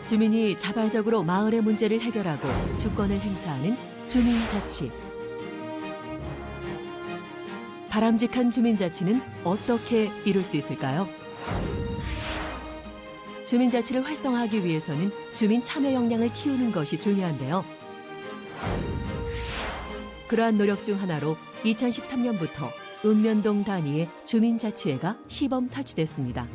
주민이 자발적으로 마을의 문제를 해결하고 주권을 행사하는 주민자치. 바람직한 주민자치는 어떻게 이룰 수 있을까요? 주민자치를 활성화하기 위해서는 주민 참여 역량을 키우는 것이 중요한데요. 그러한 노력 중 하나로 2013년부터 읍면동 단위의 주민자치회가 시범 설치됐습니다.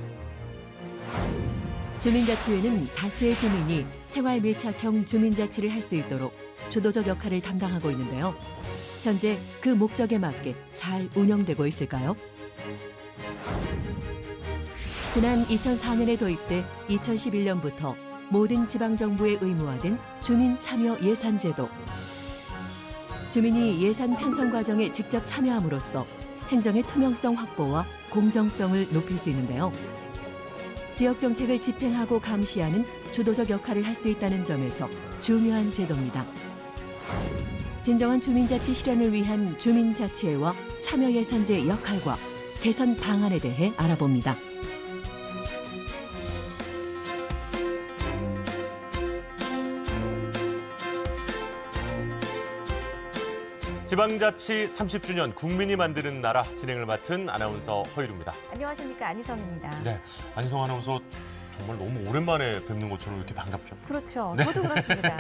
주민자치회는 다수의 주민이 생활 밀착형 주민자치를 할 수 있도록 주도적 역할을 담당하고 있는데요. 현재 그 목적에 맞게 잘 운영되고 있을까요? 지난 2004년에 도입돼 2011년부터 모든 지방정부에 의무화된 주민참여 예산제도. 주민이 예산 편성 과정에 직접 참여함으로써 행정의 투명성 확보와 공정성을 높일 수 있는데요. 지역 정책을 집행하고 감시하는 주도적 역할을 할 수 있다는 점에서 중요한 제도입니다. 진정한 주민자치 실현을 위한 주민자치회와 참여예산제 역할과 개선 방안에 대해 알아봅니다. 지방자치 30주년 국민이 만드는 나라 진행을 맡은 아나운서 허유루입니다. 안녕하십니까, 안희성입니다. 네, 안희성 아나운서 정말 너무 오랜만에 뵙는 것처럼 이렇게 반갑죠? 그렇죠. 저도 그렇습니다.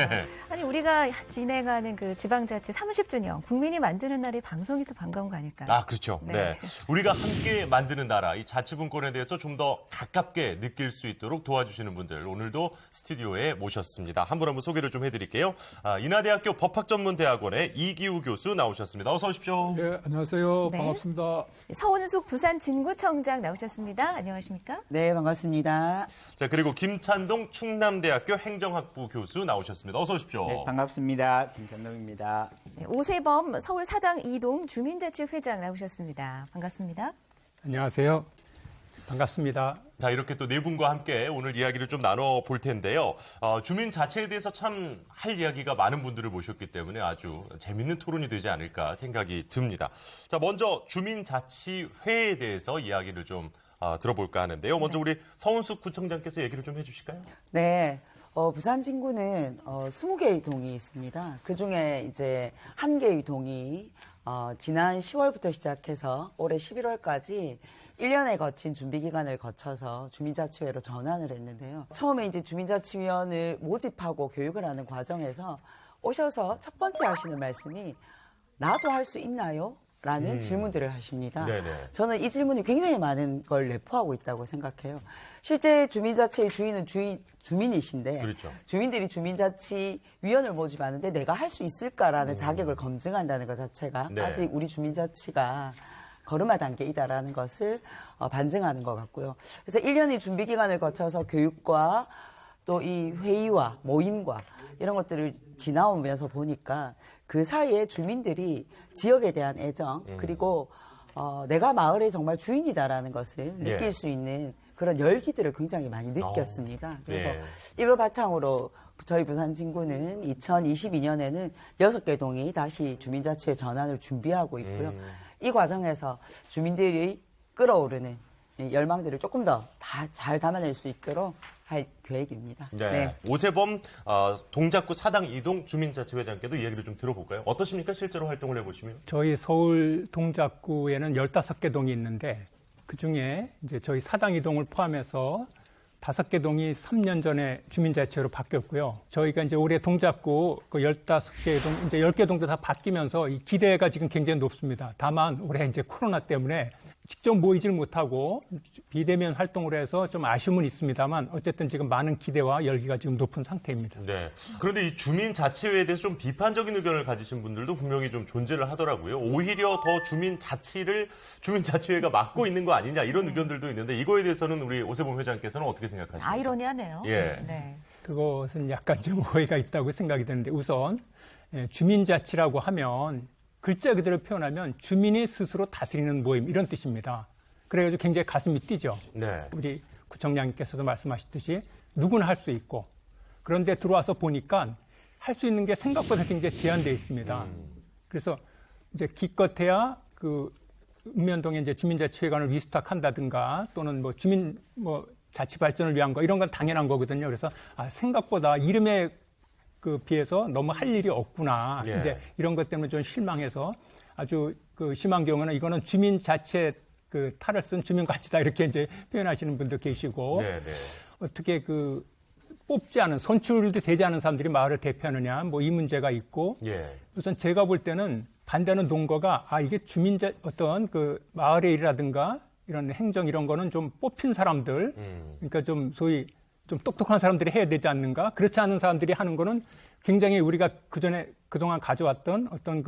아니, 우리가 진행하는 그 지방자치 30주년 국민이 만드는 날이 방송이 또 반가운 거 아닐까요? 아, 그렇죠. 네. 네. 우리가 함께 만드는 나라, 이 자치분권에 대해서 좀 더 가깝게 느낄 수 있도록 도와주시는 분들 오늘도 스튜디오에 모셨습니다. 한 분 한 분 소개를 좀 해드릴게요. 인하대학교 법학전문대학원의 이기우 교수 나오셨습니다. 어서 오십시오. 네, 안녕하세요. 네. 반갑습니다. 서은숙 부산진구청장 나오셨습니다. 안녕하십니까? 네, 반갑습니다. 자, 그리고 김찬동 충남대학교 행정학부 교수 나오셨습니다. 어서 오십시오. 네, 반갑습니다. 김찬동입니다. 네, 오세범 서울 사당 2동 주민자치회장 나오셨습니다. 반갑습니다. 안녕하세요. 반갑습니다. 자, 이렇게 또 네 분과 함께 오늘 이야기를 좀 나눠볼 텐데요. 주민 자체에 대해서 참 할 이야기가 많은 분들을 모셨기 때문에 아주 재밌는 토론이 되지 않을까 생각이 듭니다. 자, 먼저 주민자치회에 대해서 이야기를 좀 들어볼까 하는데요. 먼저 우리 서은숙 구청장께서 얘기를 좀 해주실까요? 네. 부산 진구는 20개의 동이 있습니다. 그 중에 이제 1개의 동이 지난 10월부터 시작해서 올해 11월까지 1년에 거친 준비 기간을 거쳐서 주민자치회로 전환을 했는데요. 처음에 이제 주민자치위원을 모집하고 교육을 하는 과정에서 오셔서 첫 번째 하시는 말씀이 나도 할 수 있나요? 라는 질문들을 하십니다. 네네. 저는 이 질문이 굉장히 많은 걸 내포하고 있다고 생각해요. 실제 주민자치의 주인은 주민이신데 그렇죠. 주민들이 주민자치위원을 모집하는데 내가 할 수 있을까라는 자격을 검증한다는 것 자체가 네. 아직 우리 주민자치가 걸음마 단계이다라는 것을 반증하는 것 같고요. 그래서 1년의 준비 기간을 거쳐서 교육과 또 이 회의와 모임과 이런 것들을 지나오면서 보니까 그 사이에 주민들이 지역에 대한 애정 그리고 내가 마을의 정말 주인이다라는 것을 느낄 예. 수 있는 그런 열기들을 굉장히 많이 느꼈습니다. 그래서 예. 이걸 바탕으로 저희 부산 진구는 2022년에는 6개 동이 다시 주민자치회 전환을 준비하고 있고요. 이 과정에서 주민들이 끌어오르는 이 열망들을 조금 더 다 잘 담아낼 수 있도록 할 계획입니다. 네. 오세범 동작구 사당 2동 주민자치회장께도 이야기를 좀 들어볼까요? 어떠십니까? 실제로 활동을 해보시면? 저희 서울 동작구에는 15개 동이 있는데 그중에 이제 저희 사당 이동을 포함해서 5개 동이 3년 전에 주민자치회로 바뀌었고요. 저희가 이제 올해 동작구 그 15개 동, 이제 10개 동도 다 바뀌면서 이 기대가 지금 굉장히 높습니다. 다만 올해 이제 코로나 때문에 직접 모이질 못하고 비대면 활동을 해서 좀 아쉬움은 있습니다만 어쨌든 지금 많은 기대와 열기가 지금 높은 상태입니다. 네. 그런데 이 주민자치회에 대해서 좀 비판적인 의견을 가지신 분들도 분명히 좀 존재를 하더라고요. 오히려 더 주민자치회가 맡고 있는 거 아니냐 이런 의견들도 있는데 이거에 대해서는 우리 오세범 회장께서는 어떻게 생각하십니까? 아이러니하네요. 예. 네. 그것은 약간 좀 오해가 있다고 생각이 드는데 우선 주민자치라고 하면 글자 그대로 표현하면 주민이 스스로 다스리는 모임 이런 뜻입니다. 그래가지고 굉장히 가슴이 뛰죠. 네. 우리 구청장님께서도 말씀하셨듯이 누구나 할 수 있고 그런데 들어와서 보니까 할 수 있는 게 생각보다 굉장히 제한되어 있습니다. 그래서 이제 기껏해야 그 읍면동에 이제 주민자치회관을 위스탁한다든가 또는 뭐 자치 발전을 위한 거 이런 건 당연한 거거든요. 그래서 생각보다 이름에 비해서 너무 할 일이 없구나. 예. 이제 이런 것 때문에 좀 실망해서 아주 심한 경우는 이거는 주민 자체 탈을 쓴 주민 가치다 이렇게 이제 표현하시는 분도 계시고 네, 네. 어떻게 뽑지 않은 선출도 되지 않은 사람들이 마을을 대표하느냐 뭐 이 문제가 있고 예. 우선 제가 볼 때는 반대하는 동거가 이게 주민자 어떤 마을의 일이라든가 이런 행정 이런 거는 좀 뽑힌 사람들 그러니까 좀 소위 좀 똑똑한 사람들이 해야 되지 않는가 그렇지 않은 사람들이 하는 거는 굉장히 우리가 그동안 가져왔던 어떤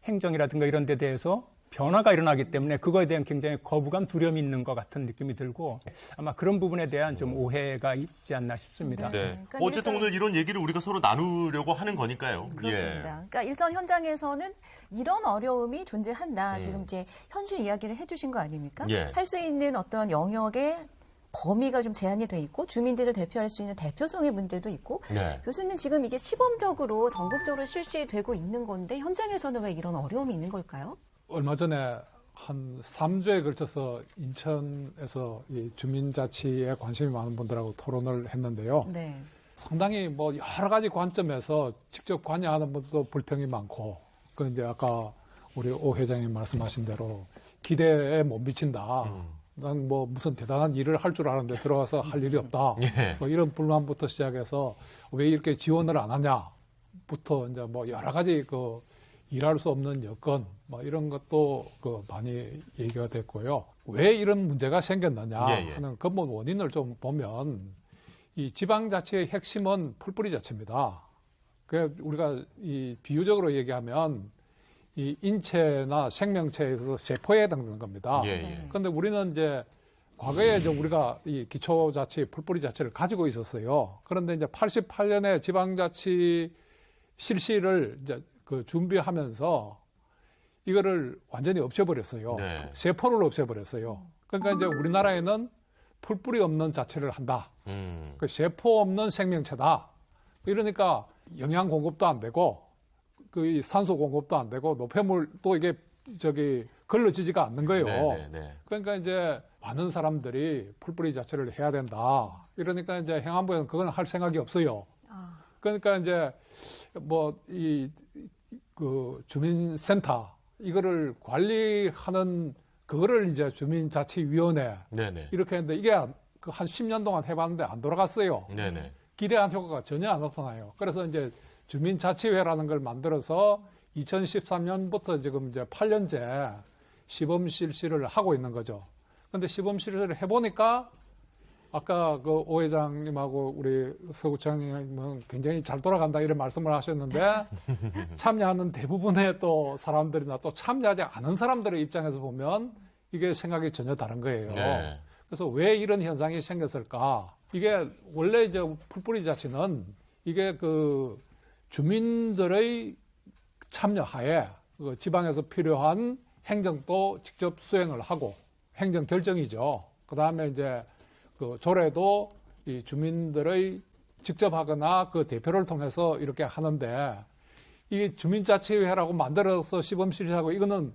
행정이라든가 이런 데 대해서 변화가 일어나기 때문에 그거에 대한 굉장히 거부감, 두려움이 있는 것 같은 느낌이 들고 아마 그런 부분에 대한 좀 오해가 있지 않나 싶습니다. 네. 그러니까 어쨌든 오늘 이런 얘기를 우리가 서로 나누려고 하는 거니까요. 그렇습니다. 예. 그러니까 일선 현장에서는 이런 어려움이 존재한다. 지금 이제 현실 이야기를 해주신 거 아닙니까? 예. 할 수 있는 어떤 영역의 범위가 좀 제한이 돼 있고 주민들을 대표할 수 있는 대표성의 문제도 있고 네. 교수님 지금 이게 시범적으로 전국적으로 실시되고 있는 건데 현장에서는 왜 이런 어려움이 있는 걸까요? 얼마 전에 한 3주에 걸쳐서 인천에서 이 주민자치에 관심이 많은 분들하고 토론을 했는데요. 네. 상당히 뭐 여러 가지 관점에서 직접 관여하는 분도 불평이 많고, 그 이제 아까 우리 오 회장님 말씀하신 대로 기대에 못 미친다. 난 뭐 무슨 대단한 일을 할 줄 아는데 들어가서 할 일이 없다. 예. 뭐 이런 불만부터 시작해서 왜 이렇게 지원을 안 하냐부터 이제 뭐 여러 가지 일할 수 없는 여건 뭐 이런 것도 많이 얘기가 됐고요. 왜 이런 문제가 생겼느냐 예, 예. 하는 근본 원인을 좀 보면 이 지방자치의 핵심은 풀뿌리 자체입니다. 그 우리가 이 비유적으로 얘기하면 이 인체나 생명체에서 세포에 해당되는 겁니다. 예, 예. 그런데 우리는 이제 과거에 이제 우리가 이 기초자치, 풀뿌리 자치를 가지고 있었어요. 그런데 이제 88년에 지방자치 실시를 이제 준비하면서 이거를 완전히 없애버렸어요. 네. 세포를 없애버렸어요. 그러니까 이제 우리나라에는 풀뿌리 없는 자치를 한다. 세포 없는 생명체다. 이러니까 영양 공급도 안 되고 이 산소 공급도 안 되고 노폐물도 이게 걸러지지가 않는 거예요. 네, 네, 네. 그러니까 이제 많은 사람들이 풀뿌리 자체를 해야 된다. 이러니까 이제 행안부에는 그건 할 생각이 없어요. 그러니까 이제 주민센터 이거를 관리하는 그거를 이제 주민자치위원회 네네. 이렇게 했는데 이게 한 10년 동안 해봤는데 안 돌아갔어요. 네네. 기대한 효과가 전혀 안 나타나요. 그래서 이제 주민자치회라는 걸 만들어서 2013년부터 지금 이제 8년째 시범 실시를 하고 있는 거죠. 근데 시범 실시를 해보니까 아까 오 회장님하고 우리 서구청장님은 굉장히 잘 돌아간다 이런 말씀을 하셨는데 참여하는 대부분의 또 사람들이나 또 참여하지 않은 사람들의 입장에서 보면 이게 생각이 전혀 다른 거예요. 네. 그래서 왜 이런 현상이 생겼을까? 이게 원래 이제 풀뿌리 자치는 이게 주민들의 참여하에 지방에서 필요한 행정도 직접 수행을 하고 행정 결정이죠. 그 다음에 이제 조례도 이 주민들의 직접 하거나 대표를 통해서 이렇게 하는데 이게 주민자치회라고 만들어서 시범 실시하고 이거는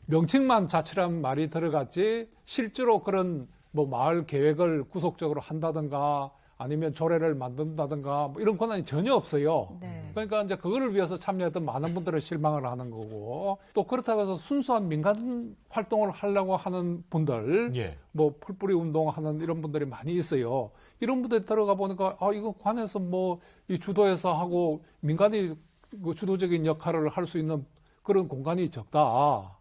명칭만 자치란 말이 들어갔지 실제로 그런 마을 계획을 구속적으로 한다든가 아니면 조례를 만든다든가 이런 권한이 전혀 없어요. 네. 그러니까 이제 그거를 위해서 참여했던 많은 분들은 실망을 하는 거고 또 그렇다고 해서 순수한 민간 활동을 하려고 하는 분들 예. 풀뿌리 운동하는 이런 분들이 많이 있어요. 이런 분들이 들어가 보니까 이거 관에서 이 주도해서 하고 민간이 주도적인 역할을 할 수 있는 그런 공간이 적다.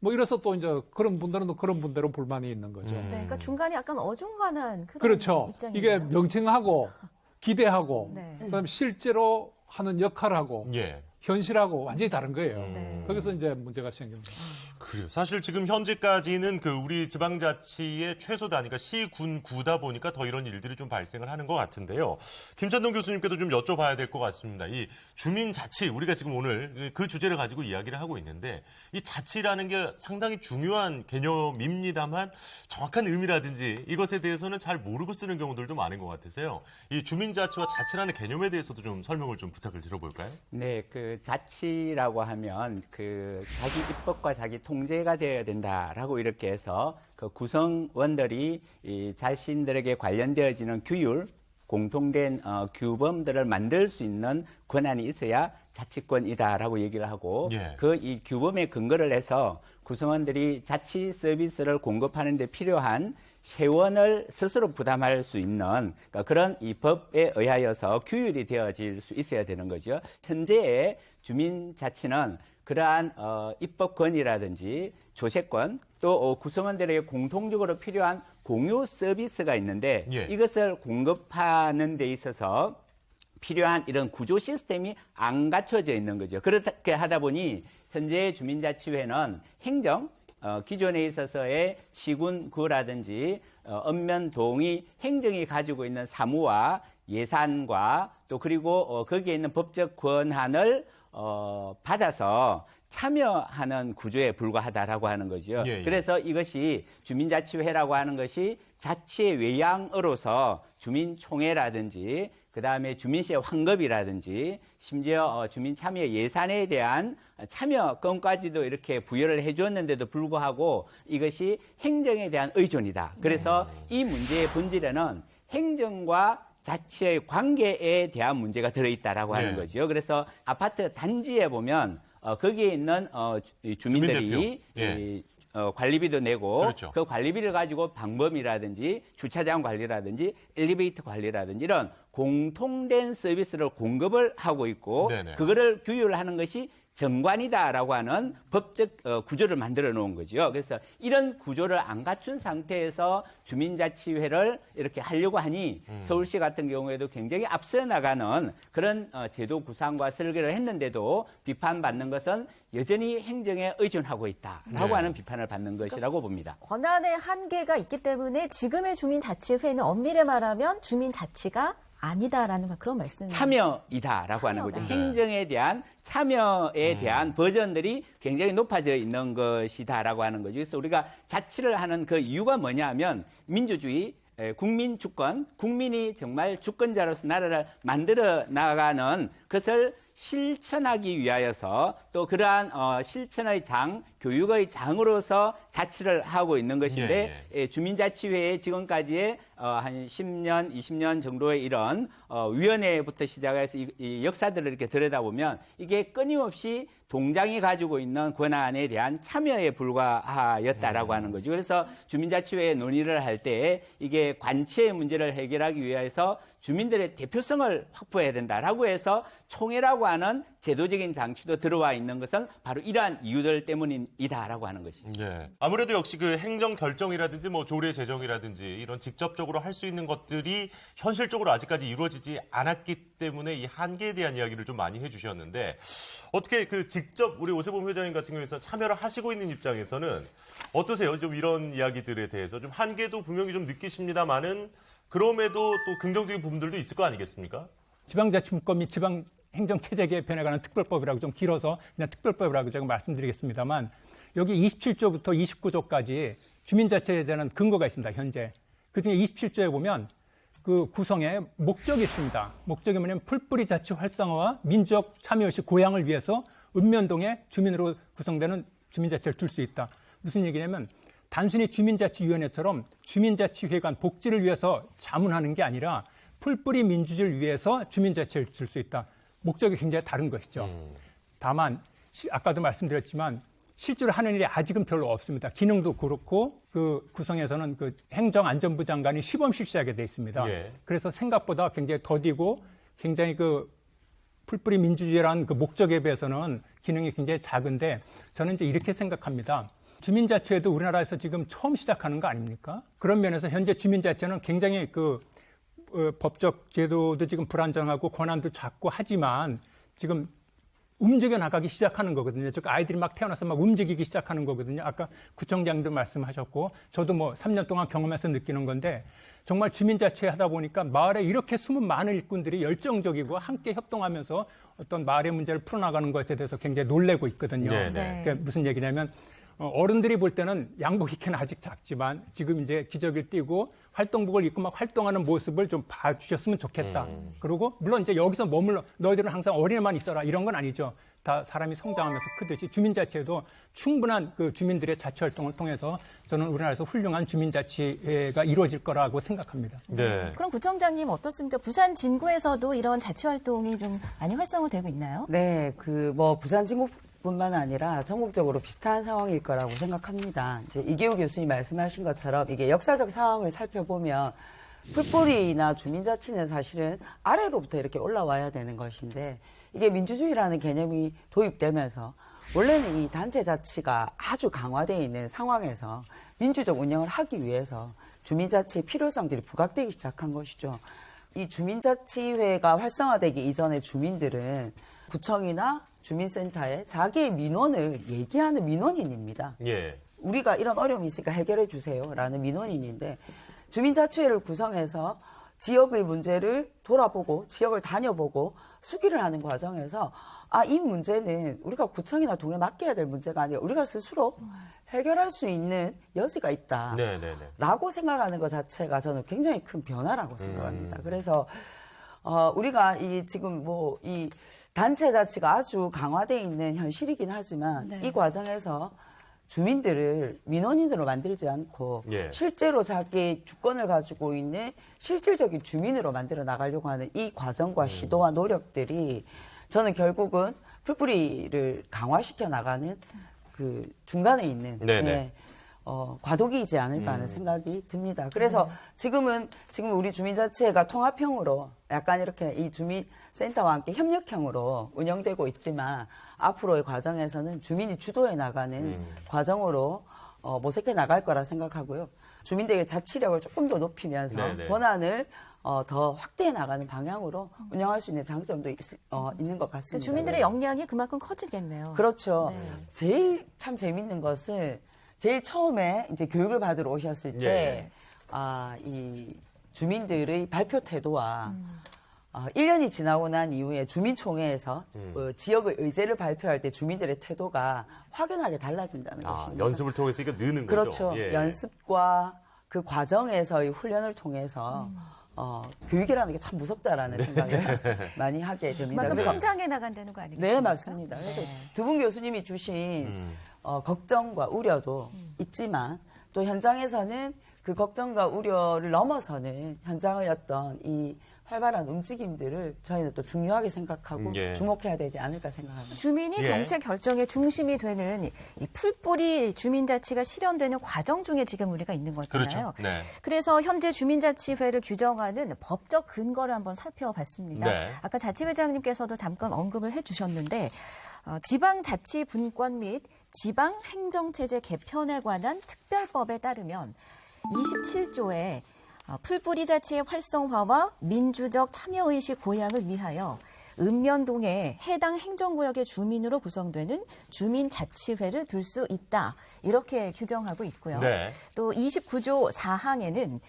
이래서 또 이제 그런 분들은 또 그런 분대로 불만이 있는 거죠. 네, 그러니까 중간에 약간 어중간한 그런 그렇죠. 입장이네요. 이게 명칭하고 기대하고 네. 그다음에 실제로 하는 역할하고 예. 현실하고 완전히 다른 거예요. 네. 거기서 이제 문제가 생깁니다. 그래요. 사실 지금 현재까지는 우리 지방자치의 최소 단위가 시, 군, 구다 보니까 더 이런 일들이 좀 발생을 하는 것 같은데요. 김찬동 교수님께도 좀 여쭤봐야 될 것 같습니다. 이 주민자치, 우리가 지금 오늘 그 주제를 가지고 이야기를 하고 있는데 이 자치라는 게 상당히 중요한 개념입니다만 정확한 의미라든지 이것에 대해서는 잘 모르고 쓰는 경우들도 많은 것 같아서요. 이 주민자치와 자치라는 개념에 대해서도 좀 설명을 좀 부탁을 드려볼까요? 네, 자치라고 하면 자기 입법과 자기 통제 공제가 되어야 된다라고 이렇게 해서 그 구성원들이 이 자신들에게 관련되어지는 규율, 공통된 규범들을 만들 수 있는 권한이 있어야 자치권이다라고 얘기를 하고 예. 그 이 규범에 근거를 해서 구성원들이 자치 서비스를 공급하는 데 필요한 세원을 스스로 부담할 수 있는 그러니까 그런 이 법에 의하여서 규율이 되어질 수 있어야 되는 거죠. 현재의 주민자치는 그러한 입법권이라든지 조세권 또 구성원들에게 공통적으로 필요한 공유 서비스가 있는데 예. 이것을 공급하는 데 있어서 필요한 이런 구조 시스템이 안 갖춰져 있는 거죠. 그렇게 하다 보니 현재 주민자치회는 행정, 기존에 있어서의 시군구라든지 읍면동이 행정이 가지고 있는 사무와 예산과 또 그리고 거기에 있는 법적 권한을 받아서 참여하는 구조에 불과하다라고 하는 거죠. 예, 예. 그래서 이것이 주민자치회라고 하는 것이 자치의 외양으로서 주민총회라든지 그다음에 주민세 환급이라든지 심지어 주민 참여 예산에 대한 참여권까지도 이렇게 부여를 해줬는데도 불구하고 이것이 행정에 대한 의존이다. 그래서 이 문제의 본질에는 행정과 자치의 관계에 대한 문제가 들어있다라고 하는 네. 거죠. 그래서 아파트 단지에 보면 거기에 있는 주민들이 주민대표. 예. 이, 관리비도 내고 그렇죠. 그 관리비를 가지고 방범이라든지 주차장 관리라든지 엘리베이터 관리라든지 이런 공통된 서비스를 공급을 하고 있고 네네. 그거를 규율하는 것이 정관이다라고 하는 법적 구조를 만들어 놓은 거죠. 그래서 이런 구조를 안 갖춘 상태에서 주민자치회를 이렇게 하려고 하니 서울시 같은 경우에도 굉장히 앞서 나가는 그런 제도 구상과 설계를 했는데도 비판받는 것은 여전히 행정에 의존하고 있다라고 네. 하는 비판을 받는 것이라고 봅니다. 권한의 한계가 있기 때문에 지금의 주민자치회는 엄밀히 말하면 주민자치가 아니다라는 그런 말씀이에요. 참여이다라고 하는 거죠. 행정에 대한 참여에 대한 버전들이 굉장히 높아져 있는 것이다라고 하는 거죠. 그래서 우리가 자치를 하는 그 이유가 뭐냐 하면 민주주의, 국민 주권, 국민이 정말 주권자로서 나라를 만들어 나가는 것을 실천하기 위하여서 또 그러한 실천의 장, 교육의 장으로서 자치를 하고 있는 것인데 주민자치회의 지금까지의 한 10년, 20년 정도의 이런 위원회부터 시작해서 이 역사들을 이렇게 들여다보면 이게 끊임없이 동장이 가지고 있는 권한에 대한 참여에 불과하였다라고 하는 거죠. 그래서 주민자치회의 논의를 할 때 이게 관치의 문제를 해결하기 위해서 주민들의 대표성을 확보해야 된다라고 해서 총회라고 하는 제도적인 장치도 들어와 있는 것은 바로 이러한 이유들 때문이다라고 하는 것입니다. 예. 아무래도 역시 그 행정 결정이라든지 뭐 조례 제정이라든지 이런 직접적으로 할 수 있는 것들이 현실적으로 아직까지 이루어지지 않았기 때문에 이 한계에 대한 이야기를 좀 많이 해주셨는데 어떻게 그 직접 우리 오세범 회장님 같은 경우에서 참여를 하시고 있는 입장에서는 어떠세요? 좀 이런 이야기들에 대해서 좀 한계도 분명히 좀 느끼십니다만은 그럼에도 또 긍정적인 부분들도 있을 거 아니겠습니까? 지방자치법 및 지방행정체제 개편에 관한 특별법이라고 좀 길어서 그냥 특별법이라고 제가 말씀드리겠습니다만 여기 27조부터 29조까지 주민자치에 대한 근거가 있습니다. 현재. 그중에 27조에 보면 그 구성에 목적이 있습니다. 목적이 뭐냐면 풀뿌리 자치 활성화와 민족 참여의식 고양을 위해서 읍면동에 주민으로 구성되는 주민자치를 둘 수 있다. 무슨 얘기냐면 단순히 주민자치위원회처럼 주민자치회 간 복지를 위해서 자문하는 게 아니라 풀뿌리 민주주의를 위해서 주민자치를 줄 수 있다. 목적이 굉장히 다른 것이죠. 다만 아까도 말씀드렸지만 실제로 하는 일이 아직은 별로 없습니다. 기능도 그렇고 그 구성에서는 그 행정안전부 장관이 시범 실시하게 돼 있습니다. 예. 그래서 생각보다 굉장히 더디고 굉장히 그 풀뿌리 민주주의라는 그 목적에 비해서는 기능이 굉장히 작은데 저는 이제 이렇게 생각합니다. 주민자치회도 우리나라에서 지금 처음 시작하는 거 아닙니까? 그런 면에서 현재 주민자치는 굉장히 그 법적 제도도 지금 불안정하고 권한도 작고 하지만 지금 움직여 나가기 시작하는 거거든요. 즉 아이들이 막 태어나서 막 움직이기 시작하는 거거든요. 아까 구청장도 말씀하셨고 저도 뭐 3년 동안 경험해서 느끼는 건데 정말 주민자치회 하다 보니까 마을에 이렇게 숨은 많은 일꾼들이 열정적이고 함께 협동하면서 어떤 마을의 문제를 풀어나가는 것에 대해서 굉장히 놀래고 있거든요. 네네. 그러니까 무슨 얘기냐면 어른들이 볼 때는 양복 입기는 아직 작지만 지금 이제 기저귀를 띠고 활동복을 입고 막 활동하는 모습을 좀 봐주셨으면 좋겠다. 그리고 물론 이제 여기서 머물러 너희들은 항상 어린애만 있어라 이런 건 아니죠. 다 사람이 성장하면서 크듯이 주민자치에도 충분한 그 주민들의 자치 활동을 통해서 저는 우리나라에서 훌륭한 주민자치가 이루어질 거라고 생각합니다. 네. 그럼 구청장님 어떻습니까? 부산 진구에서도 이런 자치 활동이 좀 많이 활성화되고 있나요? 네, 부산 진구뿐만 아니라 전국적으로 비슷한 상황일 거라고 생각합니다. 이제 이계우 교수님 말씀하신 것처럼 이게 역사적 상황을 살펴보면 풀뿌리나 주민자치는 사실은 아래로부터 이렇게 올라와야 되는 것인데 이게 민주주의라는 개념이 도입되면서 원래는 이 단체 자치가 아주 강화되어 있는 상황에서 민주적 운영을 하기 위해서 주민자치의 필요성들이 부각되기 시작한 것이죠. 이 주민자치회가 활성화되기 이전에 주민들은 구청이나 주민센터에 자기의 민원을 얘기하는 민원인입니다. 예. 우리가 이런 어려움이 있으니까 해결해 주세요라는 민원인인데 주민자치회를 구성해서 지역의 문제를 돌아보고 지역을 다녀보고 수기를 하는 과정에서 이 문제는 우리가 구청이나 동에 맡겨야 될 문제가 아니라 우리가 스스로 해결할 수 있는 여지가 있다. 네네네. 라고 생각하는 것 자체가 저는 굉장히 큰 변화라고 생각합니다. 그래서 우리가 지금 이 단체 자치가 아주 강화되어 있는 현실이긴 하지만 네. 이 과정에서 주민들을 민원인으로 만들지 않고 예. 실제로 자기 주권을 가지고 있는 실질적인 주민으로 만들어 나가려고 하는 이 과정과 시도와 노력들이 저는 결국은 풀뿌리를 강화시켜 나가는 그 중간에 있는 네네. 과도기이지 않을까 하는 생각이 듭니다. 그래서 지금 우리 주민자치회가 통합형으로 약간 이렇게 이 주민센터와 함께 협력형으로 운영되고 있지만 앞으로의 과정에서는 주민이 주도해 나가는 과정으로 모색해 나갈 거라 생각하고요. 주민들의 자치력을 조금 더 높이면서 네네. 권한을 더 확대해 나가는 방향으로 운영할 수 있는 장점도 있는 것 같습니다. 주민들의 역량이 그만큼 커지겠네요. 그렇죠. 네. 제일 참 재밌는 것은 제일 처음에 이제 교육을 받으러 오셨을 때, 이 주민들의 발표 태도와 1년이 지나고 난 이후에 주민총회에서 지역의 의제를 발표할 때 주민들의 태도가 확연하게 달라진다는 것입니다. 연습을 통해서 이거 느는 그렇죠. 거죠. 예. 연습과 그 과정에서의 훈련을 통해서 교육이라는 게 참 무섭다라는 생각을 많이 하게 됩니다. 그만큼 그래서 성장해 나간다는 거 아니겠습니까? 네, 맞습니다. 그래서 두 분 교수님이 주신 걱정과 우려도 있지만 또 현장에서는 그 걱정과 우려를 넘어서는 현장의 어떤 이 활발한 움직임들을 저희는 또 중요하게 생각하고 주목해야 되지 않을까 생각합니다. 주민이 정책 결정의 중심이 되는 이 풀뿌리 주민자치가 실현되는 과정 중에 지금 우리가 있는 거잖아요. 그렇죠. 네. 그래서 현재 주민자치회를 규정하는 법적 근거를 한번 살펴봤습니다. 네. 아까 자치회장님께서도 잠깐 언급을 해주셨는데 지방자치분권 및 지방행정체제 개편에 관한 특별법에 따르면 27조에 풀뿌리 자치의 활성화와 민주적 참여의식 고양을 위하여 읍면동에 해당 행정구역의 주민으로 구성되는 주민자치회를 둘 수 있다. 이렇게 규정하고 있고요. 네. 또 29조 4항에는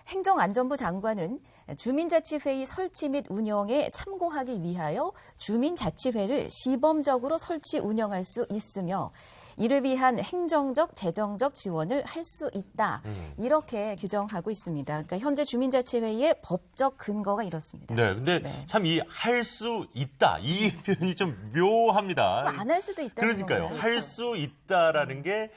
행정안전부 장관은 주민자치회의 설치 및 운영에 참고하기 위하여 주민자치회를 시범적으로 설치 운영할 수 있으며 이를 위한 행정적, 재정적 지원을 할 수 있다. 이렇게 규정하고 있습니다. 그러니까 현재 주민자치회의 법적 근거가 이렇습니다. 네, 근데 참 이 할 수 있다 이 표현이 좀 묘합니다. 안 할 수도 있다는 그러니까요. 건가요? 할 수 있다라는 게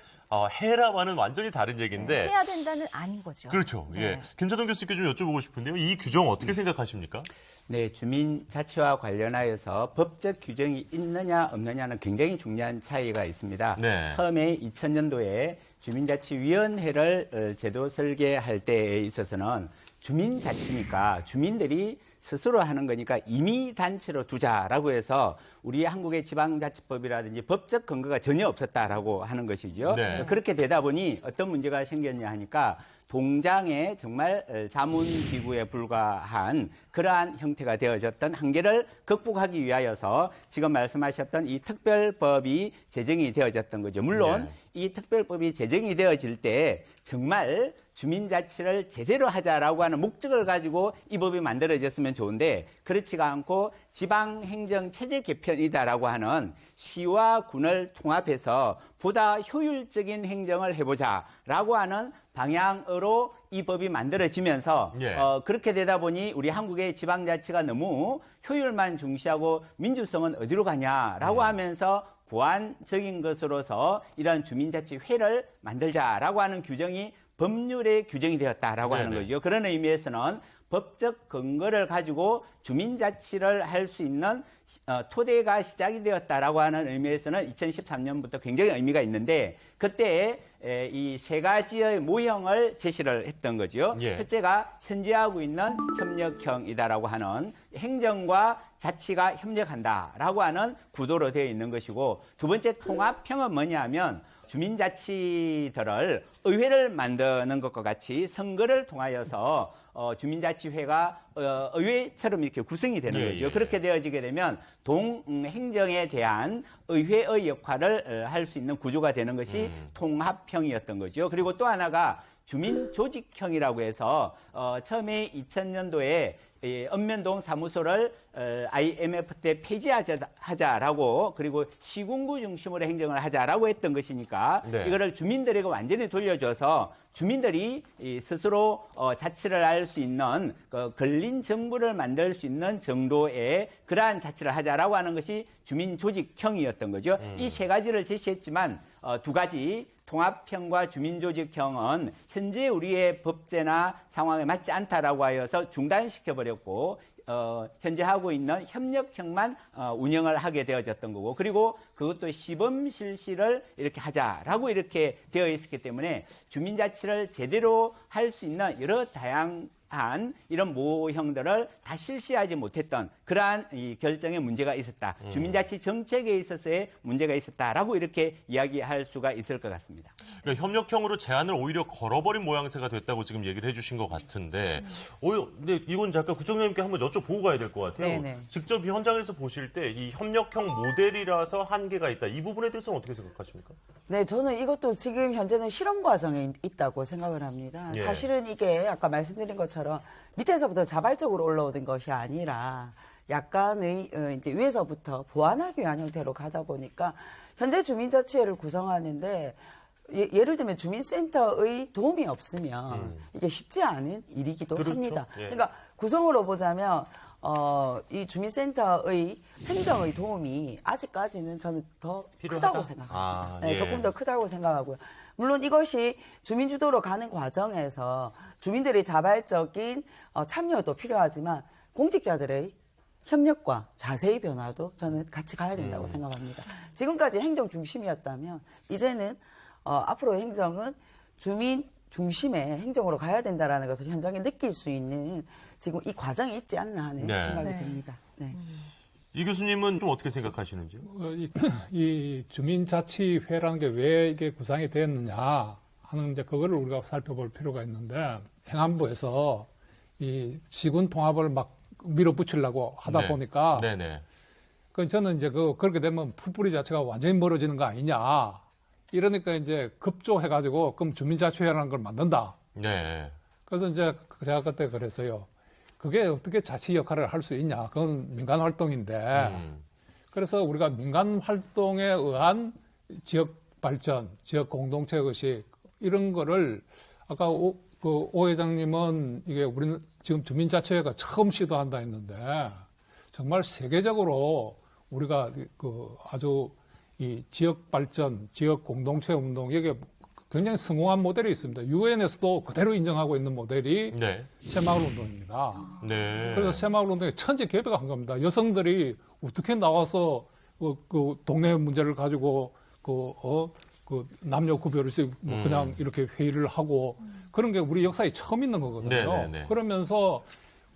해라와는 완전히 다른 얘기인데. 해야 된다는 아닌 거죠. 그렇죠. 네. 예. 김사동 교수님께 좀 여쭤보고 싶은데요. 이 규정 어떻게 생각하십니까? 네, 주민자치와 관련하여서 법적 규정이 있느냐 없느냐는 굉장히 중요한 차이가 있습니다. 네. 처음에 2000년도에 주민자치위원회를 제도 설계할 때에 있어서는 주민자치니까 주민들이 스스로 하는 거니까 임의단체로 두자라고 해서 우리 한국의 지방자치법이라든지 법적 근거가 전혀 없었다라고 하는 것이죠. 네. 그렇게 되다 보니 어떤 문제가 생겼냐 하니까 동장에 정말 자문기구에 불과한 그러한 형태가 되어졌던 한계를 극복하기 위하여서 지금 말씀하셨던 이 특별법이 제정이 되어졌던 거죠. 물론 이 특별법이 제정이 되어질 때 정말 주민자치를 제대로 하자라고 하는 목적을 가지고 이 법이 만들어졌으면 좋은데 그렇지가 않고 지방행정체제 개편이다라고 하는 시와 군을 통합해서 보다 효율적인 행정을 해보자라고 하는 방향으로 이 법이 만들어지면서 예. 그렇게 되다 보니 우리 한국의 지방자치가 너무 효율만 중시하고 민주성은 어디로 가냐라고 하면서 보완적인 것으로서 이런 주민자치회를 만들자라고 하는 규정이 법률에 규정이 되었다라고 하는 거죠. 그런 의미에서는 법적 근거를 가지고 주민자치를 할 수 있는 토대가 시작이 되었다라고 하는 의미에서는 2013년부터 굉장히 의미가 있는데 그때 이 세 가지의 모형을 제시를 했던 거죠. 예. 첫째가 현재 하고 있는 협력형이다라고 하는 행정과 자치가 협력한다라고 하는 구도로 되어 있는 것이고 두 번째 통합형은 뭐냐면 주민자치들을 의회를 만드는 것과 같이 선거를 통하여서 주민자치회가 의회처럼 이렇게 구성이 되는 예, 거죠. 예. 그렇게 되어지게 되면 동행정에 대한 의회의 역할을 할 수 있는 구조가 되는 것이 통합형이었던 거죠. 그리고 또 하나가 주민조직형이라고 해서 처음에 2000년도에 읍면동 사무소를 IMF 때 폐지하자라고 그리고 시군구 중심으로 행정을 하자라고 했던 것이니까 네. 이거를 주민들에게 완전히 돌려줘서 주민들이 스스로 자치를 할 수 있는 걸린 정부를 만들 수 있는 정도의 그러한 자치를 하자라고 하는 것이 주민조직형이었던 거죠. 이 세 가지를 제시했지만 두 가지 통합형과 주민조직형은 현재 우리의 법제나 상황에 맞지 않다라고 하여서 중단시켜버렸고 현재 하고 있는 협력형만 운영을 하게 되어졌던 거고 그리고 그것도 시범 실시를 이렇게 하자라고 이렇게 되어 있었기 때문에 주민자치를 제대로 할 수 있는 여러 다양한 이런 모형들을 다 실시하지 못했던 그러한 이 결정에 문제가 있었다. 주민자치 정책에 있어서의 문제가 있었다라고 이렇게 이야기할 수가 있을 것 같습니다. 그러니까 협력형으로 제안을 오히려 걸어버린 모양새가 됐다고 지금 얘기를 해주신 것 같은데, 근데 이건 잠깐 구청장님께 한번 여쭤보고 가야 될 것 같아요. 네네. 직접 이 현장에서 보실 때 이 협력형 모델이라서 한계가 있다. 이 부분에 대해서는 어떻게 생각하십니까? 네, 저는 이것도 지금 현재는 실험 과정에 있다고 생각을 합니다. 예. 사실은 이게 아까 말씀드린 것처럼 밑에서부터 자발적으로 올라오는 것이 아니라 약간의 이제 위에서부터 보완하기 위한 형태로 가다 보니까 현재 주민자치회를 구성하는데 예를 들면 주민센터의 도움이 없으면 이게 쉽지 않은 일이기도 그렇죠. 합니다. 예. 그러니까 구성으로 보자면 이 주민센터의 행정의 도움이 아직까지는 저는 더 필요하다? 크다고 생각합니다. 아, 네, 예. 조금 더 크다고 생각하고요. 물론 이것이 주민주도로 가는 과정에서 주민들의 자발적인 참여도 필요하지만 공직자들의 협력과 자세의 변화도 저는 같이 가야 된다고 생각합니다. 지금까지 행정 중심이었다면 이제는 앞으로 행정은 주민 중심의 행정으로 가야 된다라는 것을 현장에 느낄 수 있는 지금 이 과정이 있지 않나 하는 네. 생각이 네. 듭니다. 네. 이 교수님은 좀 어떻게 생각하시는지요? 이 주민자치회라는 게 왜 이게 구상이 되었느냐 하는 이제 그거를 우리가 살펴볼 필요가 있는데 행안부에서 이 시군 통합을 막 밀어붙이려고 하다 네. 보니까 네네. 그 저는 이제 그렇게 되면 풀뿌리 자체가 완전히 멀어지는 거 아니냐 이러니까 이제 급조해가지고 그럼 주민자치회라는 걸 만든다. 네. 그래서 이제 제가 그때 그랬어요. 그게 어떻게 자치 역할을 할 수 있냐? 그건 민간 활동인데. 그래서 우리가 민간 활동에 의한 지역 발전, 지역 공동체 의식 이런 거를 아까 오 회장님은 이게 우리는 지금 주민자치회가 처음 시도한다 했는데 정말 세계적으로 우리가 아주 이 지역 발전, 지역 공동체 운동 이게 굉장히 성공한 모델이 있습니다. 유엔에서도 그대로 인정하고 있는 모델이 네. 새마을 운동입니다. 네. 그래서 새마을 운동이 천지개벽한 겁니다. 여성들이 어떻게 나와서 그 동네 문제를 가지고 그 남녀 구별 없이 뭐 그냥 이렇게 회의를 하고 그런 게 우리 역사에 처음 있는 거거든요. 네네네. 그러면서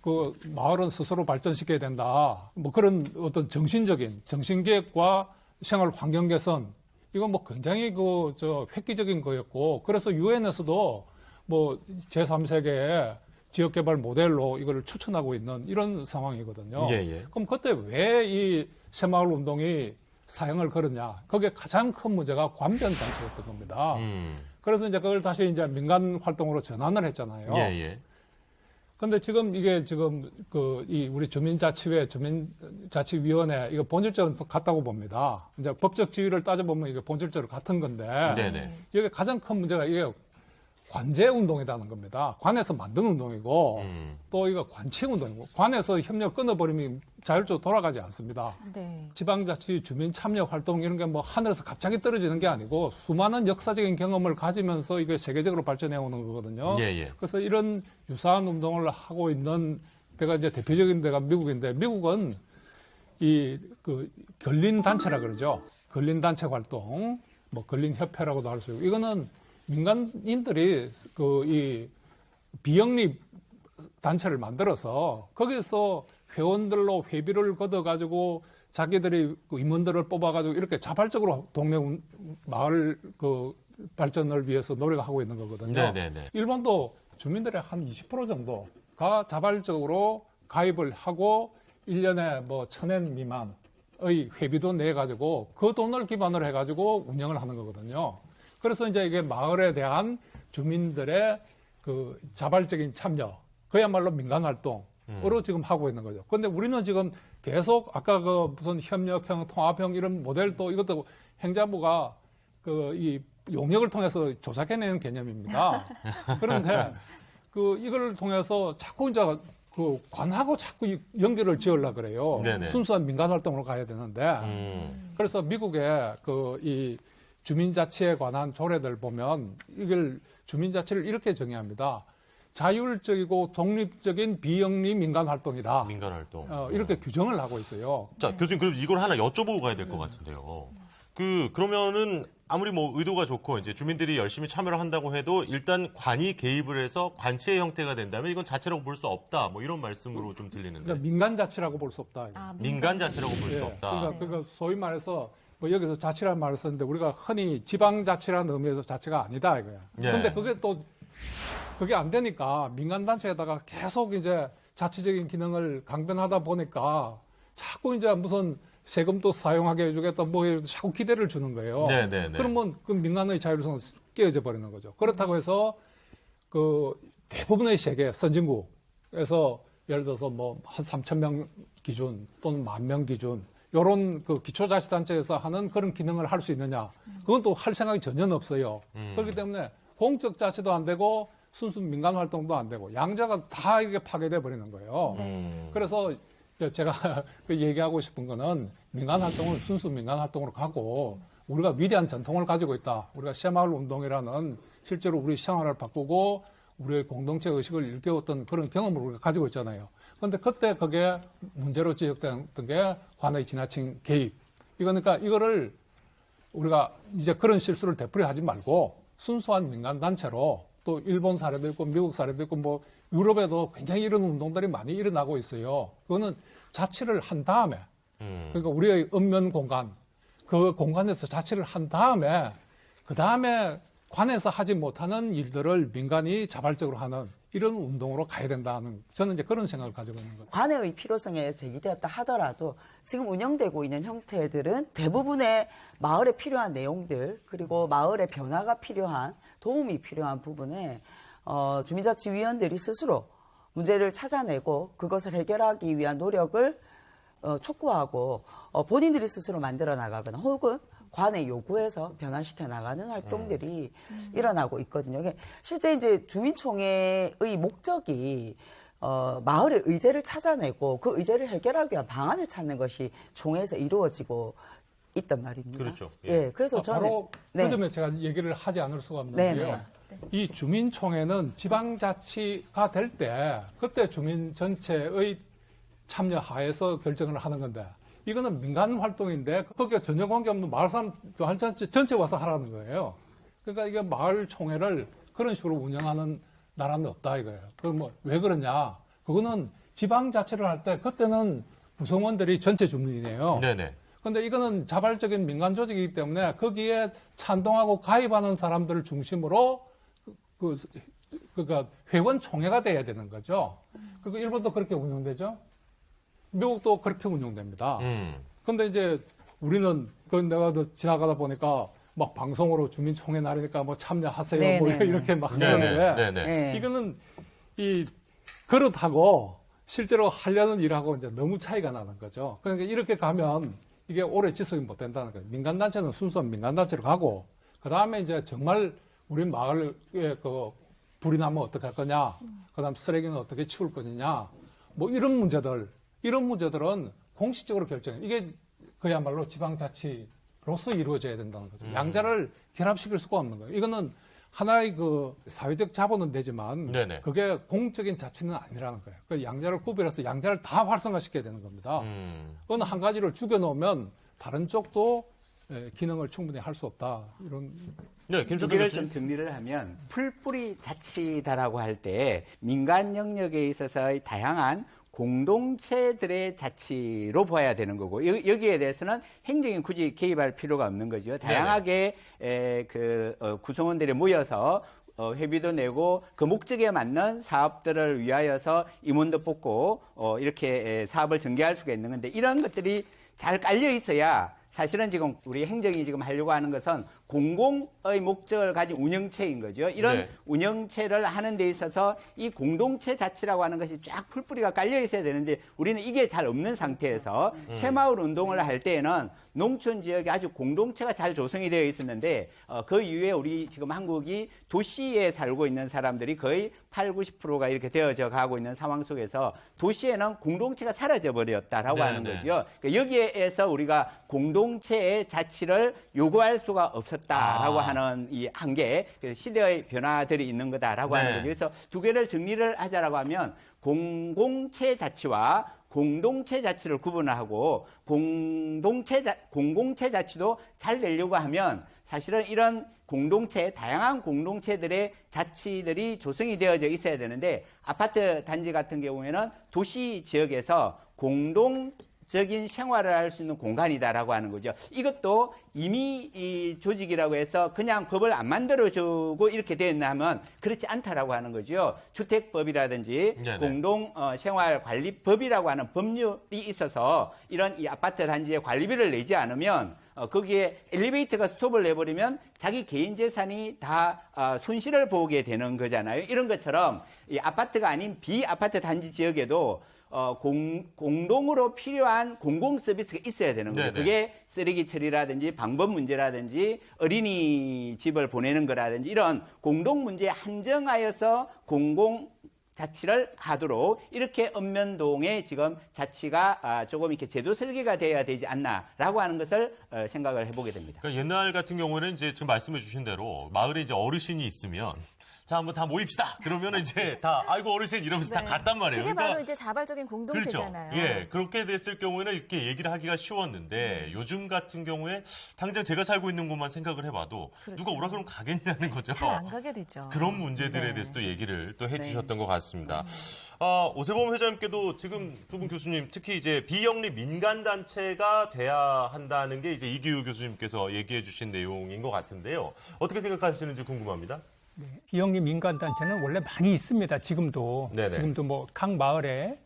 그 마을은 스스로 발전시켜야 된다. 뭐 그런 어떤 정신계획과 생활 환경 개선 이건 뭐 굉장히 획기적인 거였고 그래서 유엔에서도 뭐 제3세계의 지역개발 모델로 이걸 추천하고 있는 이런 상황이거든요. 예. 그럼 그때 왜 이 새마을 운동이 사형을 걸었냐? 거기에 가장 큰 문제가 관변 정책이었던 겁니다. 그래서 이제 그걸 다시 이제 민간 활동으로 전환을 했잖아요. 예. 근데 지금 이게 지금 우리 주민자치회, 주민자치위원회 이거 본질적으로 같다고 봅니다. 이제 법적 지위를 따져보면 이게 본질적으로 같은 건데. 네네. 이게 가장 큰 문제가 이게 관제 운동이라는 겁니다. 관에서 만든 운동이고 또 이거 관치 운동이고 관에서 협력을 끊어버리면 자율적으로 돌아가지 않습니다. 네. 지방자치 주민 참여 활동 이런 게 뭐 하늘에서 갑자기 떨어지는 게 아니고 수많은 역사적인 경험을 가지면서 이게 세계적으로 발전해 오는 거거든요. 예, 예. 그래서 이런 유사한 운동을 하고 있는 데가 이제 대표적인 데가 미국인데 미국은 근린 단체라 그러죠. 근린 단체 활동, 뭐 근린 협회라고도 할 수 있고 이거는 민간인들이 이 비영리 단체를 만들어서 거기서 회원들로 회비를 걷어가지고 자기들이 임원들을 뽑아가지고 이렇게 자발적으로 동네 마을 발전을 위해서 노력하고 있는 거거든요. 네네네. 일본도 주민들의 한 20% 정도가 자발적으로 가입을 하고 1년에 뭐 1,000엔 미만의 회비도 내가지고 그 돈을 기반으로 해가지고 운영을 하는 거거든요. 그래서 이제 이게 마을에 대한 주민들의 자발적인 참여, 그야말로 민간 활동으로 지금 하고 있는 거죠. 그런데 우리는 지금 계속 아까 무슨 협력형, 통합형 이런 모델도 이것도 행자부가 이 용역을 통해서 조작해내는 개념입니다. 그런데 이걸 통해서 자꾸 이제 관하고 자꾸 연결을 지으려고 그래요. 네네. 순수한 민간 활동으로 가야 되는데. 그래서 미국의 이 주민자치에 관한 조례들 보면 이걸 주민자치를 이렇게 정의합니다. 자율적이고 독립적인 비영리 민간 활동이다. 민간 활동. 이렇게 규정을 하고 있어요. 자, 교수님, 그럼 이걸 하나 여쭤보고 가야 될 것 같은데요. 그러면은 아무리 뭐 의도가 좋고 이제 주민들이 열심히 참여를 한다고 해도 일단 관이 개입을 해서 관치의 형태가 된다면 이건 자체라고 볼 수 없다. 뭐 이런 말씀으로 좀 들리는데. 그러니까 민간 자치라고 볼 수 없다. 민간 자체라고 볼 수 예, 없다. 그러니까 소위 말해서 뭐 여기서 자치라는 말을 썼는데 우리가 흔히 지방자치라는 의미에서 자치가 아니다 이거야. 예. 근데 그게 안 되니까 민간단체에다가 계속 이제 자치적인 기능을 강변하다 보니까 자꾸 이제 무슨 세금도 사용하게 해주겠다 뭐 해도 자꾸 기대를 주는 거예요. 네네네. 그러면 그 민간의 자율성은 깨어져 버리는 거죠. 그렇다고 해서 대부분의 세계 선진국에서 예를 들어서 뭐 한 3,000명 기준 또는 10,000명 기준 요런 기초자치단체에서 하는 그런 기능을 할 수 있느냐. 그건 또 할 생각이 전혀 없어요. 그렇기 때문에 공적 자치도 안 되고 순수 민간 활동도 안 되고 양자가 다 이게 파괴돼 버리는 거예요. 그래서 제가 얘기하고 싶은 거는 민간 활동을 순수 민간 활동으로 가고 우리가 위대한 전통을 가지고 있다. 우리가 새마을 운동이라는 실제로 우리 생활을 바꾸고 우리의 공동체 의식을 일깨웠던 그런 경험을 우리가 가지고 있잖아요. 그런데 그때 그게 문제로 지적됐던 게 관의 지나친 개입. 그러니까 이거를 우리가 이제 그런 실수를 되풀이하지 말고 순수한 민간 단체로 또 일본 사례도 있고 미국 사례도 있고 뭐 유럽에도 굉장히 이런 운동들이 많이 일어나고 있어요. 그거는 자치를 한 다음에 그러니까 우리의 읍면 공간 그 공간에서 자치를 한 다음에 그 다음에 관에서 하지 못하는 일들을 민간이 자발적으로 하는 이런 운동으로 가야 된다는 저는 이제 그런 생각을 가지고 있는 거죠. 관의 필요성에 제기되었다 하더라도 지금 운영되고 있는 형태들은 대부분의 마을에 필요한 내용들 그리고 마을의 변화가 필요한 도움이 필요한 부분에 주민자치위원들이 스스로 문제를 찾아내고 그것을 해결하기 위한 노력을 촉구하고 본인들이 스스로 만들어 나가거나 혹은 관의 요구에서 변화시켜 나가는 활동들이 일어나고 있거든요. 실제 이제 주민총회의 목적이 마을의 의제를 찾아내고 그 의제를 해결하기 위한 방안을 찾는 것이 총회에서 이루어지고 있단 말입니다. 그렇죠. 예. 예. 그래서 저는 바로 그 점에 제가 얘기를 하지 않을 수가 없는 네, 게요. 이 주민총회는 지방자치가 될 때 그때 주민 전체의 참여 하에서 결정을 하는 건데 이거는 민간 활동인데 거기에 전혀 관계없는 마을 사람 전체 와서 하라는 거예요. 그러니까 이게 마을 총회를 그런 식으로 운영하는 나라는 없다 이거예요. 그럼 뭐 왜 그러냐? 그거는 지방자치를 할 때 그때는 구성원들이 전체 주민이에요. 네네. 근데 이거는 자발적인 민간 조직이기 때문에 거기에 찬동하고 가입하는 사람들을 중심으로 그러니까 회원 총회가 돼야 되는 거죠. 그리고 일본도 그렇게 운영되죠. 미국도 그렇게 운영됩니다. 근데 이제 우리는 내가 지나가다 보니까 막 방송으로 주민총회 날이니까 뭐 참여하세요 뭐 이렇게 막 하는데 네네. 네. 이거는 그렇다고 실제로 하려는 일하고 이제 너무 차이가 나는 거죠. 그러니까 이렇게 가면 이게 오래 지속이 못 된다는 거예요. 민간단체는 순수한 민간단체로 가고, 그 다음에 이제 정말 우리 마을에 그 불이 나면 어떻게 할 거냐, 그 다음 쓰레기는 어떻게 치울 거냐, 뭐 이런 문제들은 공식적으로 결정해. 이게 그야말로 지방자치로서 이루어져야 된다는 거죠. 양자를 결합시킬 수가 없는 거예요. 이거는 하나의 그 사회적 자본은 되지만 네네. 그게 공적인 자치는 아니라는 거예요. 그 양자를 구별해서 양자를 다 활성화시켜야 되는 겁니다. 어느 한 가지를 죽여놓으면 다른 쪽도 기능을 충분히 할 수 없다. 이런. 네, 두 김철도 개를 교수님. 좀 정리를 하면 풀뿌리 자치다라고 할 때 민간 영역에 있어서의 다양한 공동체들의 자치로 봐야 되는 거고 여기에 대해서는 행정이 굳이 개입할 필요가 없는 거죠. 다양하게 구성원들이 모여서 회비도 내고 그 목적에 맞는 사업들을 위하여서 임원도 뽑고 이렇게 사업을 전개할 수가 있는 건데 이런 것들이 잘 깔려 있어야 사실은 지금 우리 행정이 지금 하려고 하는 것은 공공의 목적을 가진 운영체인 거죠. 이런 네. 운영체를 하는 데 있어서 이 공동체 자치라고 하는 것이 쫙 풀뿌리가 깔려 있어야 되는데 우리는 이게 잘 없는 상태에서 새마을 운동을 할 때에는 농촌 지역에 아주 공동체가 잘 조성이 되어 있었는데 그 이후에 우리 지금 한국이 도시에 살고 있는 사람들이 거의 80~90%가 이렇게 되어져 가고 있는 상황 속에서 도시에는 공동체가 사라져 버렸다라고 하는 거죠. 그러니까 여기에서 우리가 공동체의 자치를 요구할 수가 없었다라고 하는 이 한계, 시대의 변화들이 있는 거다라고 하는 거죠. 그래서 두 개를 정리를 하자라고 하면 공공체 자치와 공동체 자치를 구분하고 공공체 자치도 잘 되려고 하면 사실은 이런 공동체, 다양한 공동체들의 자치들이 조성이 되어져 있어야 되는데 아파트 단지 같은 경우에는 도시 지역에서 공동적인 생활을 할 수 있는 공간이다라고 하는 거죠. 이것도 이미 이 조직이라고 해서 그냥 법을 안 만들어주고 이렇게 되어 있나 하면 그렇지 않다라고 하는 거죠. 주택법이라든지 공동생활관리법이라고 하는 법률이 있어서 이런 이 아파트 단지의 관리비를 내지 않으면 거기에 엘리베이터가 스톱을 내버리면 자기 개인 재산이 다 손실을 보게 되는 거잖아요. 이런 것처럼 이 아파트가 아닌 비아파트 단지 지역에도 공동으로 필요한 공공 서비스가 있어야 되는 거예요. 그게 쓰레기 처리라든지 방법 문제라든지 어린이집을 보내는 거라든지 이런 공동 문제에 한정하여서 공공 자치를 하도록 이렇게 읍면동에 지금 자치가 조금 이렇게 제도 설계가 돼야 되지 않나라고 하는 것을 생각을 해보게 됩니다. 그러니까 옛날 같은 경우에는 이제 지금 말씀해 주신 대로 마을에 이제 어르신이 있으면 자, 한번 다 모입시다. 그러면은 이제 다 아이고 어르신 이러면서 다 갔단 말이에요. 그게 바로 이제 자발적인 공동체잖아요. 그렇죠. 예, 그렇게 됐을 경우에는 이렇게 얘기를 하기가 쉬웠는데 요즘 같은 경우에 당장 제가 살고 있는 곳만 생각을 해봐도 누가 오라 그러면 가겠냐는 거죠. 잘 안 가게 되죠. 그런 문제들에 대해서 또 얘기를 또 해주셨던 것 같습니다. 맞습니다. 오세범 회장님께도 지금 두 분 교수님 특히 이제 비영리 민간단체가 돼야 한다는 게 이제 이기우 교수님께서 얘기해 주신 내용인 것 같은데요. 어떻게 생각하시는지 궁금합니다. 비영리 민간단체는 원래 많이 있습니다. 지금도. 네네. 지금도 뭐 각 마을에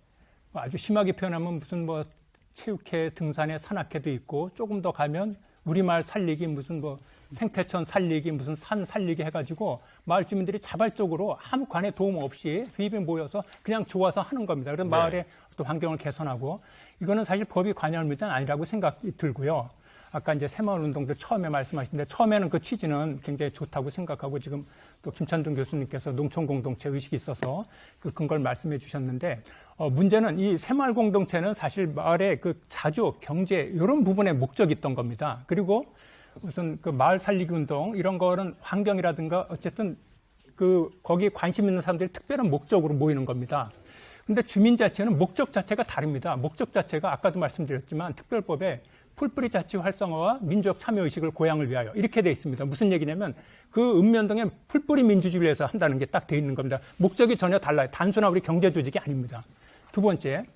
아주 심하게 표현하면 무슨 뭐 체육회, 등산회, 산악회도 있고 조금 더 가면 우리마을 살리기 무슨 뭐 생태천 살리기 무슨 산 살리기 해가지고 마을 주민들이 자발적으로 아무 관의 도움 없이 회의에 모여서 그냥 좋아서 하는 겁니다. 그래서 마을의 또 환경을 개선하고 이거는 사실 법이 관여할 문제는 아니라고 생각이 들고요. 아까 이제 새마을 운동도 처음에 말씀하셨는데 처음에는 그 취지는 굉장히 좋다고 생각하고 지금 또 김찬동 교수님께서 농촌 공동체 의식이 있어서 그 근거를 말씀해 주셨는데 문제는 이 새마을 공동체는 사실 마을의 그 자주 경제 이런 부분에 목적이 있던 겁니다. 그리고 무슨 그 마을 살리기 운동 이런 거는 환경이라든가 어쨌든 그 거기에 관심 있는 사람들이 특별한 목적으로 모이는 겁니다. 근데 주민자치는 목적 자체가 다릅니다. 목적 자체가 아까도 말씀드렸지만 특별법에 풀뿌리 자치 활성화와 민주적 참여의식을 고양을 위하여 이렇게 돼 있습니다. 무슨 얘기냐면 그 읍면동에 풀뿌리 민주주의를 위해서 한다는 게 딱 돼 있는 겁니다. 목적이 전혀 달라요. 단순한 우리 경제 조직이 아닙니다. 두 번째,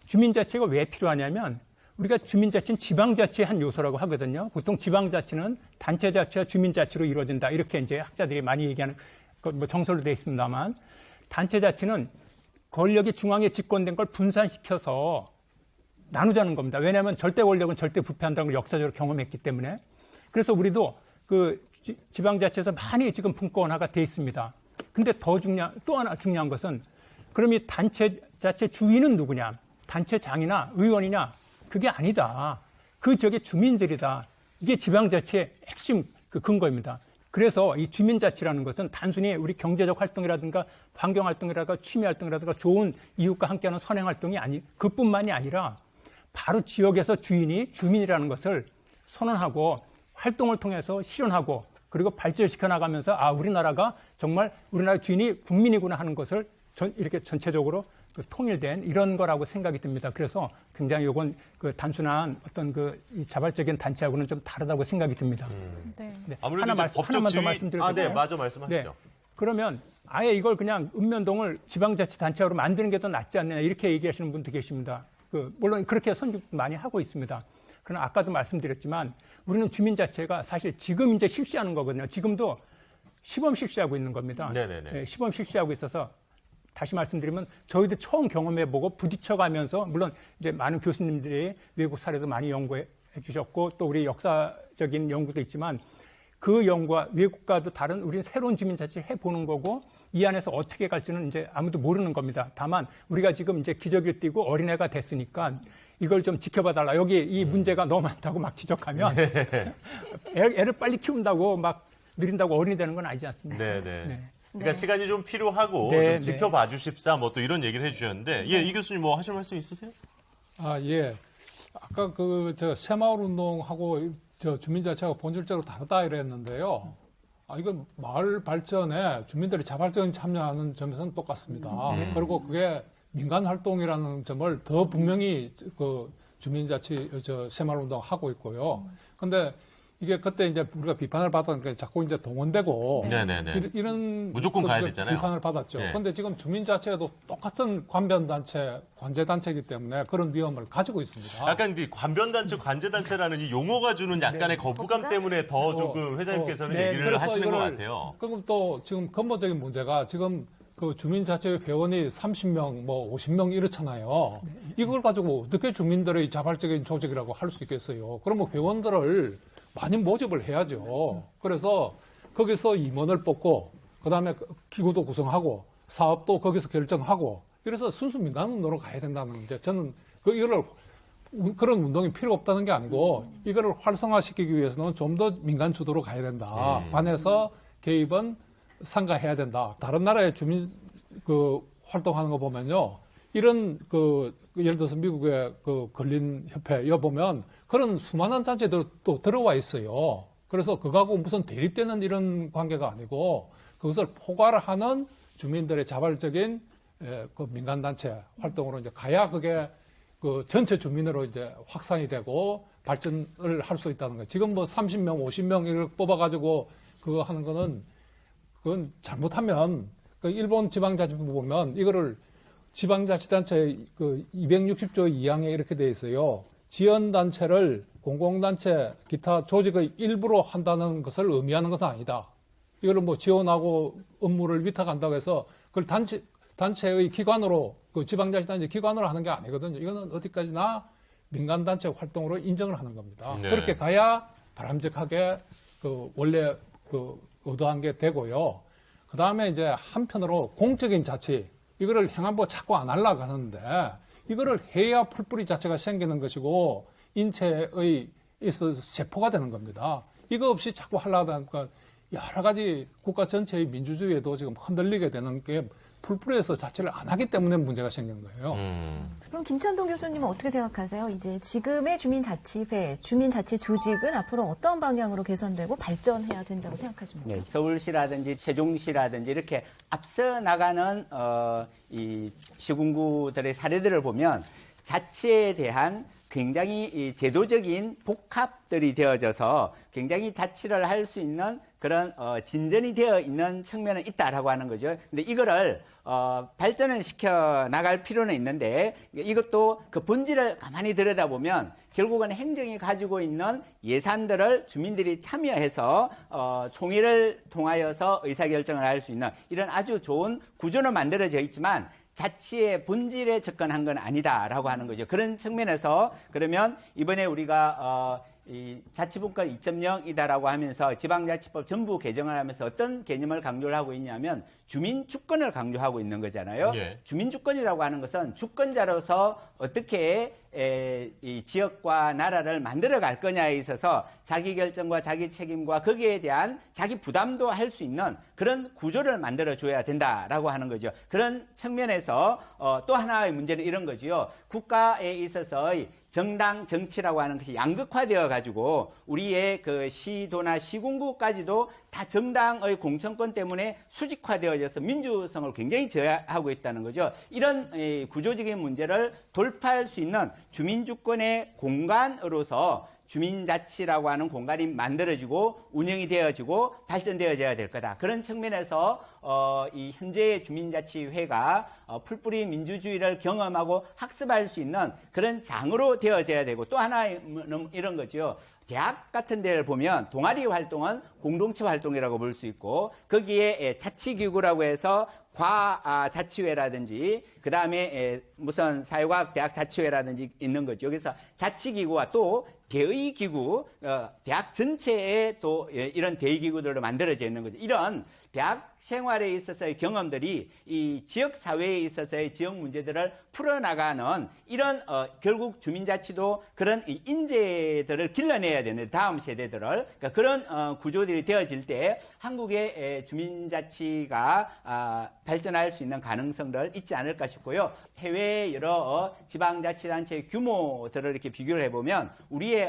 주민자치가 왜 필요하냐면 우리가 주민자치는 지방자치의 한 요소라고 하거든요. 보통 지방자치는 단체자치와 주민자치로 이루어진다. 이렇게 이제 학자들이 많이 얘기하는 뭐 정설로 돼 있습니다만 단체자치는 권력이 중앙에 집권된 걸 분산시켜서 나누자는 겁니다. 왜냐하면 절대 권력은 절대 부패한다는 걸 역사적으로 경험했기 때문에. 그래서 우리도 그 지방자치에서 많이 지금 분권화가 돼 있습니다. 근데 또 하나 중요한 것은 그럼 이 단체 자체 주인은 누구냐? 단체장이나 의원이냐? 그게 아니다. 그 지역의 주민들이다. 이게 지방자치의 핵심 그 근거입니다. 그래서 이 주민자치라는 것은 단순히 우리 경제적 활동이라든가 환경활동이라든가 취미활동이라든가 좋은 이웃과 함께하는 선행활동이 그뿐만이 아니라 바로 지역에서 주민이라는 것을 선언하고 활동을 통해서 실현하고 그리고 발전시켜 나가면서 우리나라가 정말 우리나라 주인이 국민이구나 하는 것을 이렇게 전체적으로 통일된 이런 거라고 생각이 듭니다. 그래서 굉장히 이건 단순한 어떤 이 자발적인 단체하고는 좀 다르다고 생각이 듭니다. 네. 네. 아무래도 하나만 이제 법적 더 지위... 말씀드릴게요. 네, 마저 말씀하시죠. 네. 그러면 아예 이걸 그냥 읍면동을 지방자치단체로 만드는 게 더 낫지 않느냐 이렇게 얘기하시는 분도 계십니다. 물론 그렇게 선택 많이 하고 있습니다. 그러나 아까도 말씀드렸지만 우리는 주민자체가 사실 지금 이제 실시하는 거거든요. 지금도 시범 실시하고 있는 겁니다. 네네네. 네, 시범 실시하고 있어서 다시 말씀드리면 저희도 처음 경험해보고 부딪혀가면서 물론 이제 많은 교수님들이 외국 사례도 많이 연구해 주셨고 또 우리 역사적인 연구도 있지만 그 연구와 외국과도 다른 우리는 새로운 주민자치 해보는 거고 이 안에서 어떻게 갈지는 이제 아무도 모르는 겁니다. 다만 우리가 지금 이제 기저귀를 띠고 어린애가 됐으니까 이걸 좀 지켜봐달라. 여기 이 문제가 너무 많다고 막 지적하면 애를 빨리 키운다고 막 느린다고 어른이 되는 건 아니지 않습니까? 네네. 네. 그러니까 시간이 좀 필요하고 네, 좀 지켜봐 주십사 뭐 또 이런 얘기를 해주셨는데 이 교수님 뭐 하실 말씀 있으세요? 예. 아까 새마을 운동하고 주민자치하고 본질적으로 다르다 이랬는데요. 이건 마을 발전에 주민들이 자발적인 참여하는 점에서는 똑같습니다. 그리고 그게 민간 활동이라는 점을 더 분명히 주민자치 새마을 운동 하고 있고요. 근데 이게 그때 이제 우리가 비판을 받았는데 자꾸 이제 동원되고 네네네. 이런 무조건 가야 됐잖아요. 비판을 받았죠. 네. 그런데 지금 주민자체도 똑같은 관변단체, 관제단체이기 때문에 그런 위험을 가지고 있습니다. 약간 이 관변단체, 관제단체라는 이 용어가 주는 약간의 거부감 때문에 더 조금 회장님께서는 얘기를 그래서 하시는 것 이거를 같아요. 그럼 또 지금 근본적인 문제가 지금 그 주민자체 회원이 30명, 50명 이렇잖아요. 이걸 가지고 어떻게 주민들의 자발적인 조직이라고 할 수 있겠어요? 그러면 회원들을 많이 모집을 해야죠. 그래서 거기서 임원을 뽑고 그다음에 기구도 구성하고 사업도 거기서 결정하고 이래서 순수 민간 운동으로 가야 된다는 문제. 저는 이거를 그런 운동이 필요 없다는 게 아니고 이거를 활성화시키기 위해서는 좀 더 민간 주도로 가야 된다. 관에서 개입은 상가해야 된다. 다른 나라의 주민 활동하는 거 보면요. 이런 예를 들어서 미국의 걸린 협회 여 보면 그런 수많은 단체들 또 들어와 있어요. 그래서 그거하고 무슨 대립되는 이런 관계가 아니고 그것을 포괄하는 주민들의 자발적인 민간단체 활동으로 이제 가야 그게 전체 주민으로 이제 확산이 되고 발전을 할 수 있다는 거예요. 지금 30명, 50명 이걸 뽑아가지고 그거 하는 거는 그건 잘못하면 일본 지방자치부 보면 이거를 지방자치단체 260조 2항에 이렇게 돼 있어요. 지연단체를 공공단체, 기타 조직의 일부로 한다는 것을 의미하는 것은 아니다. 이거를 지원하고 업무를 위탁한다고 해서 그걸 단체의 기관으로, 지방자치단체 기관으로 하는 게 아니거든요. 이거는 어디까지나 민간단체 활동으로 인정을 하는 겁니다. 네. 그렇게 가야 바람직하게 원래 의도한 게 되고요. 그 다음에 이제 한편으로 공적인 자치, 이거를 행안부가 자꾸 안 하려고 하는데 이거를 해야 풀뿌리 자체가 생기는 것이고 인체의 있어서 세포가 되는 겁니다. 이거 없이 자꾸 하려고 하니까 여러 가지 국가 전체의 민주주의에도 지금 흔들리게 되는 게 풀뿌리에서 자체를 안 하기 때문에 문제가 생기는 거예요. 그럼 김찬동 교수님은 어떻게 생각하세요? 이제 지금의 주민자치회, 주민자치 조직은 앞으로 어떤 방향으로 개선되고 발전해야 된다고 생각하십니까? 네, 서울시라든지 세종시라든지 이렇게 앞서 나가는 이 시군구들의 사례들을 보면 자치에 대한 굉장히 이 제도적인 복합들이 되어져서 굉장히 자치를 할 수 있는 그런 진전이 되어 있는 측면은 있다라고 하는 거죠. 근데 이거를 발전을 시켜 나갈 필요는 있는데 이것도 그 본질을 가만히 들여다보면 결국은 행정이 가지고 있는 예산들을 주민들이 참여해서 총회를 통하여서 의사결정을 할 수 있는 이런 아주 좋은 구조는 만들어져 있지만 자치의 본질에 접근한 건 아니다라고 하는 거죠. 그런 측면에서 그러면 이번에 우리가 이 자치분권 2.0이다라고 하면서 지방자치법 전부 개정을 하면서 어떤 개념을 강조를 하고 있냐면 주민주권을 강조하고 있는 거잖아요. 예. 주민주권이라고 하는 것은 주권자로서 어떻게 이 지역과 나라를 만들어 갈 거냐에 있어서 자기 결정과 자기 책임과 거기에 대한 자기 부담도 할 수 있는 그런 구조를 만들어 줘야 된다라고 하는 거죠. 그런 측면에서 또 하나의 문제는 이런 거지요. 국가에 있어서의 정당 정치라고 하는 것이 양극화되어 가지고 우리의 그 시도나 시군구까지도 다 정당의 공천권 때문에 수직화되어져서 민주성을 굉장히 저해하고 있다는 거죠. 이런 구조적인 문제를 돌파할 수 있는 주민주권의 공간으로서 주민자치라고 하는 공간이 만들어지고 운영이 되어지고 발전되어져야 될 거다. 그런 측면에서 이 현재의 주민자치회가 풀뿌리 민주주의를 경험하고 학습할 수 있는 그런 장으로 되어져야 되고 또 하나는 이런 거죠. 대학 같은 데를 보면 동아리 활동은 공동체 활동이라고 볼 수 있고 거기에 자치기구라고 해서 과자치회라든지 그다음에 무슨 사회과학 대학 자치회라든지 있는 거죠. 그래서 자치기구와 또 대의기구, 대학 전체에 또 이런 대의기구들로 만들어져 있는 거죠. 이런 대학 생활에 있어서의 경험들이 이 지역 사회에 있어서의 지역 문제들을 풀어나가는 이런 결국 주민자치도 그런 인재들을 길러내야 되는 다음 세대들을 그러니까 그런 구조들이 되어질 때 한국의 주민자치가 발전할 수 있는 가능성들 있지 않을까 싶고요. 해외 여러 지방자치단체의 규모들을 이렇게 비교를 해보면 우리의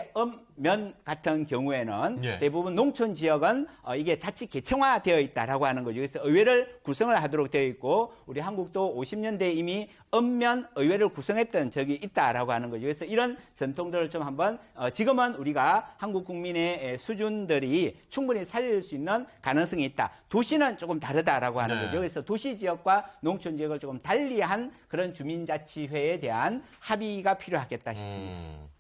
면 같은 경우에는 예. 대부분 농촌 지역은 이게 자치 개청화되어 있다라고 하는 거죠. 그래서 의회를 구성을 하도록 되어 있고 우리 한국도 50년대에 이미 읍면 의회를 구성했던 적이 있다라고 하는 거죠. 그래서 이런 전통들을 좀 한번 지금은 우리가 한국 국민의 수준들이 충분히 살릴 수 있는 가능성이 있다. 도시는 조금 다르다라고 하는 네. 거죠. 그래서 도시 지역과 농촌 지역을 조금 달리한 그런 주민자치회에 대한 합의가 필요하겠다 싶습니다.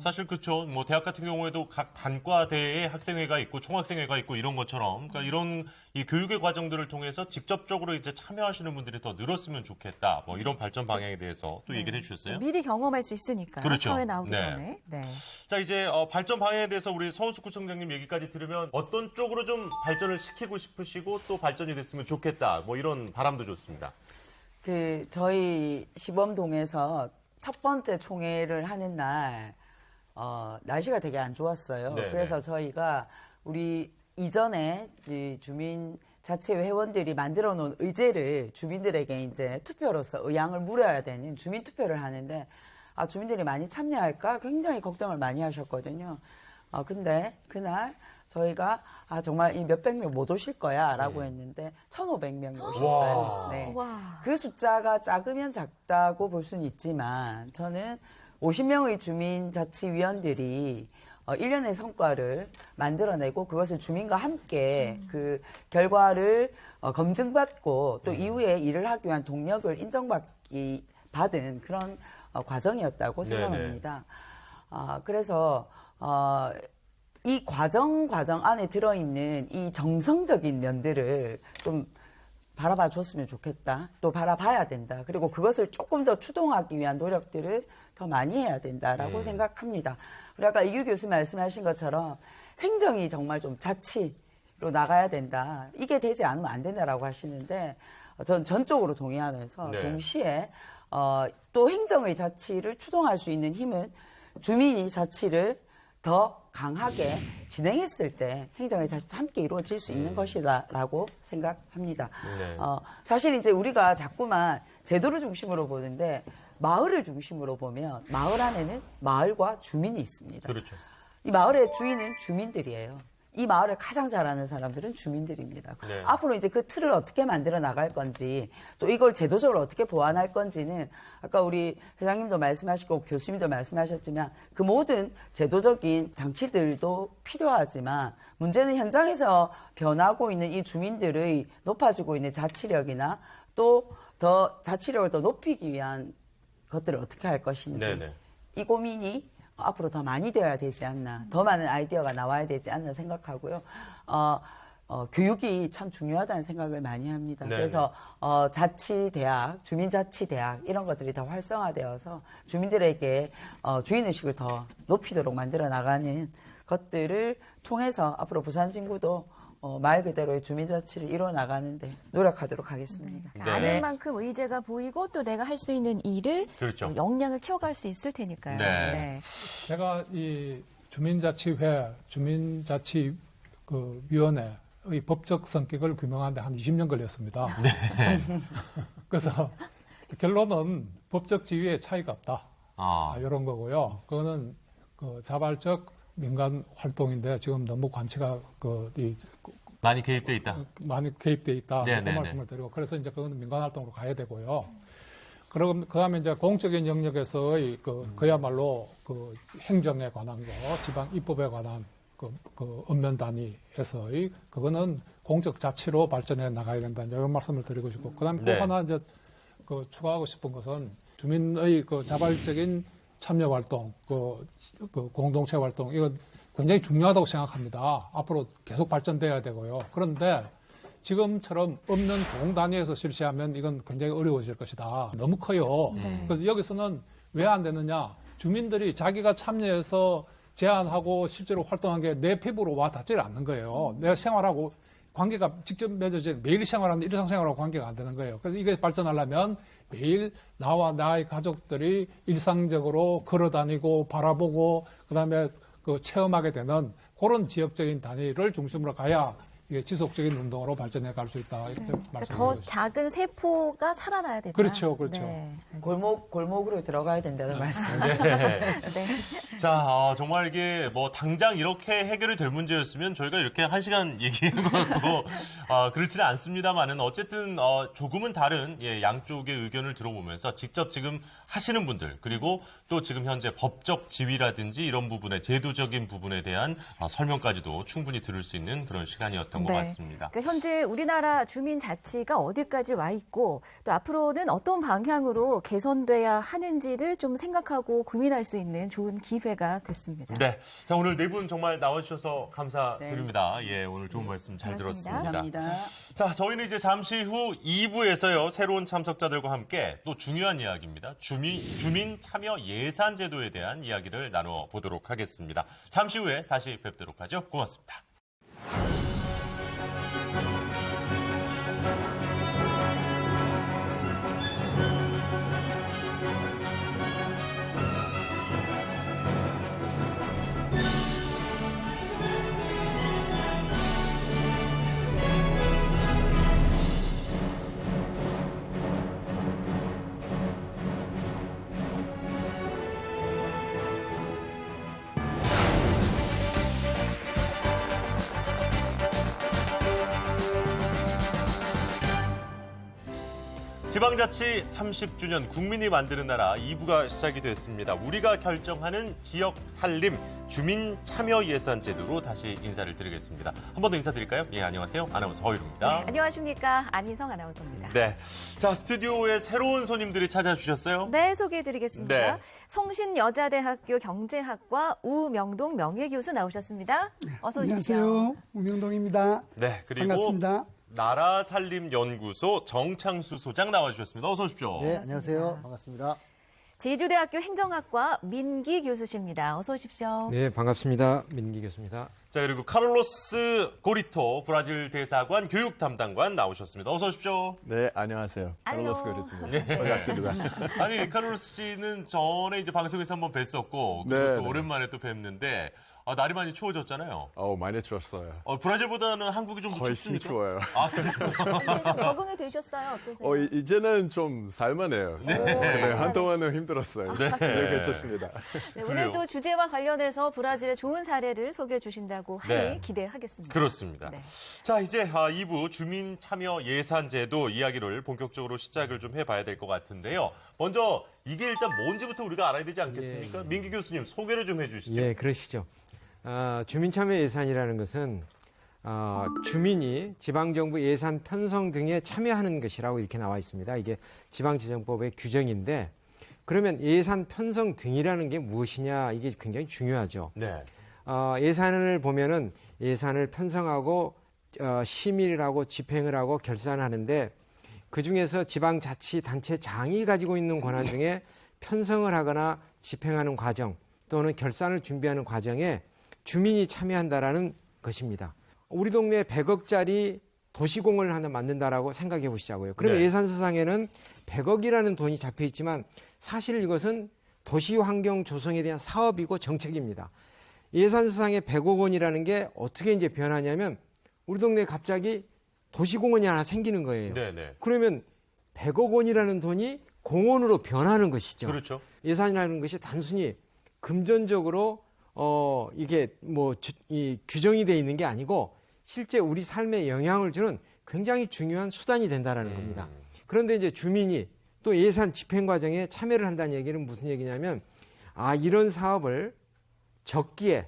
사실 그렇죠. 뭐 대학 같은 경우에도 각 단과대에 학생회가 있고 총학생회가 있고 이런 것처럼 그러니까 이런 이 교육의 과정들을 통해서 직접적으로 이제 참여하시는 분들이 더 늘었으면 좋겠다. 뭐 이런 발전 방향에 대해서 또 얘기를 해주셨어요. 미리 경험할 수 있으니까 그렇죠. 사회 나오기 네. 전에. 네. 자 이제 발전 방향에 대해서 우리 서은숙 구청장님 얘기까지 들으면 어떤 쪽으로 좀 발전을 시키고 싶으시고 또 발전이 됐으면 좋겠다. 뭐 이런 바람도 좋습니다. 저희 시범동에서 첫 번째 총회를 하는 날 날씨가 되게 안 좋았어요. 네, 그래서 저희가 우리 이전에 이 주민자치회 회원들이 만들어 놓은 의제를 주민들에게 이제 투표로서 의향을 물어야 되는 주민투표를 하는데 주민들이 많이 참여할까 굉장히 걱정을 많이 하셨거든요. 근데 그날 저희가 정말 이 몇백 명 못 오실 거야 라고 했는데 1,500명이 오셨어요. 네. 와. 그 숫자가 작으면 작다고 볼 수는 있지만 저는 50명의 주민자치위원들이 1년의 성과를 만들어내고 그것을 주민과 함께 그 결과를 검증받고 또 이후에 일을 하기 위한 동력을 받은 그런 과정이었다고 생각합니다. 그래서 이 과정 안에 들어있는 이 정성적인 면들을 좀 바라봐 줬으면 좋겠다. 또 바라봐야 된다. 그리고 그것을 조금 더 추동하기 위한 노력들을 더 많이 해야 된다라고 생각합니다. 우리 아까 이규 교수 말씀하신 것처럼 행정이 정말 좀 자치로 나가야 된다. 이게 되지 않으면 안 된다라고 하시는데 전 전적으로 동의하면서 네. 동시에 또 행정의 자치를 추동할 수 있는 힘은 주민이 자치를 더 강하게 진행했을 때 행정의 자치도 함께 이루어질 수 있는 것이다라고 생각합니다. 네. 사실 이제 우리가 자꾸만 제도를 중심으로 보는데 마을을 중심으로 보면 마을 안에는 마을과 주민이 있습니다. 그렇죠. 이 마을의 주인은 주민들이에요. 이 마을을 가장 잘 아는 사람들은 주민들입니다. 네. 앞으로 이제 그 틀을 어떻게 만들어 나갈 건지 또 이걸 제도적으로 어떻게 보완할 건지는 아까 우리 회장님도 말씀하시고 교수님도 말씀하셨지만 그 모든 제도적인 장치들도 필요하지만 문제는 현장에서 변하고 있는 이 주민들의 높아지고 있는 자치력이나 또 더 자치력을 더 높이기 위한 것들을 어떻게 할 것인지 네네. 이 고민이 앞으로 더 많이 되어야 되지 않나, 더 많은 아이디어가 나와야 되지 않나 생각하고요. 교육이 참 중요하다는 생각을 많이 합니다. 네네. 그래서 자치대학, 주민자치대학 이런 것들이 더 활성화되어서 주민들에게 주인의식을 더 높이도록 만들어 나가는 것들을 통해서 앞으로 부산진구도 말 그대로의 주민자치를 이뤄 나가는데 노력하도록 하겠습니다. 그러니까 네. 아는 만큼 의제가 보이고 또 내가 할 수 있는 일을 그렇죠. 또 역량을 키워갈 수 있을 테니까요. 네. 제가 이 주민자치회, 주민자치 그 위원회의 법적 성격을 규명하는데 한 20년 걸렸습니다. 그래서 결론은 법적 지위에 차이가 없다. 이런 거고요. 그거는 그 자발적 민간 활동인데 지금 너무 관치가 많이 개입돼 있다. 많이 개입돼 있다. 네, 그 네, 말씀을 드리고 그래서 이제 그거는 민간 활동으로 가야 되고요. 그럼 그다음에 이제 공적인 영역에서의 그야말로 그 행정에 관한 거, 지방 입법에 관한 그 읍면 단위에서의 그거는 공적 자치로 발전해 나가야 된다. 이런 말씀을 드리고 싶고 그다음에 네. 또 하나 이제 그 추가하고 싶은 것은 주민의 그 자발적인 참여 활동, 그 공동체 활동 이건 굉장히 중요하다고 생각합니다. 앞으로 계속 발전돼야 되고요. 그런데 지금처럼 없는 동 단위에서 실시하면 이건 굉장히 어려워질 것이다. 너무 커요. 그래서 여기서는 왜 안 되느냐? 주민들이 자기가 참여해서 제안하고 실제로 활동한 게 내 피부로 와 닿지를 않는 거예요. 내 생활하고 관계가 직접 맺어진 매일 생활하는 일상생활하고 관계가 안 되는 거예요. 그래서 이게 발전하려면 매일 나와 나의 가족들이 일상적으로 걸어다니고 바라보고 그다음에 그 체험하게 되는 그런 지역적인 단위를 중심으로 가야 이게 지속적인 운동으로 발전해 갈 수 있다. 이렇게 그러니까 더 말씀드리고 싶습니다. 작은 세포가 살아나야 된다. 그렇죠, 그렇죠. 네. 골목으로 들어가야 된다는 말씀. 네. 자, 정말 이게 뭐 당장 이렇게 해결이 될 문제였으면 저희가 이렇게 1시간 얘기한 것 같고 그렇지는 않습니다만은 어쨌든 조금은 다른 양쪽의 의견을 들어보면서 직접 지금 하시는 분들 그리고 또 지금 현재 법적 지위라든지 이런 부분에 제도적인 부분에 대한 설명까지도 충분히 들을 수 있는 그런 시간이었던 것 같습니다. 그러니까 현재 우리나라 주민 자치가 어디까지 와 있고 또 앞으로는 어떤 방향으로 개선돼야 하는지를 좀 생각하고 고민할 수 있는 좋은 기회가 됐습니다. 네. 자, 오늘 네 분 정말 나와주셔서 감사드립니다. 예, 오늘 좋은 말씀 잘 고맙습니다. 들었습니다. 감사합니다. 자, 저희는 이제 잠시 후 2부에서요, 새로운 참석자들과 함께 또 중요한 이야기입니다. 주민 참여 예산 제도에 대한 이야기를 나눠보도록 하겠습니다. 잠시 후에 다시 뵙도록 하죠. 고맙습니다. 지방자치 30주년 국민이 만드는 나라 2부가 시작이 됐습니다. 우리가 결정하는 지역 살림 주민 참여 예산 제도로 다시 인사를 드리겠습니다. 한 번 더 인사드릴까요? 예, 안녕하세요. 아나운서 허유루입니다. 네, 안녕하십니까. 안희성 아나운서입니다. 네. 자, 스튜디오에 새로운 손님들이 찾아주셨어요. 네, 소개해드리겠습니다. 네. 성신여자대학교 경제학과 우명동 명예교수 나오셨습니다. 어서 오십시오. 안녕하세요. 우명동입니다. 네, 그리고 반갑습니다. 나라살림연구소 정창수 소장 나와주셨습니다. 어서 오십시오. 네, 안녕하세요. 반갑습니다. 제주대학교 행정학과 민기 교수십니다. 어서 오십시오. 네, 반갑습니다. 민기 교수입니다. 자, 그리고 카를로스 고리토 브라질 대사관 교육 담당관 나오셨습니다. 어서 오십시오. 네, 안녕하세요. 알로. 카를로스 그리트입니다. 반갑습니다. 아니, 카를로스 씨는 전에 이제 방송에서 한번 뵀었고, 그리고 네, 또 네. 오랜만에 또 뵙는데, 날이 많이 추워졌잖아요. 많이 추웠어요. 브라질보다는 한국이 좀 더 훨씬 춥습니까? 추워요. 아, 그래요? 좀 적응이 되셨어요? 어떠세요? 이제는 좀 살만해요. 네, 한동안은 힘들었어요. 네, 괜찮습니다. 네, 오늘도 주제와 관련해서 브라질의 좋은 사례를 소개해 주신다고 하니 네. 기대하겠습니다. 그렇습니다. 네. 자, 이제 2부 주민 참여 예산 제도 이야기를 본격적으로 시작을 좀 해봐야 될 것 같은데요. 먼저 이게 일단 뭔지부터 우리가 알아야 되지 않겠습니까? 민기 교수님 소개를 좀 해주시죠. 예, 그러시죠. 주민참여 예산이라는 것은 주민이 지방정부 예산 편성 등에 참여하는 것이라고 이렇게 나와 있습니다. 이게 지방재정법의 규정인데 그러면 예산 편성 등이라는 게 무엇이냐 이게 굉장히 중요하죠. 네. 예산을 보면은 예산을 편성하고 심의를 하고 집행을 하고 결산하는데 그중에서 지방자치단체장이 가지고 있는 권한 중에 편성을 하거나 집행하는 과정 또는 결산을 준비하는 과정에 주민이 참여한다라는 것입니다. 우리 동네에 100억짜리 도시공원을 하나 만든다라고 생각해 보시자고요. 그러면 네. 예산서상에는 100억이라는 돈이 잡혀 있지만 사실 이것은 도시환경 조성에 대한 사업이고 정책입니다. 예산서상에 100억 원이라는 게 어떻게 이제 변하냐면 우리 동네에 갑자기 도시공원이 하나 생기는 거예요. 네네. 그러면 100억 원이라는 돈이 공원으로 변하는 것이죠. 그렇죠. 예산이라는 것이 단순히 금전적으로 이게 이 규정이 돼 있는 게 아니고 실제 우리 삶에 영향을 주는 굉장히 중요한 수단이 된다라는 겁니다. 그런데 이제 주민이 또 예산 집행 과정에 참여를 한다는 얘기는 무슨 얘기냐면 이런 사업을 적기에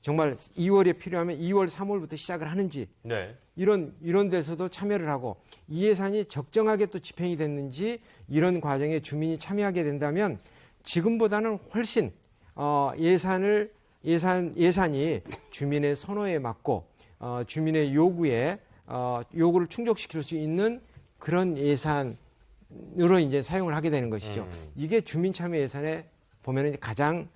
정말 2월에 필요하면 2월, 3월부터 시작을 하는지 네. 이런 데서도 참여를 하고 이 예산이 적정하게 또 집행이 됐는지 이런 과정에 주민이 참여하게 된다면 지금보다는 훨씬 예산이 주민의 선호에 맞고 주민의 요구를 충족시킬 수 있는 그런 예산으로 이제 사용을 하게 되는 것이죠. 이게 주민 참여 예산에 보면은 가장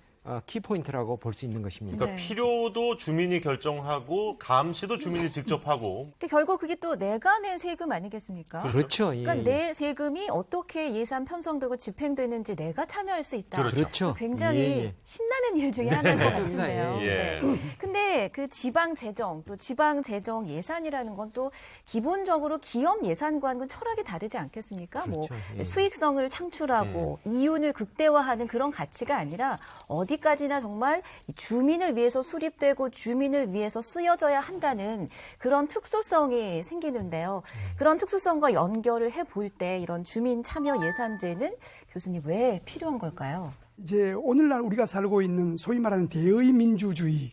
키포인트라고 볼 수 있는 것입니다. 그러니까 네. 필요도 주민이 결정하고 감시도 주민이 직접 하고. 근데 결국 그게 또 내가 낸 세금 아니겠습니까? 그렇죠. 예, 그러니까 예. 내 세금이 어떻게 예산 편성되고 집행되는지 내가 참여할 수 있다. 그렇죠. 굉장히 예, 예. 신나는 일 중에 하나인 것 맞습니다. 같은데요. 예, 예. 네. 근데 그 지방 재정 또 지방 재정 예산이라는 건 또 기본적으로 기업 예산과는 철학이 다르지 않겠습니까? 그렇죠. 뭐 예. 수익성을 창출하고 이윤을 극대화하는 그런 가치가 아니라 어디까지나 정말 주민을 위해서 수립되고 주민을 위해서 쓰여져야 한다는 그런 특수성이 생기는데요. 그런 특수성과 연결을 해볼 때 이런 주민 참여 예산제는 교수님 왜 필요한 걸까요? 이제 오늘날 우리가 살고 있는 소위 말하는 대의 민주주의,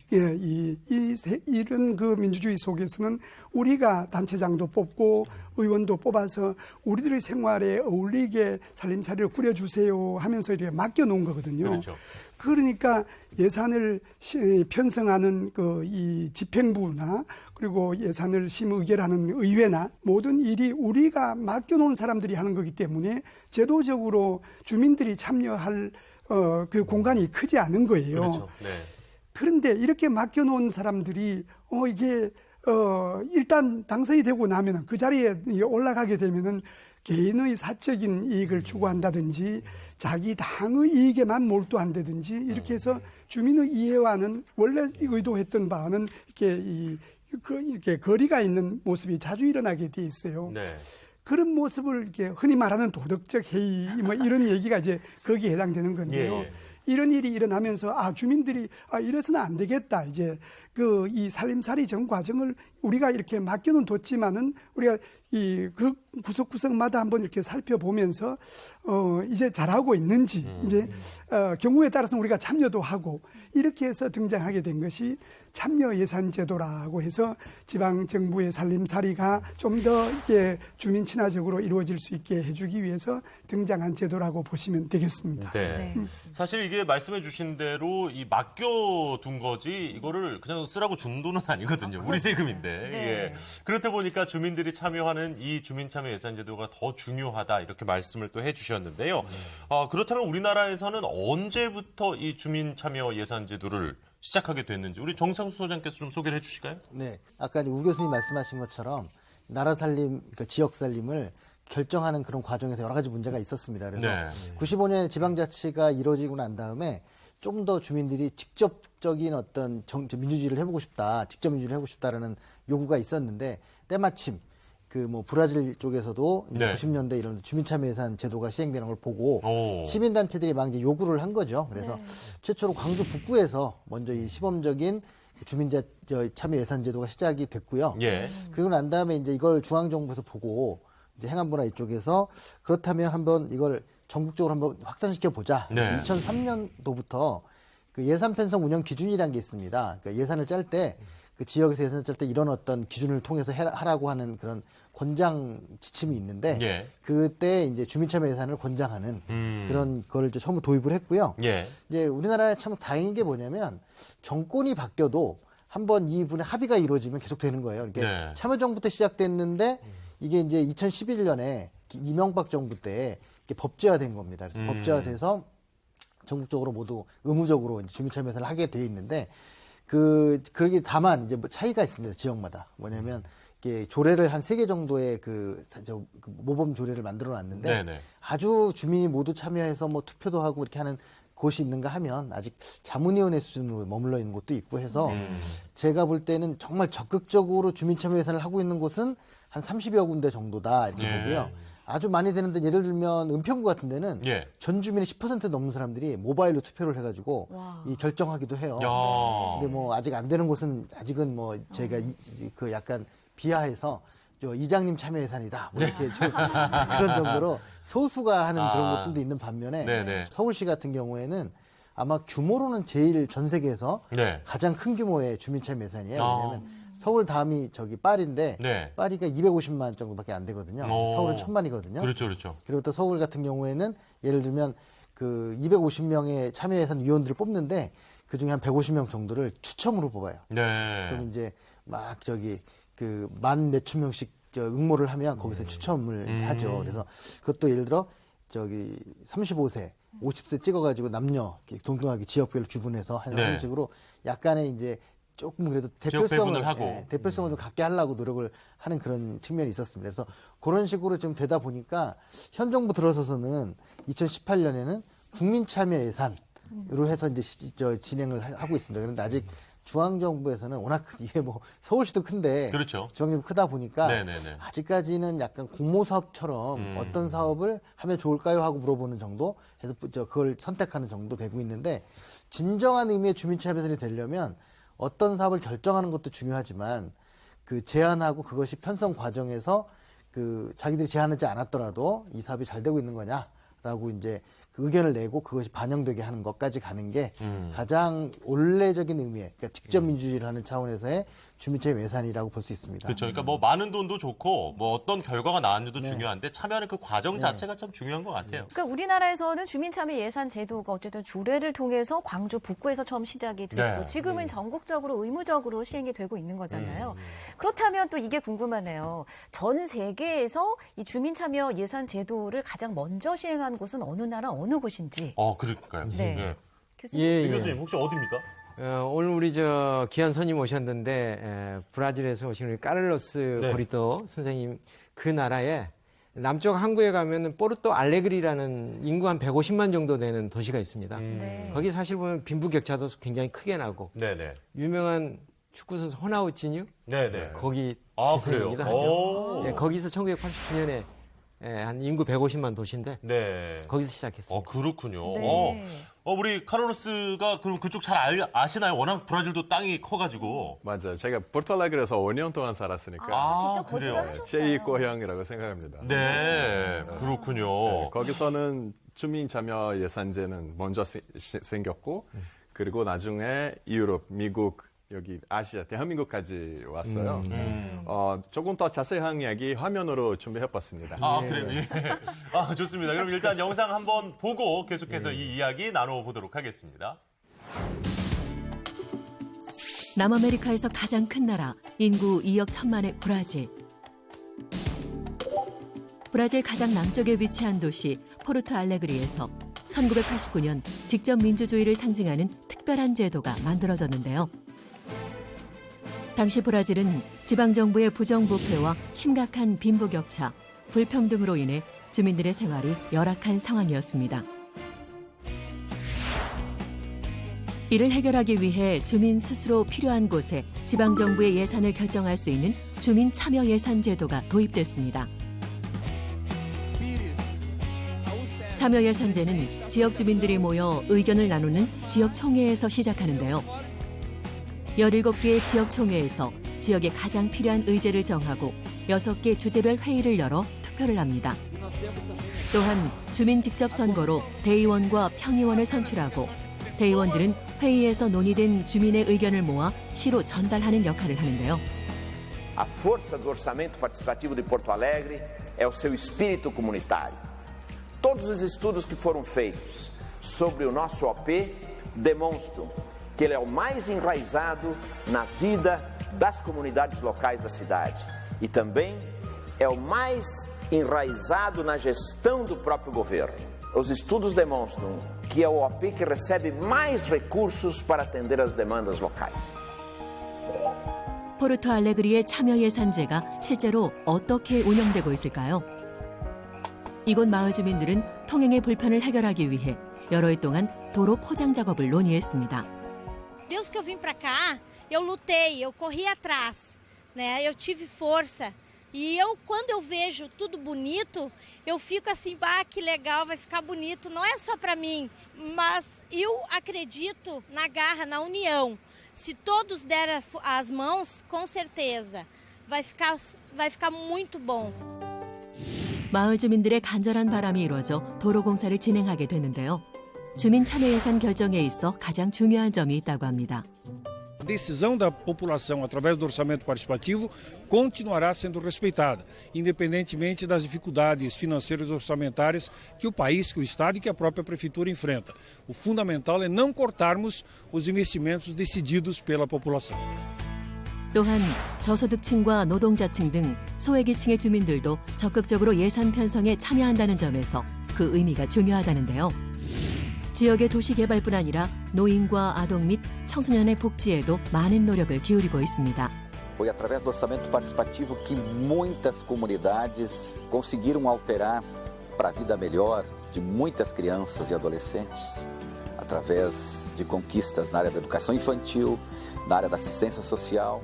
이런 그 민주주의 속에서는 우리가 단체장도 뽑고 의원도 뽑아서 우리들의 생활에 어울리게 살림살이를 꾸려주세요 하면서 이렇게 맡겨놓은 거거든요. 그렇죠. 그러니까 예산을 편성하는 이 집행부나 그리고 예산을 심의결하는 의회나 모든 일이 우리가 맡겨놓은 사람들이 하는 거기 때문에 제도적으로 주민들이 참여할 그 공간이 크지 않은 거예요. 그렇죠. 네. 그런데 이렇게 맡겨놓은 사람들이 이게 일단 당선이 되고 나면은 그 자리에 올라가게 되면은 개인의 사적인 이익을 추구한다든지 자기 당의 이익에만 몰두한다든지 이렇게 해서 주민의 이해와는 원래 의도했던 바와는 이렇게 거리가 있는 모습이 자주 일어나게 돼 있어요. 네. 그런 모습을 이렇게 흔히 말하는 도덕적 해이 뭐 이런 얘기가 이제 거기에 해당되는 건데요. 예, 예. 이런 일이 일어나면서 주민들이 이래서는 안 되겠다. 이제 이 살림살이 전 과정을 우리가 이렇게 맡겨는 뒀지만은 우리가 그 구석구석마다 한번 이렇게 살펴보면서 이제 잘하고 있는지 이제 경우에 따라서는 우리가 참여도 하고 이렇게 해서 등장하게 된 것이 참여 예산 제도라고 해서 지방 정부의 살림살이가 좀 더 이렇게 주민 친화적으로 이루어질 수 있게 해주기 위해서 등장한 제도라고 보시면 되겠습니다. 네. 사실 이게 말씀해 주신 대로 이 맡겨둔 거지 이거를 그냥 쓰라고 준 돈은 아니거든요. 우리 세금인데. 네. 예. 그렇다 보니까 주민들이 참여하는 이 주민참여 예산제도가 더 중요하다 이렇게 말씀을 또 해주셨는데요. 그렇다면 우리나라에서는 언제부터 이 주민참여 예산제도를 시작하게 됐는지 우리 정상수 소장께서 좀 소개를 해주실까요? 네, 아까 우 교수님 말씀하신 것처럼 나라 살림, 그러니까 지역 살림을 결정하는 그런 과정에서 여러 가지 문제가 있었습니다. 그래서 네. 95년에 지방자치가 이루어지고 난 다음에 좀 더 주민들이 직접적인 어떤 민주주의를 해보고 싶다, 직접 민주주의를 해보고 싶다라는 요구가 있었는데 때마침 브라질 쪽에서도 네. 90년대 이런 주민참여예산 제도가 시행되는 걸 보고 오. 시민단체들이 막 이제 요구를 한 거죠. 그래서 최초로 광주 북구에서 먼저 이 시범적인 주민참여예산 제도가 시작이 됐고요. 예. 그리고 난 다음에 이제 이걸 중앙정부에서 보고 이제 행안부나 이쪽에서 그렇다면 한번 이걸 전국적으로 한번 확산시켜 보자. 네. 2003년도부터 그 예산 편성 운영 기준이라는 게 있습니다. 그러니까 예산을 짤 때 그 지역에서 예산을 짤 때 이런 어떤 기준을 통해서 하라고 하는 그런 권장 지침이 있는데 예. 그때 이제 주민참여 예산을 권장하는 그런 거를 이제 처음 도입을 했고요. 예. 이제 우리나라에 참 다행인 게 뭐냐면 정권이 바뀌어도 한번 이분의 합의가 이루어지면 계속 되는 거예요. 이렇게 네. 참여정부 때 시작됐는데 이게 이제 2011년에 이명박 정부 때 이게 법제화된 겁니다. 그래서 법제화돼서 전국적으로 모두 의무적으로 이제 주민참여 예산을 하게 돼 있는데 그러기 다만 이제 뭐 차이가 있습니다. 지역마다. 뭐냐면 이게 조례를 한 3개 정도의 그 모범 조례를 만들어 놨는데 네네. 아주 주민이 모두 참여해서 뭐 투표도 하고 이렇게 하는 곳이 있는가 하면 아직 자문위원회 수준으로 머물러 있는 곳도 있고 해서 제가 볼 때는 정말 적극적으로 주민참여 예산을 하고 있는 곳은 한 30여 군데 정도다 이렇게 예. 보고요. 아주 많이 되는데 예를 들면 은평구 같은 데는 예. 전 주민의 10% 넘는 사람들이 모바일로 투표를 해가지고 이 결정하기도 해요. 야. 근데 뭐 아직 안 되는 곳은 아직은 뭐 저희가 그 약간 비하해서 저 이장님 참여 예산이다 뭐 이렇게 좀 그런 정도로 소수가 하는 그런 것들도 있는 반면에 네네. 서울시 같은 경우에는 아마 규모로는 제일 전 세계에서 네. 가장 큰 규모의 주민참여 예산이에요. 왜냐하면 서울 다음이 저기 파리인데 네. 파리가 250만 정도밖에 안 되거든요. 서울은 1000만이거든요. 그렇죠, 그렇죠. 그리고 또 서울 같은 경우에는 예를 들면 그 250명의 참여 예산 위원들을 뽑는데 그 중에 한 150명 정도를 추첨으로 뽑아요. 네. 그럼 이제 막 저기 그 만 몇천 명씩 응모를 하면 거기서 추첨을 하죠. 그래서 그것도 예를 들어 저기 35세, 50세 찍어가지고 남녀 동등하게 지역별로 구분해서 하는 네. 식으로 약간의 이제 조금 그래도 지역 배분을 대표성을 하고. 대표성을 좀 갖게 하려고 노력을 하는 그런 측면이 있었습니다. 그래서 그런 식으로 좀 되다 보니까 현 정부 들어서서는 2018년에는 국민 참여 예산으로 해서 이제 진행을 하고 있습니다. 그런데 아직 중앙정부에서는 워낙 이게 뭐 서울시도 큰데 그렇죠. 중앙정부 크다 보니까 네네네. 아직까지는 약간 공모사업처럼 어떤 사업을 하면 좋을까요 하고 물어보는 정도 해서 그걸 선택하는 정도 되고 있는데 진정한 의미의 주민참여 예산이 되려면 어떤 사업을 결정하는 것도 중요하지만 그 제안하고 그것이 편성 과정에서 그 자기들이 제안하지 않았더라도 이 사업이 잘 되고 있는 거냐라고 이제 그 의견을 내고 그것이 반영되게 하는 것까지 가는 게 가장 원래적인 의미의 그러니까 직접 민주주의를 하는 차원에서의 주민참여 예산이라고 볼 수 있습니다. 그렇죠. 그러니까 뭐 많은 돈도 좋고 뭐 어떤 결과가 나왔는지도 중요한데 참여하는 그 과정 자체가 참 중요한 것 같아요. 그러니까 우리나라에서는 주민참여 예산 제도가 어쨌든 조례를 통해서 광주 북구에서 처음 시작이 됐고 네. 지금은 전국적으로 의무적으로 시행이 되고 있는 거잖아요. 그렇다면 또 이게 궁금하네요. 전 세계에서 이 주민참여 예산 제도를 가장 먼저 시행한 곳은 어느 나라 어느 곳인지. 그러니까요. 네. 교수님. 이 교수님 혹시 어디입니까? 오늘 우리 저 귀한 손님 오셨는데 브라질에서 오신 우리 까를로스 네. 보리토 선생님 그 나라에 남쪽 항구에 가면은 포르토 알레그리라는 인구 한 150만 정도 되는 도시가 있습니다. 네. 거기 사실 보면 빈부격차도 굉장히 크게 나고 네네. 유명한 축구 선수 호나우지뉴 네네. 거기 그래요? 기생이기도 하죠. 오. 예, 거기서 1989년에 한 인구 150만 도시인데 네. 거기서 시작했습니다. 그렇군요. 네. 우리 카를로스가 그럼 그쪽 잘 아시나요? 워낙 브라질도 땅이 커가지고. 맞아요. 제가 포르투갈에서 5년 동안 살았으니까 직접 그래요? 거주를 하셨어요. 제2 고향이라고 생각합니다. 네, 그렇군요. 네, 거기서는 주민 참여 예산제는 먼저 생겼고 그리고 나중에 유럽, 미국, 여기 아시아, 대한민국까지 왔어요. 조금 더 자세한 이야기 화면으로 준비해봤습니다. 그래요? 예. 좋습니다. 그럼 일단 영상 한번 보고 계속해서 이 이야기 나눠보도록 하겠습니다. 남아메리카에서 가장 큰 나라, 인구 2억 1천만의 브라질. 브라질 가장 남쪽에 위치한 도시 포르토 알레그리에서 1989년 직접 민주주의를 상징하는 특별한 제도가 만들어졌는데요. 당시 브라질은 지방정부의 부정부패와 심각한 빈부격차, 불평등으로 인해 주민들의 생활이 열악한 상황이었습니다. 이를 해결하기 위해 주민 스스로 필요한 곳에 지방정부의 예산을 결정할 수 있는 주민참여예산 제도가 도입됐습니다. 참여예산제는 지역 주민들이 모여 의견을 나누는 지역총회에서 시작하는데요. 17개의 지역총회에서 지역에 가장 필요한 의제를 정하고 6개 주제별 회의를 열어 투표를 합니다. 또한 주민 직접 선거로 대의원과 평의원을 선출하고 대의원들은 회의에서 논의된 주민의 의견을 모아 시로 전달하는 역할을 하는데요. A força do orçamento participativo de Porto Alegre é o seu espírito comunitário. Todos os estudos que foram feitos sobre o nosso OP demonstram que ele é o mais enraizado na vida das comunidades locais da cidade e também é o mais enraizado na gestão do próprio governo. Os estudos demonstram que é o OP que recebe mais recursos para atender as demandas locais. 포르토 알레그리의 참여 예산제가 실제로 어떻게 운영되고 있을까요? 이곳 마을 주민들은 통행의 불편을 해결하기 위해 여러 해 동안 도로 포장 작업을 논의했습니다. Desde que eu vim para cá, eu lutei, eu corri atrás, né? Eu tive força. E quando eu vejo tudo bonito, eu fico assim, que legal, vai ficar bonito. Não é só para mim, mas eu acredito na garra, na união. Se todos derem as mãos, com certeza, vai ficar muito bom. 마을 주민들의 간절한 바람이 이루어져 도로 공사를 진행하게 됐는데요. 주민 참여 예산 결정에 있어 가장 중요한 점이 있다고 합니다. A decisão da população através do orçamento participativo continuará sendo respeitada, independentemente das dificuldades financeiras e orçamentárias que o país, que o Estado e que a própria Prefeitura enfrenta. O fundamental é não cortarmos os investimentos decididos pela população. 또한 저소득층과 노동자층 등 소외계층의 주민들도 적극적으로 예산 편성에 참여한다는 점에서 그 의미가 중요하다는데요. 지역의 도시개발뿐 아니라 노인과 아동 및 청소년의 복지에도 많은 노력을 기울이고 있습니다. Foi através do orçamento participativo que muitas comunidades conseguiram alterar para a vida melhor de muitas crianças e adolescentes, através de conquistas na área da educação infantil, na área da assistência social.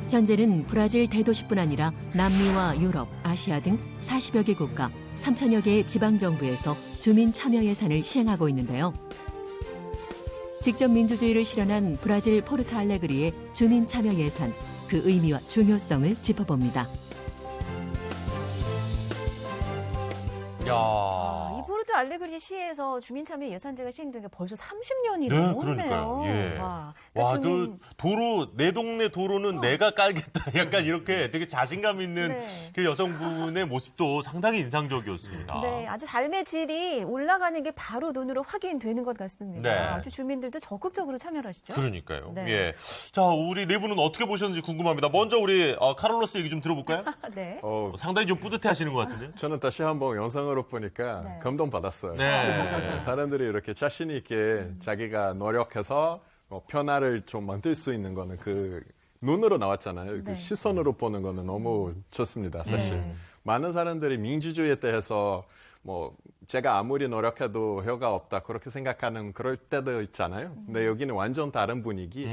현재는 브라질 대도시뿐 아니라 남미와 유럽, 아시아 등 40여 개 국가, 3천여 개의 지방정부에서 주민 참여 예산을 시행하고 있는데요. 직접 민주주의를 실현한 브라질 포르토 알레그리의 주민 참여 예산, 그 의미와 중요성을 짚어봅니다. 이 포르토 알레그리 시에서 주민참여 예산제가 시행된 게 벌써 30년이 네, 넘었네요. 그러니까요. 예. 와, 와, 주민... 도로, 내 동네 도로는 내가 깔겠다. 약간 이렇게 되게 자신감 있는 네. 그 여성분의 모습도 상당히 인상적이었습니다. 네, 아주 삶의 질이 올라가는 게 바로 눈으로 확인되는 것 같습니다. 네. 아주 주민들도 적극적으로 참여를 하시죠. 그러니까요. 네. 예. 자, 우리 네 분은 어떻게 보셨는지 궁금합니다. 먼저 우리 카를로스 얘기 좀 들어볼까요? 네. 상당히 좀 뿌듯해 하시는 것 같은데요? 저는 다시 한번 영상으로 보니까 네. 감동받았어요. 네. 사람들이 이렇게 자신 있게 자기가 노력해서 변화를 좀 만들 수 있는 거는 그 눈으로 나왔잖아요. 네. 그 시선으로 보는 거는 너무 좋습니다, 사실. 네. 많은 사람들이 민주주의에 대해서 뭐 제가 아무리 노력해도 효과가 없다 그렇게 생각하는 그럴 때도 있잖아요. 근데 여기는 완전 다른 분위기.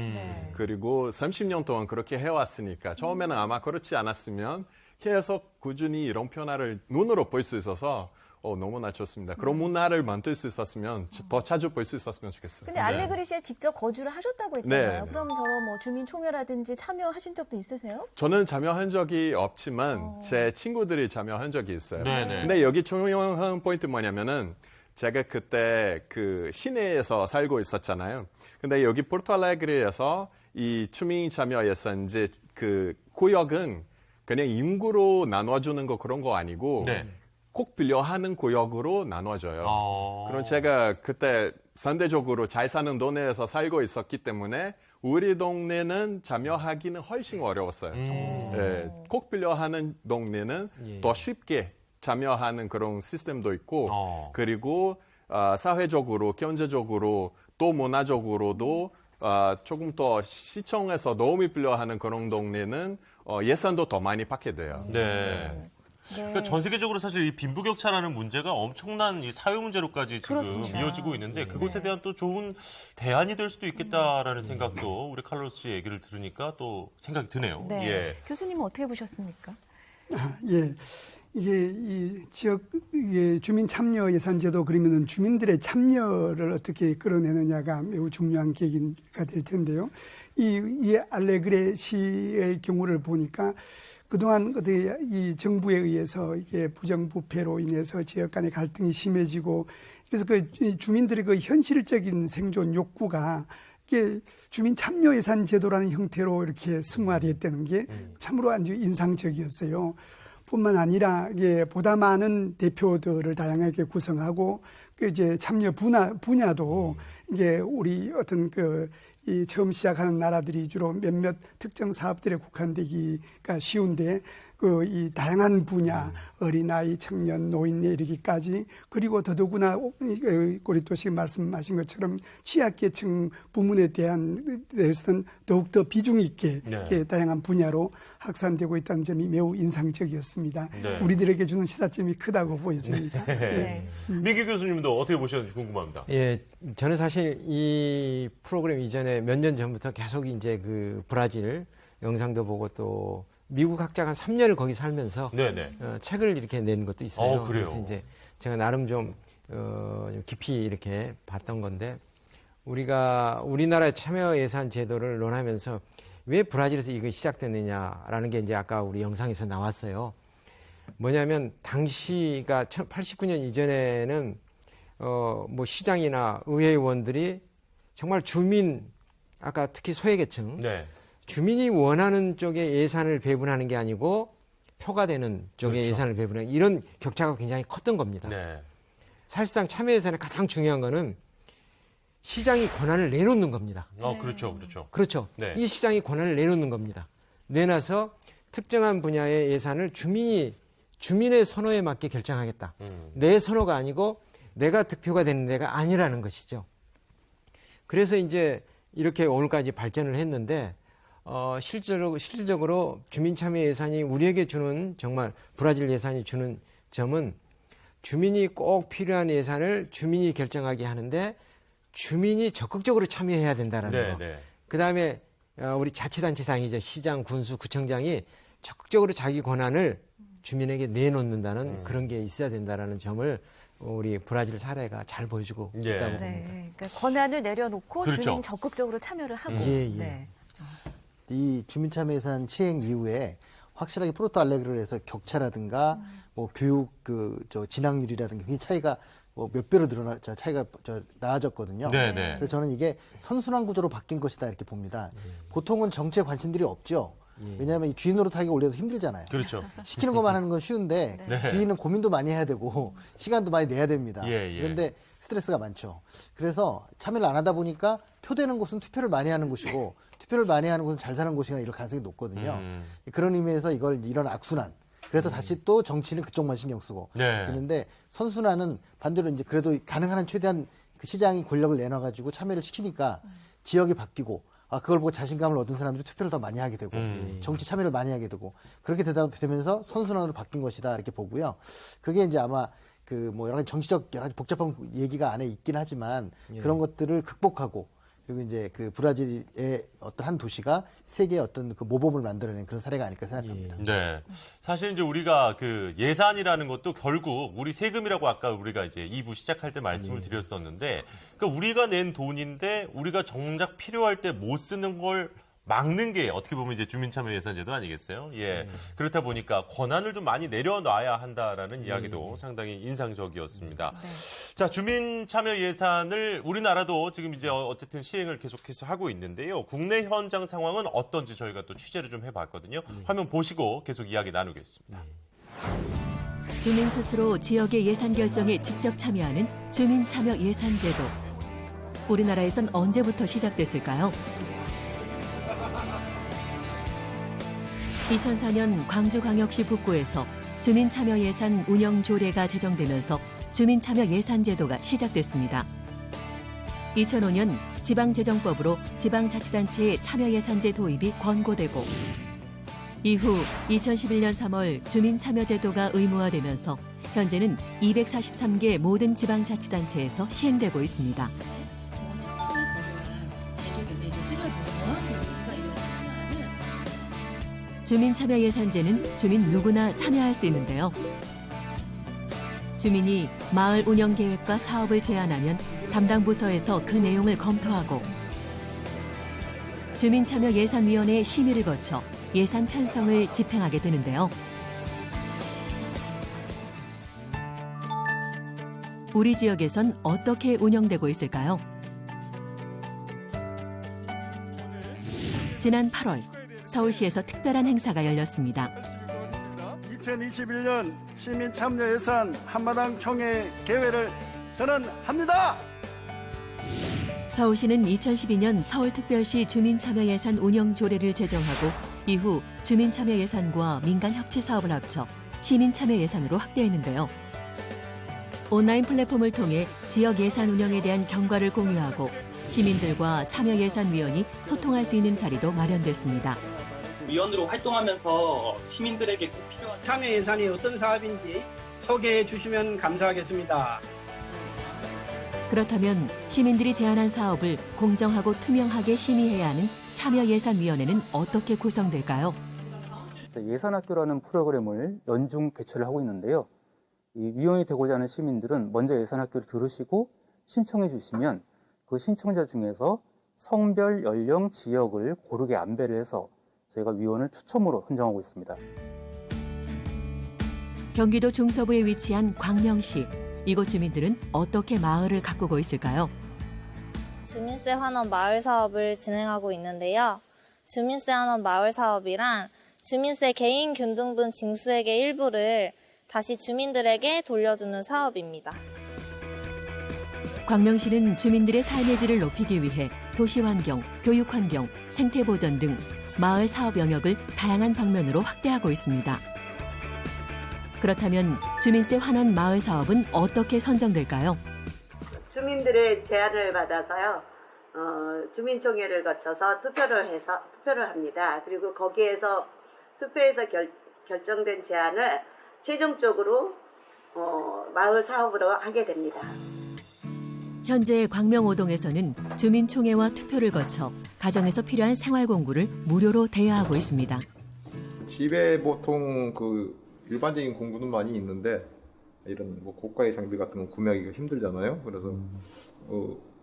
그리고 30년 동안 그렇게 해왔으니까 처음에는 아마 그렇지 않았으면 계속 꾸준히 이런 변화를 눈으로 볼 수 있어서 너무나 좋습니다. 그런 문화를 만들 수 있었으면 더 자주 볼 수 있었으면 좋겠어요. 근데 알레그리시에 직접 거주를 하셨다고 했잖아요. 네. 그럼 저런 뭐 주민총회라든지 참여하신 적도 있으세요? 저는 참여한 적이 없지만 제 친구들이 참여한 적이 있어요. 네네. 근데 여기 중요한 포인트 뭐냐면은 제가 그때 그 시내에서 살고 있었잖아요. 근데 여기 포르토 알레그리에서 이 주민 참여 예산제 그 구역은 그냥 인구로 나눠주는 거 그런 거 아니고 네. 꼭 빌려하는 구역으로 나눠줘요. 그럼 제가 그때 상대적으로 잘 사는 동네에서 살고 있었기 때문에 우리 동네는 참여하기는 훨씬 어려웠어요. 예, 꼭 빌려하는 동네는 더 쉽게 참여하는 그런 시스템도 있고 그리고 사회적으로, 경제적으로 또 문화적으로도 조금 더 시청에서 도움이 필요하는 그런 동네는 예산도 더 많이 받게 돼요. 네. 그러니까 전 세계적으로 사실 이 빈부격차라는 문제가 엄청난 이 사회 문제로까지 지금 그렇습니다. 이어지고 있는데 그것에 대한 또 좋은 대안이 될 수도 있겠다라는 생각도 우리 칼로스 씨 얘기를 들으니까 또 생각이 드네요. 네. 예. 교수님은 어떻게 보셨습니까? 예. 이게 이 지역 주민 참여 예산제도 그러면은 주민들의 참여를 어떻게 끌어내느냐가 매우 중요한 계기가 될 텐데요. 이 알레그레 시의 경우를 보니까 그동안 이 정부에 의해서 이게 부정부패로 인해서 지역 간의 갈등이 심해지고 그래서 그 주민들의 그 현실적인 생존 욕구가 이게 주민 참여 예산 제도라는 형태로 이렇게 승화됐다는 게 참으로 아주 인상적이었어요. 뿐만 아니라 이게 보다 많은 대표들을 다양하게 구성하고 그 이제 참여 분야도 이게 우리 어떤 이 처음 시작하는 나라들이 주로 몇몇 특정 사업들에 국한되기가 쉬운데 이 다양한 분야, 어린아이, 청년, 노인에 이르기까지 그리고 더더구나 우리 또 지금 말씀하신 것처럼 취약계층 부문에 대해서는 더욱더 비중 있게 네. 다양한 분야로 확산되고 있다는 점이 매우 인상적이었습니다. 네. 우리들에게 주는 시사점이 크다고 보여집니다. 네. 민기 교수님도 어떻게 보셨는지 궁금합니다. 예, 저는 사실 이 프로그램 이전에 몇 년 전부터 계속 이제 그 브라질 영상도 보고 또 미국 학자가 한 3년을 거기 살면서 책을 이렇게 낸 것도 있어요. 그래요? 그래서 이제 제가 나름 좀 깊이 이렇게 봤던 건데 우리나라의 참여 예산 제도를 논하면서 왜 브라질에서 이거 시작됐느냐라는 게 이제 아까 우리 영상에서 나왔어요. 뭐냐면 당시가 89년 이전에는 뭐 시장이나 의회의원들이 정말 주민 아까 특히 소외계층 주민이 원하는 쪽에 예산을 배분하는 게 아니고 표가 되는 쪽에 예산을 배분하는 이런 격차가 굉장히 컸던 겁니다. 사실상 참여 예산의 가장 중요한 거는 시장이 권한을 내놓는 겁니다. 그렇죠. 그렇죠. 이 시장이 권한을 내놓는 겁니다. 내놔서 특정한 분야의 예산을 주민의 선호에 맞게 결정하겠다. 내 선호가 아니고 내가 득표가 되는 데가 아니라는 것이죠. 그래서 이제 이렇게 오늘까지 발전을 했는데 실질적으로 주민참여 예산이 우리에게 주는 정말 브라질 예산이 주는 점은 주민이 꼭 필요한 예산을 주민이 결정하게 하는데 주민이 적극적으로 참여해야 된다는 거. 그다음에 우리 자치단체장이죠. 시장, 군수, 구청장이 적극적으로 자기 권한을 주민에게 내놓는다는 그런 게 있어야 된다는 점을 우리 브라질 사례가 잘 보여주고 있다고 봅니다. 그러니까 권한을 내려놓고 그렇죠. 주민 적극적으로 참여를 하고. 이 주민참여예산 시행 이후에 확실하게 포르투 알레그레를 해서 격차라든가 뭐 교육 진학률이라든가 이 차이가 뭐 몇 배로 차이가 나아졌거든요. 그래서 저는 이게 선순환 구조로 바뀐 것이다 이렇게 봅니다. 보통은 정치에 관심들이 없죠. 왜냐하면 이 주인 노릇하기 올려서 힘들잖아요. 그렇죠. 시키는 것만 하는 건 쉬운데 주인은 고민도 많이 해야 되고 시간도 많이 내야 됩니다. 그런데 스트레스가 많죠. 그래서 참여를 안 하다 보니까 표되는 곳은 투표를 많이 하는 곳이고 투표를 많이 하는 곳은 잘 사는 곳이나 이럴 가능성이 높거든요. 그런 의미에서 이런 악순환. 그래서 다시 또 정치는 그쪽만 신경 쓰고 그런데 선순환은 반대로 이제 그래도 가능한 한 최대한 그 시장이 권력을 내놔가지고 참여를 시키니까 지역이 바뀌고 그걸 보고 자신감을 얻은 사람들이 투표를 더 많이 하게 되고 정치 참여를 많이 하게 되고 그렇게 되면서 선순환으로 바뀐 것이다 이렇게 보고요. 그게 이제 아마 뭐 여러 가지 정치적 여러 가지 복잡한 얘기가 안에 있긴 하지만 그런 것들을 극복하고 그리고 이제 그 브라질의 어떤 한 도시가 세계의 어떤 그 모범을 만들어낸 그런 사례가 아닐까 생각합니다. 네. 사실 이제 우리가 그 예산이라는 것도 결국 우리 세금이라고 아까 우리가 이제 2부 시작할 때 말씀을 드렸었는데 그러니까 우리가 낸 돈인데 우리가 정작 필요할 때 못 쓰는 걸 막는 게 어떻게 보면 이제 주민참여 예산제도 아니겠어요? 그렇다 보니까 권한을 좀 많이 내려놔야 한다라는 이야기도 상당히 인상적이었습니다. 자, 주민참여 예산을 우리나라도 지금 이제 어쨌든 시행을 계속해서 하고 있는데요. 국내 현장 상황은 어떤지 저희가 또 취재를 좀 해봤거든요. 화면 보시고 계속 이야기 나누겠습니다. 주민 스스로 지역의 예산 결정에 직접 참여하는 주민참여 예산제도. 우리나라에선 언제부터 시작됐을까요? 2004년 광주광역시 북구에서 주민참여예산 운영조례가 제정되면서 주민참여예산제도가 시작됐습니다. 2005년 지방재정법으로 지방자치단체의 참여예산제 도입이 권고되고 이후 2011년 3월 주민참여제도가 의무화되면서 현재는 243개 모든 지방자치단체에서 시행되고 있습니다. 주민참여예산제는 주민 누구나 참여할 수 있는데요. 주민이 마을 운영 계획과 사업을 제안하면 담당 부서에서 그 내용을 검토하고 주민참여예산위원회의 심의를 거쳐 예산 편성을 집행하게 되는데요. 우리 지역에선 어떻게 운영되고 있을까요? 지난 8월 서울시에서 특별한 행사가 열렸습니다. 2021년 시민 참여 예산 한마당 총회 개회를 선언합니다. 서울시는 2012년 서울특별시 주민참여예산 운영 조례를 제정하고 이후 주민참여예산과 민간협치사업을 합쳐 시민참여예산으로 확대했는데요. 온라인 플랫폼을 통해 지역 예산 운영에 대한 경과를 공유하고 시민들과 참여예산위원이 소통할 수 있는 자리도 마련됐습니다. 위원으로 활동하면서 시민들에게 꼭 필요한 참여 예산이 어떤 사업인지 소개해 주시면 감사하겠습니다. 그렇다면 시민들이 제안한 사업을 공정하고 투명하게 심의해야 하는 참여예산위원회는 어떻게 구성될까요? 예산학교라는 프로그램을 연중 개최를 하고 있는데요. 이 위원이 되고자 하는 시민들은 먼저 예산학교를 들으시고 신청해 주시면 그 신청자 중에서 성별, 연령, 지역을 고르게 안배를 해서 저희가 위원을 추첨으로 선정하고 있습니다. 경기도 중서부에 위치한 광명시. 이곳 주민들은 어떻게 마을을 가꾸고 있을까요? 주민세 환원 마을 사업을 진행하고 있는데요. 주민세 환원 마을 사업이란 주민세 개인 균등분 징수액의 일부를 다시 주민들에게 돌려주는 사업입니다. 광명시는 주민들의 삶의 질을 높이기 위해 도시환경, 교육환경, 생태보전 등 마을 사업 영역을 다양한 방면으로 확대하고 있습니다. 그렇다면 주민세 환원 마을 사업은 어떻게 선정될까요? 주민들의 제안을 받아서요. 주민총회를 거쳐서 투표를 합니다. 그리고 거기에서 투표에서 결정된 제안을 최종적으로 마을 사업으로 하게 됩니다. 현재 광명오동에서는 주민총회와 투표를 거쳐 가정에서 필요한 생활공구를 무료로 대여하고 있습니다. 집에 보통 일반적인 공구는 많이 있는데 이런 고가의 장비 같은 건 구매하기가 힘들잖아요. 그래서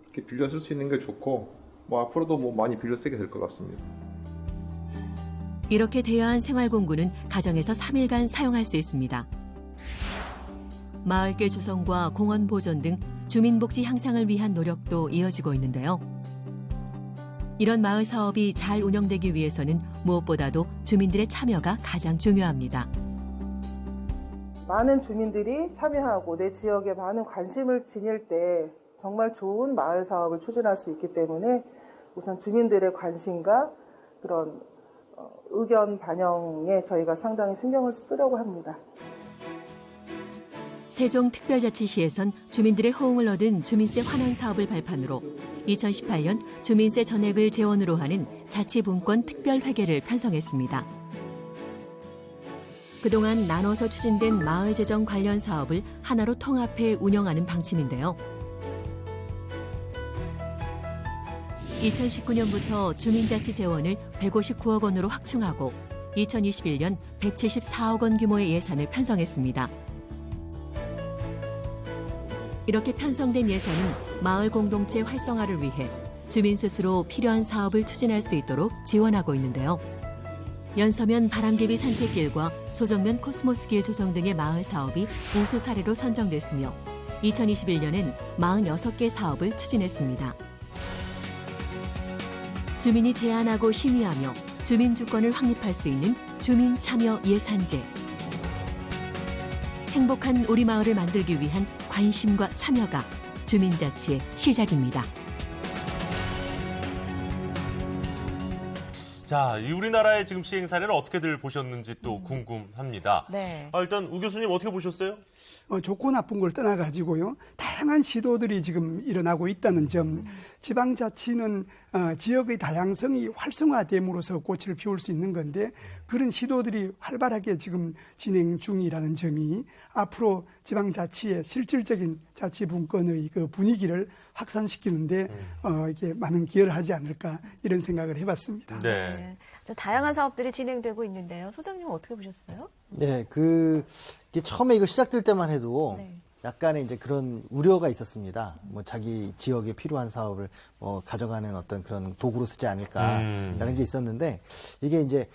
이렇게 빌려 쓸 수 있는 게 좋고 앞으로도 많이 빌려 쓰게 될 것 같습니다. 이렇게 대여한 생활공구는 가정에서 3일간 사용할 수 있습니다. 마을길 조성과 공원 보존 등 주민복지 향상을 위한 노력도 이어지고 있는데요. 이런 마을 사업이 잘 운영되기 위해서는 무엇보다도 주민들의 참여가 가장 중요합니다. 많은 주민들이 참여하고 내 지역에 많은 관심을 지닐 때 정말 좋은 마을 사업을 추진할 수 있기 때문에 우선 주민들의 관심과 그런 의견 반영에 저희가 상당히 신경을 쓰려고 합니다. 세종특별자치시에선 주민들의 호응을 얻은 주민세 환원 사업을 발판으로 2018년 주민세 전액을 재원으로 하는 자치분권 특별회계를 편성했습니다. 그동안 나눠서 추진된 마을 재정 관련 사업을 하나로 통합해 운영하는 방침인데요. 2019년부터 주민자치 재원을 159억 원으로 확충하고 2021년 174억 원 규모의 예산을 편성했습니다. 이렇게 편성된 예산은 마을 공동체 활성화를 위해 주민 스스로 필요한 사업을 추진할 수 있도록 지원하고 있는데요. 연서면 바람개비 산책길과 소정면 코스모스길 조성 등의 마을 사업이 우수 사례로 선정됐으며 2021년엔 46개 사업을 추진했습니다. 주민이 제안하고 심의하며 주민 주권을 확립할 수 있는 주민 참여 예산제. 행복한 우리 마을을 만들기 위한 관심과 참여가 주민자치의 시작입니다. 자, 우리나라의 지금 시행 사례는 어떻게들 보셨는지 또 궁금합니다. 네. 일단 우 교수님 어떻게 보셨어요? 좋고 나쁜 걸 떠나가지고요. 다양한 시도들이 지금 일어나고 있다는 점, 지방자치는 지역의 다양성이 활성화됨으로써 꽃을 피울 수 있는 건데 그런 시도들이 활발하게 지금 진행 중이라는 점이 앞으로 지방자치의 실질적인 자치분권의 그 분위기를 확산시키는데 이게 많은 기여를 하지 않을까 이런 생각을 해봤습니다. 네. 좀 다양한 사업들이 진행되고 있는데요. 소장님은 어떻게 보셨어요? 네, 이게 처음에 이거 시작될 때만 해도 약간의 이제 그런 우려가 있었습니다. 자기 지역에 필요한 사업을 가져가는 어떤 그런 도구로 쓰지 않을까라는 게 있었는데 이게 이제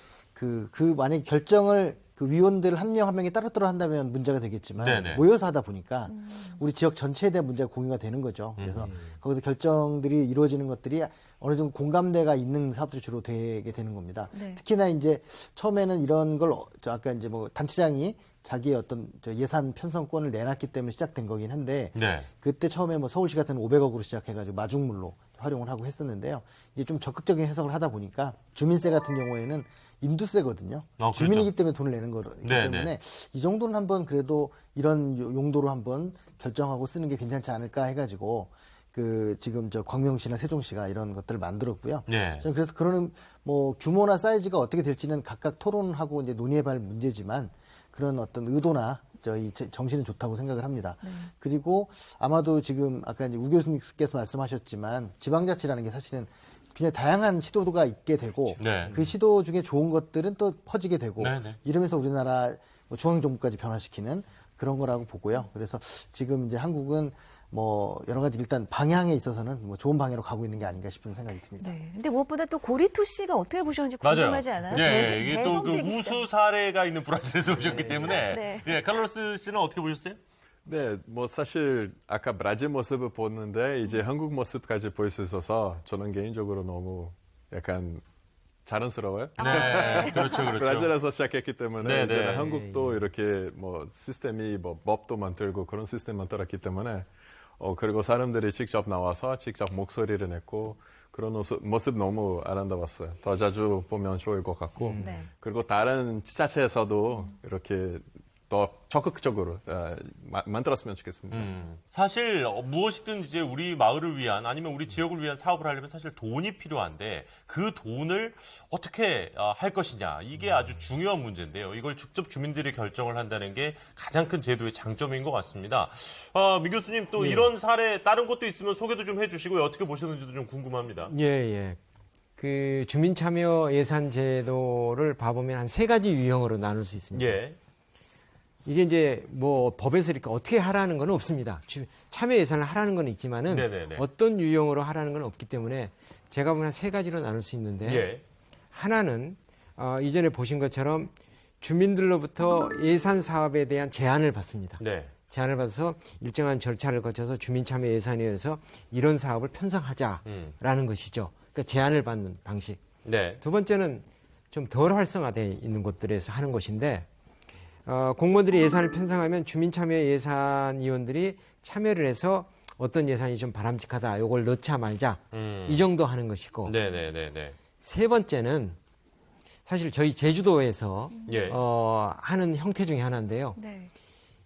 만약에 결정을 위원들 한 명 한 명이 따로따로 한다면 문제가 되겠지만 네네. 모여서 하다 보니까 우리 지역 전체에 대한 문제가 공유가 되는 거죠. 그래서 거기서 결정들이 이루어지는 것들이 어느 정도 공감대가 있는 사업들이 주로 되게 되는 겁니다. 네. 특히나 이제 처음에는 이런 걸 아까 이제 뭐 단체장이 자기의 어떤 예산 편성권을 내놨기 때문에 시작된 거긴 한데 네. 그때 처음에 뭐 서울시 같은 500억으로 시작해가지고 마중물로 활용을 하고 했었는데요. 이제 좀 적극적인 해석을 하다 보니까 주민세 같은 경우에는 임두세거든요. 그렇죠. 주민이기 때문에 돈을 내는 거기 네, 때문에 네. 이 정도는 한번 그래도 이런 용도로 한번 결정하고 쓰는 게 괜찮지 않을까 해가지고 그 지금 저 광명시나 세종시가 이런 것들을 만들었고요. 네. 저는 그래서 그런 뭐 규모나 사이즈가 어떻게 될지는 각각 토론하고 이제 논의해봐야 할 문제지만 그런 어떤 의도나 저희 정신은 좋다고 생각을 합니다. 그리고 아마도 지금 아까 이제 우 교수님께서 말씀하셨지만 지방자치라는 게 사실은 굉장히 다양한 시도가 있게 되고 네. 그 시도 중에 좋은 것들은 또 퍼지게 되고 네, 네. 이러면서 우리나라 뭐 중앙정부까지 변화시키는 그런 거라고 보고요. 그래서 지금 이제 한국은 뭐 여러 가지 일단 방향에 있어서는 뭐 좋은 방향으로 가고 있는 게 아닌가 싶은 생각이 듭니다. 네. 근데 무엇보다 또 고리투 씨가 어떻게 보셨는지 궁금하지 않아요? 예, 이게 또 그 대성되기 우수 사례가 있는 브라질에서 오셨기 때문에 네. 예, 칼로스 씨는 어떻게 보셨어요? 네, 뭐 사실 아까 브라질 모습을 보는데 이제 한국 모습까지 볼 수 있어서 저는 개인적으로 너무 약간 자랑스러워요. 네, 그렇죠, 그렇죠. 브라질에서 시작했기 때문에 네, 이제는 네. 한국도 이렇게 뭐 시스템이 뭐 법도 만들고 그런 시스템 만들었기 때문에 그리고 사람들이 직접 나와서 직접 목소리를 냈고 그런 모습 너무 아름다웠어요. 더 자주 보면 좋을 것 같고 네. 그리고 다른 지자체에서도 이렇게 더 적극적으로 만들었으면 좋겠습니다. 사실 무엇이든 이제 우리 마을을 위한 아니면 우리 지역을 위한 사업을 하려면 사실 돈이 필요한데 그 돈을 어떻게 할 것이냐 이게 아주 중요한 문제인데요. 이걸 직접 주민들이 결정을 한다는 게 가장 큰 제도의 장점인 것 같습니다. 민 교수님 또 이런 사례 다른 것도 있으면 소개도 좀 해주시고요. 어떻게 보셨는지도 좀 궁금합니다. 예. 그 주민참여 예산 제도를 봐보면 한 3가지 유형으로 나눌 수 있습니다. 예. 이게 이제 뭐 법에서 이렇게 어떻게 하라는 건 없습니다. 참여 예산을 하라는 건 있지만은 네네네. 어떤 유형으로 하라는 건 없기 때문에 제가 보면 한 3가지로 나눌 수 있는데 예. 하나는 이전에 보신 것처럼 주민들로부터 예산 사업에 대한 제안을 받습니다. 네. 제안을 받아서 일정한 절차를 거쳐서 주민참여 예산에 의해서 이런 사업을 편성하자라는 것이죠. 그러니까 제안을 받는 방식. 네. 두 번째는 좀 덜 활성화되어 있는 곳들에서 하는 것인데 공무원들이 예산을 편성하면 주민참여 예산위원들이 참여를 해서 어떤 예산이 좀 바람직하다, 이걸 넣자 말자 이 정도 하는 것이고 네네네네. 세 번째는 사실 저희 제주도에서 예. 하는 형태 중에 하나인데요. 네.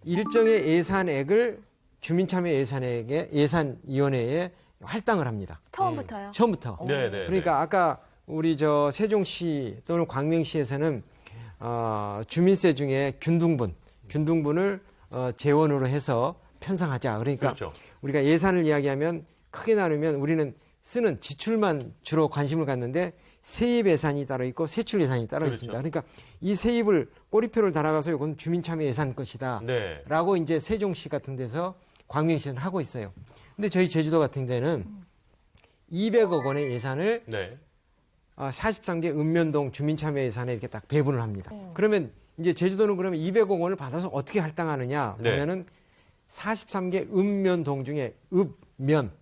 일정의 예산액을 주민참여 예산위원회에 할당을 합니다. 처음부터요? 처음부터. 네네. 그러니까 아까 우리 저 세종시 또는 광명시에서는 주민세 중에 균등분을 재원으로 해서 편성하자. 그러니까 그렇죠. 우리가 예산을 이야기하면 크게 나누면 우리는 쓰는 지출만 주로 관심을 갖는데 세입 예산이 따로 있고 세출 예산이 따로 그렇죠. 있습니다. 그러니까 이 세입을 꼬리표를 달아가서 이건 주민참여 예산 것이다. 네. 라고 이제 세종시 같은 데서 광명시는 하고 있어요. 근데 저희 제주도 같은 데는 200억 원의 예산을 네. 43개 읍면동 주민참여 예산에 이렇게 딱 배분을 합니다. 그러면 이제 제주도는 그러면 200억 원을 받아서 어떻게 할당하느냐 네. 보면은 43개 읍면동 중에 읍면은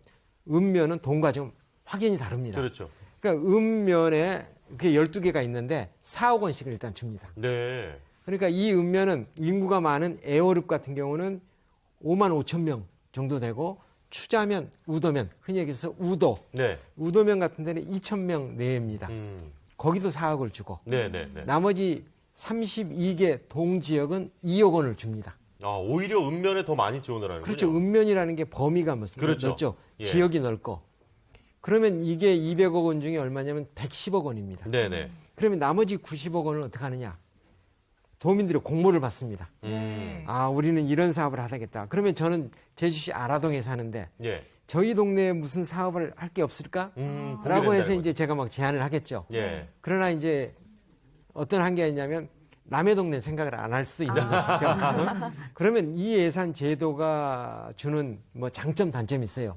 동과 좀 확연히 다릅니다. 그렇죠. 그러니까 읍면에 그게 12개가 있는데 4억 원씩을 일단 줍니다. 네. 그러니까 이 읍면은 인구가 많은 애월읍 같은 경우는 5만 5천 명 정도 되고 추자면, 우도면, 흔히 얘기해서 우도. 네. 우도면 같은 데는 2,000명 내외입니다. 거기도 4억을 주고. 네네네. 나머지 32개 동지역은 2억 원을 줍니다. 오히려 읍면에 더 많이 지원을 하는군요. 그렇죠. 읍면이라는 게 범위가 그렇죠. 넓죠. 예. 지역이 넓고. 그러면 이게 200억 원 중에 얼마냐면 110억 원입니다. 네네. 그러면 나머지 90억 원을 어떻게 하느냐. 도민들이 공모를 받습니다. 우리는 이런 사업을 하겠다. 그러면 저는 제주시 아라동에 사는데 예. 저희 동네에 무슨 사업을 할 게 없을까? 라고 해서 이제 제가 막 제안을 하겠죠. 예. 그러나 이제 어떤 한계가 있냐면 남의 동네 생각을 안 할 수도 있는 것이죠. 그러면 이 예산 제도가 주는 뭐 장점, 단점이 있어요.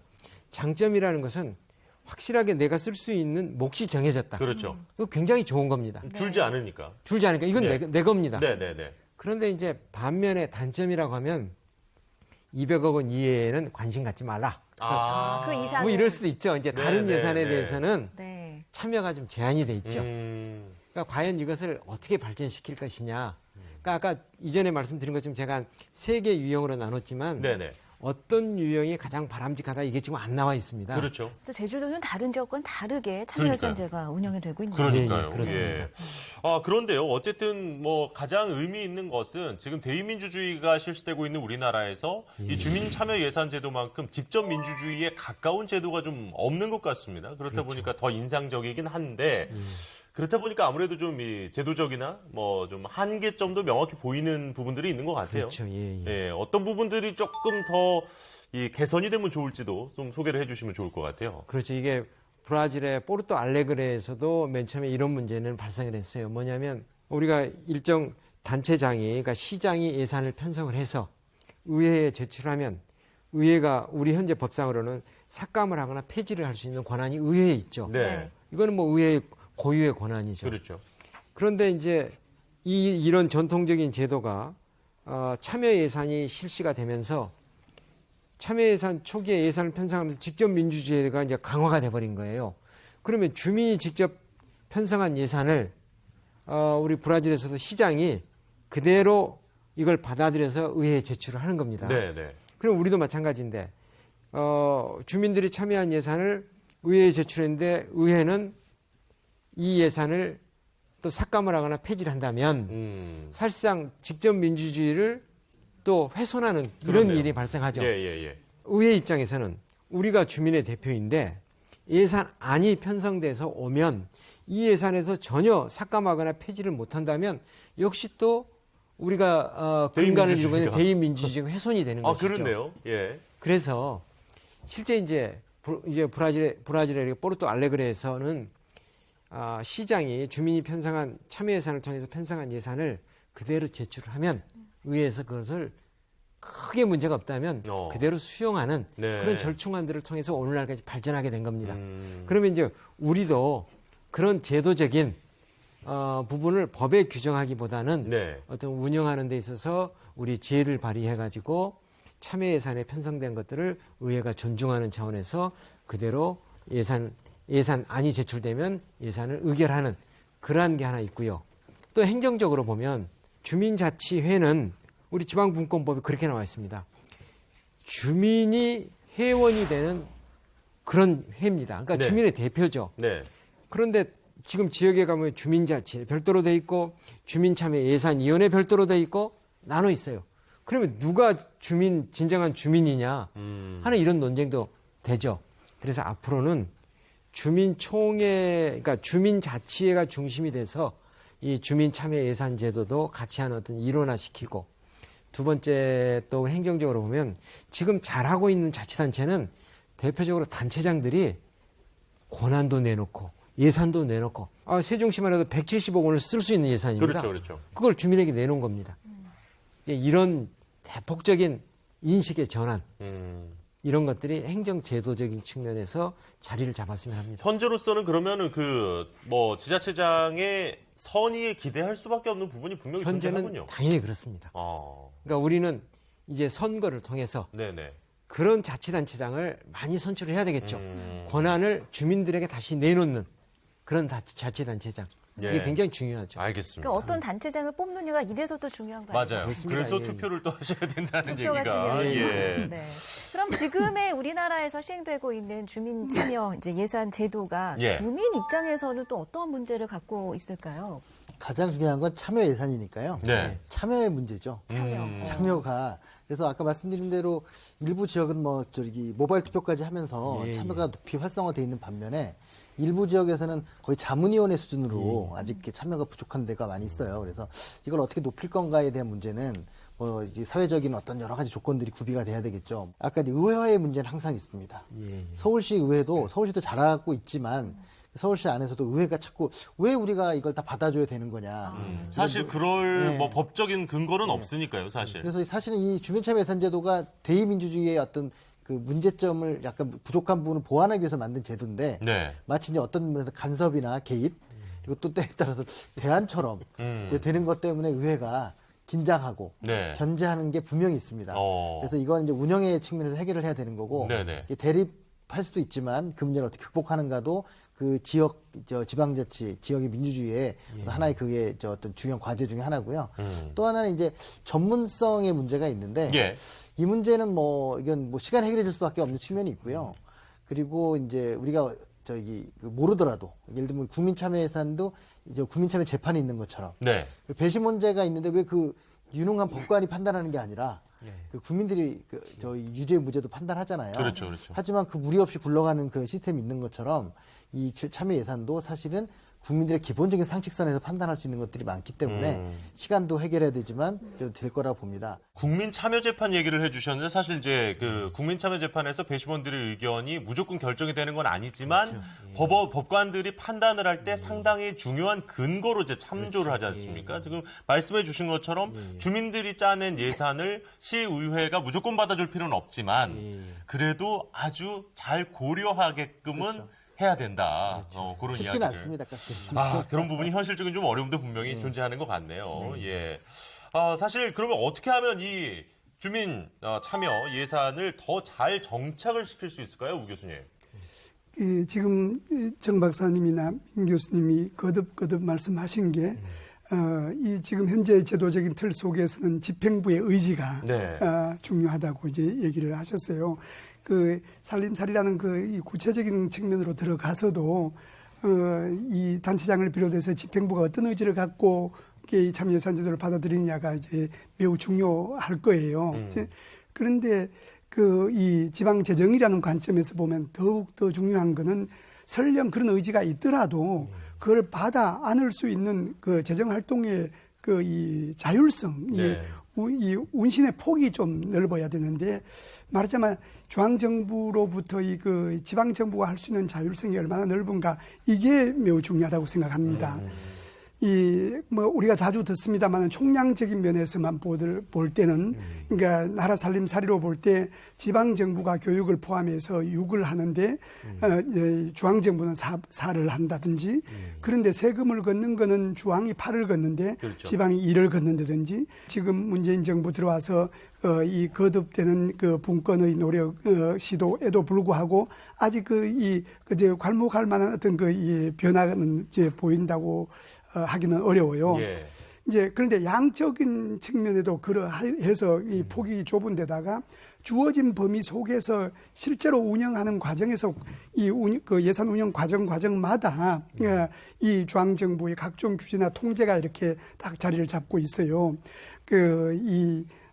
장점이라는 것은 확실하게 내가 쓸 수 있는 몫이 정해졌다. 그렇죠. 이거 굉장히 좋은 겁니다. 줄지 않으니까. 줄지 않으니까 이건 네. 내 겁니다. 네네네. 그런데 이제 반면에 단점이라고 하면 200억 원 이외에는 관심 갖지 말라. 그 이상 뭐 이럴 수도 있죠. 이제 다른 예산에 대해서는 네. 참여가 좀 제한이 돼 있죠. 그러니까 과연 이것을 어떻게 발전시킬 것이냐. 그러니까 아까 이전에 말씀드린 것처럼 제가 한 3개 유형으로 나눴지만 네네. 어떤 유형이 가장 바람직하다 이게 지금 안 나와 있습니다. 그렇죠. 또 제주도는 다른 지역과는 다르게 참여예산제가 운영이 되고 있는 그러니까요. 그렇습니다. 예. 그런데요. 어쨌든 뭐 가장 의미 있는 것은 지금 대의민주주의가 실시되고 있는 우리나라에서 이 주민 참여 예산 제도만큼 직접 민주주의에 가까운 제도가 좀 없는 것 같습니다. 그렇다 그렇죠. 보니까 더 인상적이긴 한데 그렇다 보니까 아무래도 좀 이 제도적이나 뭐 좀 한계점도 명확히 보이는 부분들이 있는 것 같아요. 그렇죠. 예, 어떤 부분들이 조금 더 이 개선이 되면 좋을지도 좀 소개를 해주시면 좋을 것 같아요. 그렇죠. 이게 브라질의 포르토 알레그레에서도 맨 처음에 이런 문제는 발생을 했어요. 뭐냐면 우리가 일정 단체장이, 그러니까 시장이 예산을 편성을 해서 의회에 제출하면 의회가 우리 현재 법상으로는 삭감을 하거나 폐지를 할 수 있는 권한이 의회에 있죠. 네. 이거는 뭐 의회의 고유의 권한이죠. 그렇죠. 그런데 이제 이런 전통적인 제도가 참여 예산이 실시가 되면서 참여 예산 초기에 예산을 편성하면서 직접 민주주의가 이제 강화가 돼버린 거예요. 그러면 주민이 직접 편성한 예산을 우리 브라질에서도 시장이 그대로 이걸 받아들여서 의회에 제출을 하는 겁니다. 네, 네. 그럼 우리도 마찬가지인데 주민들이 참여한 예산을 의회에 제출했는데 의회는 이 예산을 또 삭감을 하거나 폐지를 한다면 사실상 직접 민주주의를 또 훼손하는 이런 그러네요. 일이 발생하죠. 예. 의회 입장에서는 우리가 주민의 대표인데 예산안이 편성돼서 오면 이 예산에서 전혀 삭감하거나 폐지를 못한다면 역시 또 우리가 근간을 이루고 있는 대의민주주의가 훼손이 되는 것이죠. 그렇네요. 예. 그래서 실제 이제 브라질의 포르토 알레그레에서는 시장이 주민이 편성한 참여 예산을 통해서 편성한 예산을 그대로 제출하면 의회에서 그것을 크게 문제가 없다면 그대로 수용하는 네. 그런 절충안들을 통해서 오늘날까지 발전하게 된 겁니다. 그러면 이제 우리도 그런 제도적인 부분을 법에 규정하기보다는 네. 어떤 운영하는 데 있어서 우리 지혜를 발휘해가지고 참여 예산에 편성된 것들을 의회가 존중하는 차원에서 그대로 예산안이 제출되면 예산을 의결하는 그러한 게 하나 있고요. 또 행정적으로 보면 주민자치회는 우리 지방분권법에 그렇게 나와 있습니다. 주민이 회원이 되는 그런 회입니다. 그러니까 네. 주민의 대표죠. 네. 그런데 지금 지역에 가면 주민자치 별도로 돼 있고 주민참여 예산위원회 별도로 돼 있고 나눠 있어요. 그러면 누가 진정한 주민이냐 하는 이런 논쟁도 되죠. 그래서 앞으로는 그러니까 주민자치회가 중심이 돼서 이 주민참여 예산 제도도 같이 하는 어떤 일원화시키고 두 번째 또 행정적으로 보면 지금 잘하고 있는 자치단체는 대표적으로 단체장들이 권한도 내놓고 예산도 내놓고 세종시만 해도 170억 원을 쓸 수 있는 예산입니다. 그렇죠. 그걸 주민에게 내놓은 겁니다. 이런 대폭적인 인식의 전환 이런 것들이 행정제도적인 측면에서 자리를 잡았으면 합니다. 현재로서는 그러면은 지자체장의 선의에 기대할 수밖에 없는 부분이 분명히 현재는 존재하군요. 당연히 그렇습니다. 그러니까 우리는 이제 선거를 통해서 네네. 그런 자치단체장을 많이 선출을 해야 되겠죠. 권한을 주민들에게 다시 내놓는 그런 자치단체장. 이게 굉장히 중요하죠. 알겠습니다. 그러니까 어떤 단체장을 뽑느냐가 이래서 또 중요한 거 아니에요? 맞아요. 그래서 투표를 또 하셔야 된다는 투표가 얘기가. 중요해요. 네. 그럼 지금의 우리나라에서 시행되고 있는 주민 참여 예산 제도가 주민 입장에서는 또 어떠한 문제를 갖고 있을까요? 가장 중요한 건 참여 예산이니까요. 네. 참여의 문제죠. 참여가 그래서 아까 말씀드린 대로 일부 지역은 모바일 투표까지 하면서 참여가 높이 활성화되어 있는 반면에 일부 지역에서는 거의 자문위원회 수준으로 아직 참여가 부족한 데가 많이 있어요. 그래서 이걸 어떻게 높일 건가에 대한 문제는 이제 사회적인 어떤 여러 가지 조건들이 구비가 돼야 되겠죠. 아까 의회화의 문제는 항상 있습니다. 서울시 의회도 서울시도 잘하고 있지만 서울시 안에서도 의회가 자꾸 왜 우리가 이걸 다 받아줘야 되는 거냐. 사실 그럴 법적인 근거는 없으니까요, 사실. 그래서 사실은 이 주민참여 예산제도가 대의민주주의의 어떤 그 문제점을 약간 부족한 부분을 보완하기 위해서 만든 제도인데 마치 이제 어떤 면에서 간섭이나 개입 그리고 또 때에 따라서 대안처럼 이제 되는 것 때문에 의회가 긴장하고 네. 견제하는 게 분명히 있습니다. 그래서 이건 이제 운영의 측면에서 해결을 해야 되는 거고 네네. 대립할 수도 있지만 그 문제를 어떻게 극복하는가도 그 지방자치, 지역의 민주주의의 하나의 그게 어떤 중요한 과제 중에 하나고요. 또 하나는 이제 전문성의 문제가 있는데 이 문제는 이건 시간 해결해 줄 수밖에 없는 측면이 있고요. 그리고 이제 우리가 모르더라도 예를 들면 국민참여 예산도 이제 국민참여 재판이 있는 것처럼 배심 문제가 있는데 왜 그 유능한 법관이 판단하는 게 아니라 그 국민들이 유죄 무죄도 판단하잖아요. 그렇죠, 그렇죠. 하지만 그 무리 없이 굴러가는 그 시스템이 있는 것처럼 이 참여 예산도 사실은 국민들의 기본적인 상식선에서 판단할 수 있는 것들이 많기 때문에 시간도 해결해야 되지만 좀 될 거라고 봅니다. 국민참여재판 얘기를 해주셨는데 사실 이제 그 국민참여재판에서 배심원들의 의견이 무조건 결정이 되는 건 아니지만 법관들이 판단을 할 때 상당히 중요한 근거로 이제 참조를 하지 않습니까? 지금 말씀해 주신 것처럼 주민들이 짜낸 예산을 시의회가 무조건 받아줄 필요는 없지만 그래도 아주 잘 고려하게끔은 해야 된다. 그런 쉽진 이야기들. 않습니다. 그런 부분이 현실적인 좀 어려움도 분명히 존재하는 것 같네요. 예. 사실 그러면 어떻게 하면 이 주민 참여 예산을 더 잘 정착을 시킬 수 있을까요, 우 교수님? 지금 정 박사님이나 민 교수님이 거듭 말씀하신 게 이 지금 현재 제도적인 틀 속에서는 집행부의 의지가 중요하다고 이제 얘기를 하셨어요. 그 살림살이라는 이 구체적인 측면으로 들어가서도 이 단체장을 비롯해서 집행부가 어떤 의지를 갖고 이 참여예산 제도를 받아들이느냐가 이제 매우 중요할 거예요. 그런데 이 지방재정이라는 관점에서 보면 더욱 더 중요한 거는 설령 그런 의지가 있더라도 그걸 받아 안을 수 있는 그 재정활동의 이 자율성, 이 운신의 폭이 좀 넓어야 되는데 말하자면 중앙정부로부터 그 지방정부가 할 수 있는 자율성이 얼마나 넓은가 이게 매우 중요하다고 생각합니다. 우리가 자주 듣습니다만 총량적인 면에서만 볼 때는 그러니까 나라 살림살이로 볼 때 지방정부가 교육을 포함해서 6을 하는데 중앙정부는 4를 한다든지 그런데 세금을 걷는 거는 중앙이 8을 걷는데 지방이 2를 걷는다든지 지금 문재인 정부 들어와서 이 거듭되는 그 분권의 노력 시도에도 불구하고 아직 괄목할 만한 어떤 이 변화는 이제 보인다고 하기는 어려워요. 이제 그런데 양적인 측면에도 그러해서 이 폭이 좁은 데다가 주어진 범위 속에서 실제로 운영하는 과정에서 그 예산 운영 과정마다 이 중앙정부의 각종 규제나 통제가 이렇게 딱 자리를 잡고 있어요.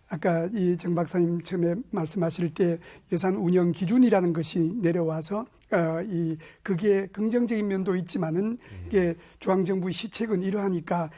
아까 이 정 박사님 처음에 말씀하실 때 예산 운영 기준이라는 것이 내려와서 그게 긍정적인 면도 있지만은 이게 중앙정부의 시책은 이러하니까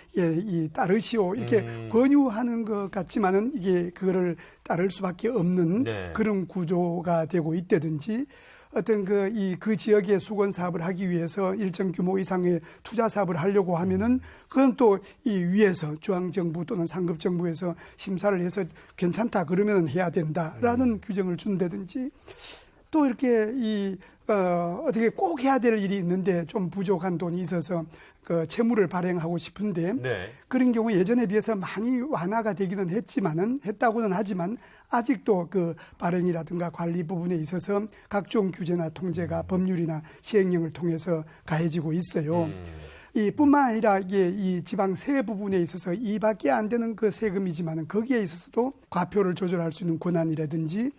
따르시오 이렇게 권유하는 것 같지만은 이게 그거를 따를 수밖에 없는 그런 구조가 되고 있다든지 어떤 그 지역의 수건 사업을 하기 위해서 일정 규모 이상의 투자 사업을 하려고 하면은 그건 또 이 위에서 중앙정부 또는 상급정부에서 심사를 해서 괜찮다 그러면 해야 된다라는 규정을 준다든지 또 이렇게 어떻게 꼭 해야 될 일이 있는데 좀 부족한 돈이 있어서 그 채무를 발행하고 싶은데 그런 경우 예전에 비해서 많이 완화가 되기는 했다고는 하지만 아직도 그 발행이라든가 관리 부분에 있어서 각종 규제나 통제가 법률이나 시행령을 통해서 가해지고 있어요. 뿐만 아니라 이게 이 지방세 부분에 있어서 이밖에 안 되는 그 세금이지만은 거기에 있어서도 과표를 조절할 수 있는 권한이라든지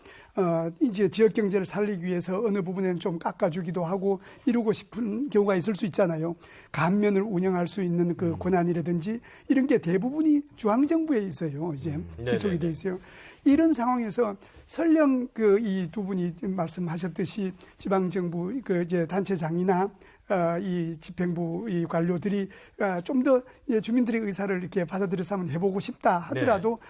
이제 지역 경제를 살리기 위해서 어느 부분에는 좀 깎아주기도 하고 이루고 싶은 경우가 있을 수 있잖아요. 감면을 운영할 수 있는 그 권한이라든지 이런 게 대부분이 중앙정부에 있어요. 이제 기속이 돼 있어요. 이런 상황에서 설령 이 두 분이 말씀하셨듯이 지방정부 이제 단체장이나 이 집행부 이 관료들이 좀 더 주민들의 의사를 이렇게 받아들여서 한번 해보고 싶다 하더라도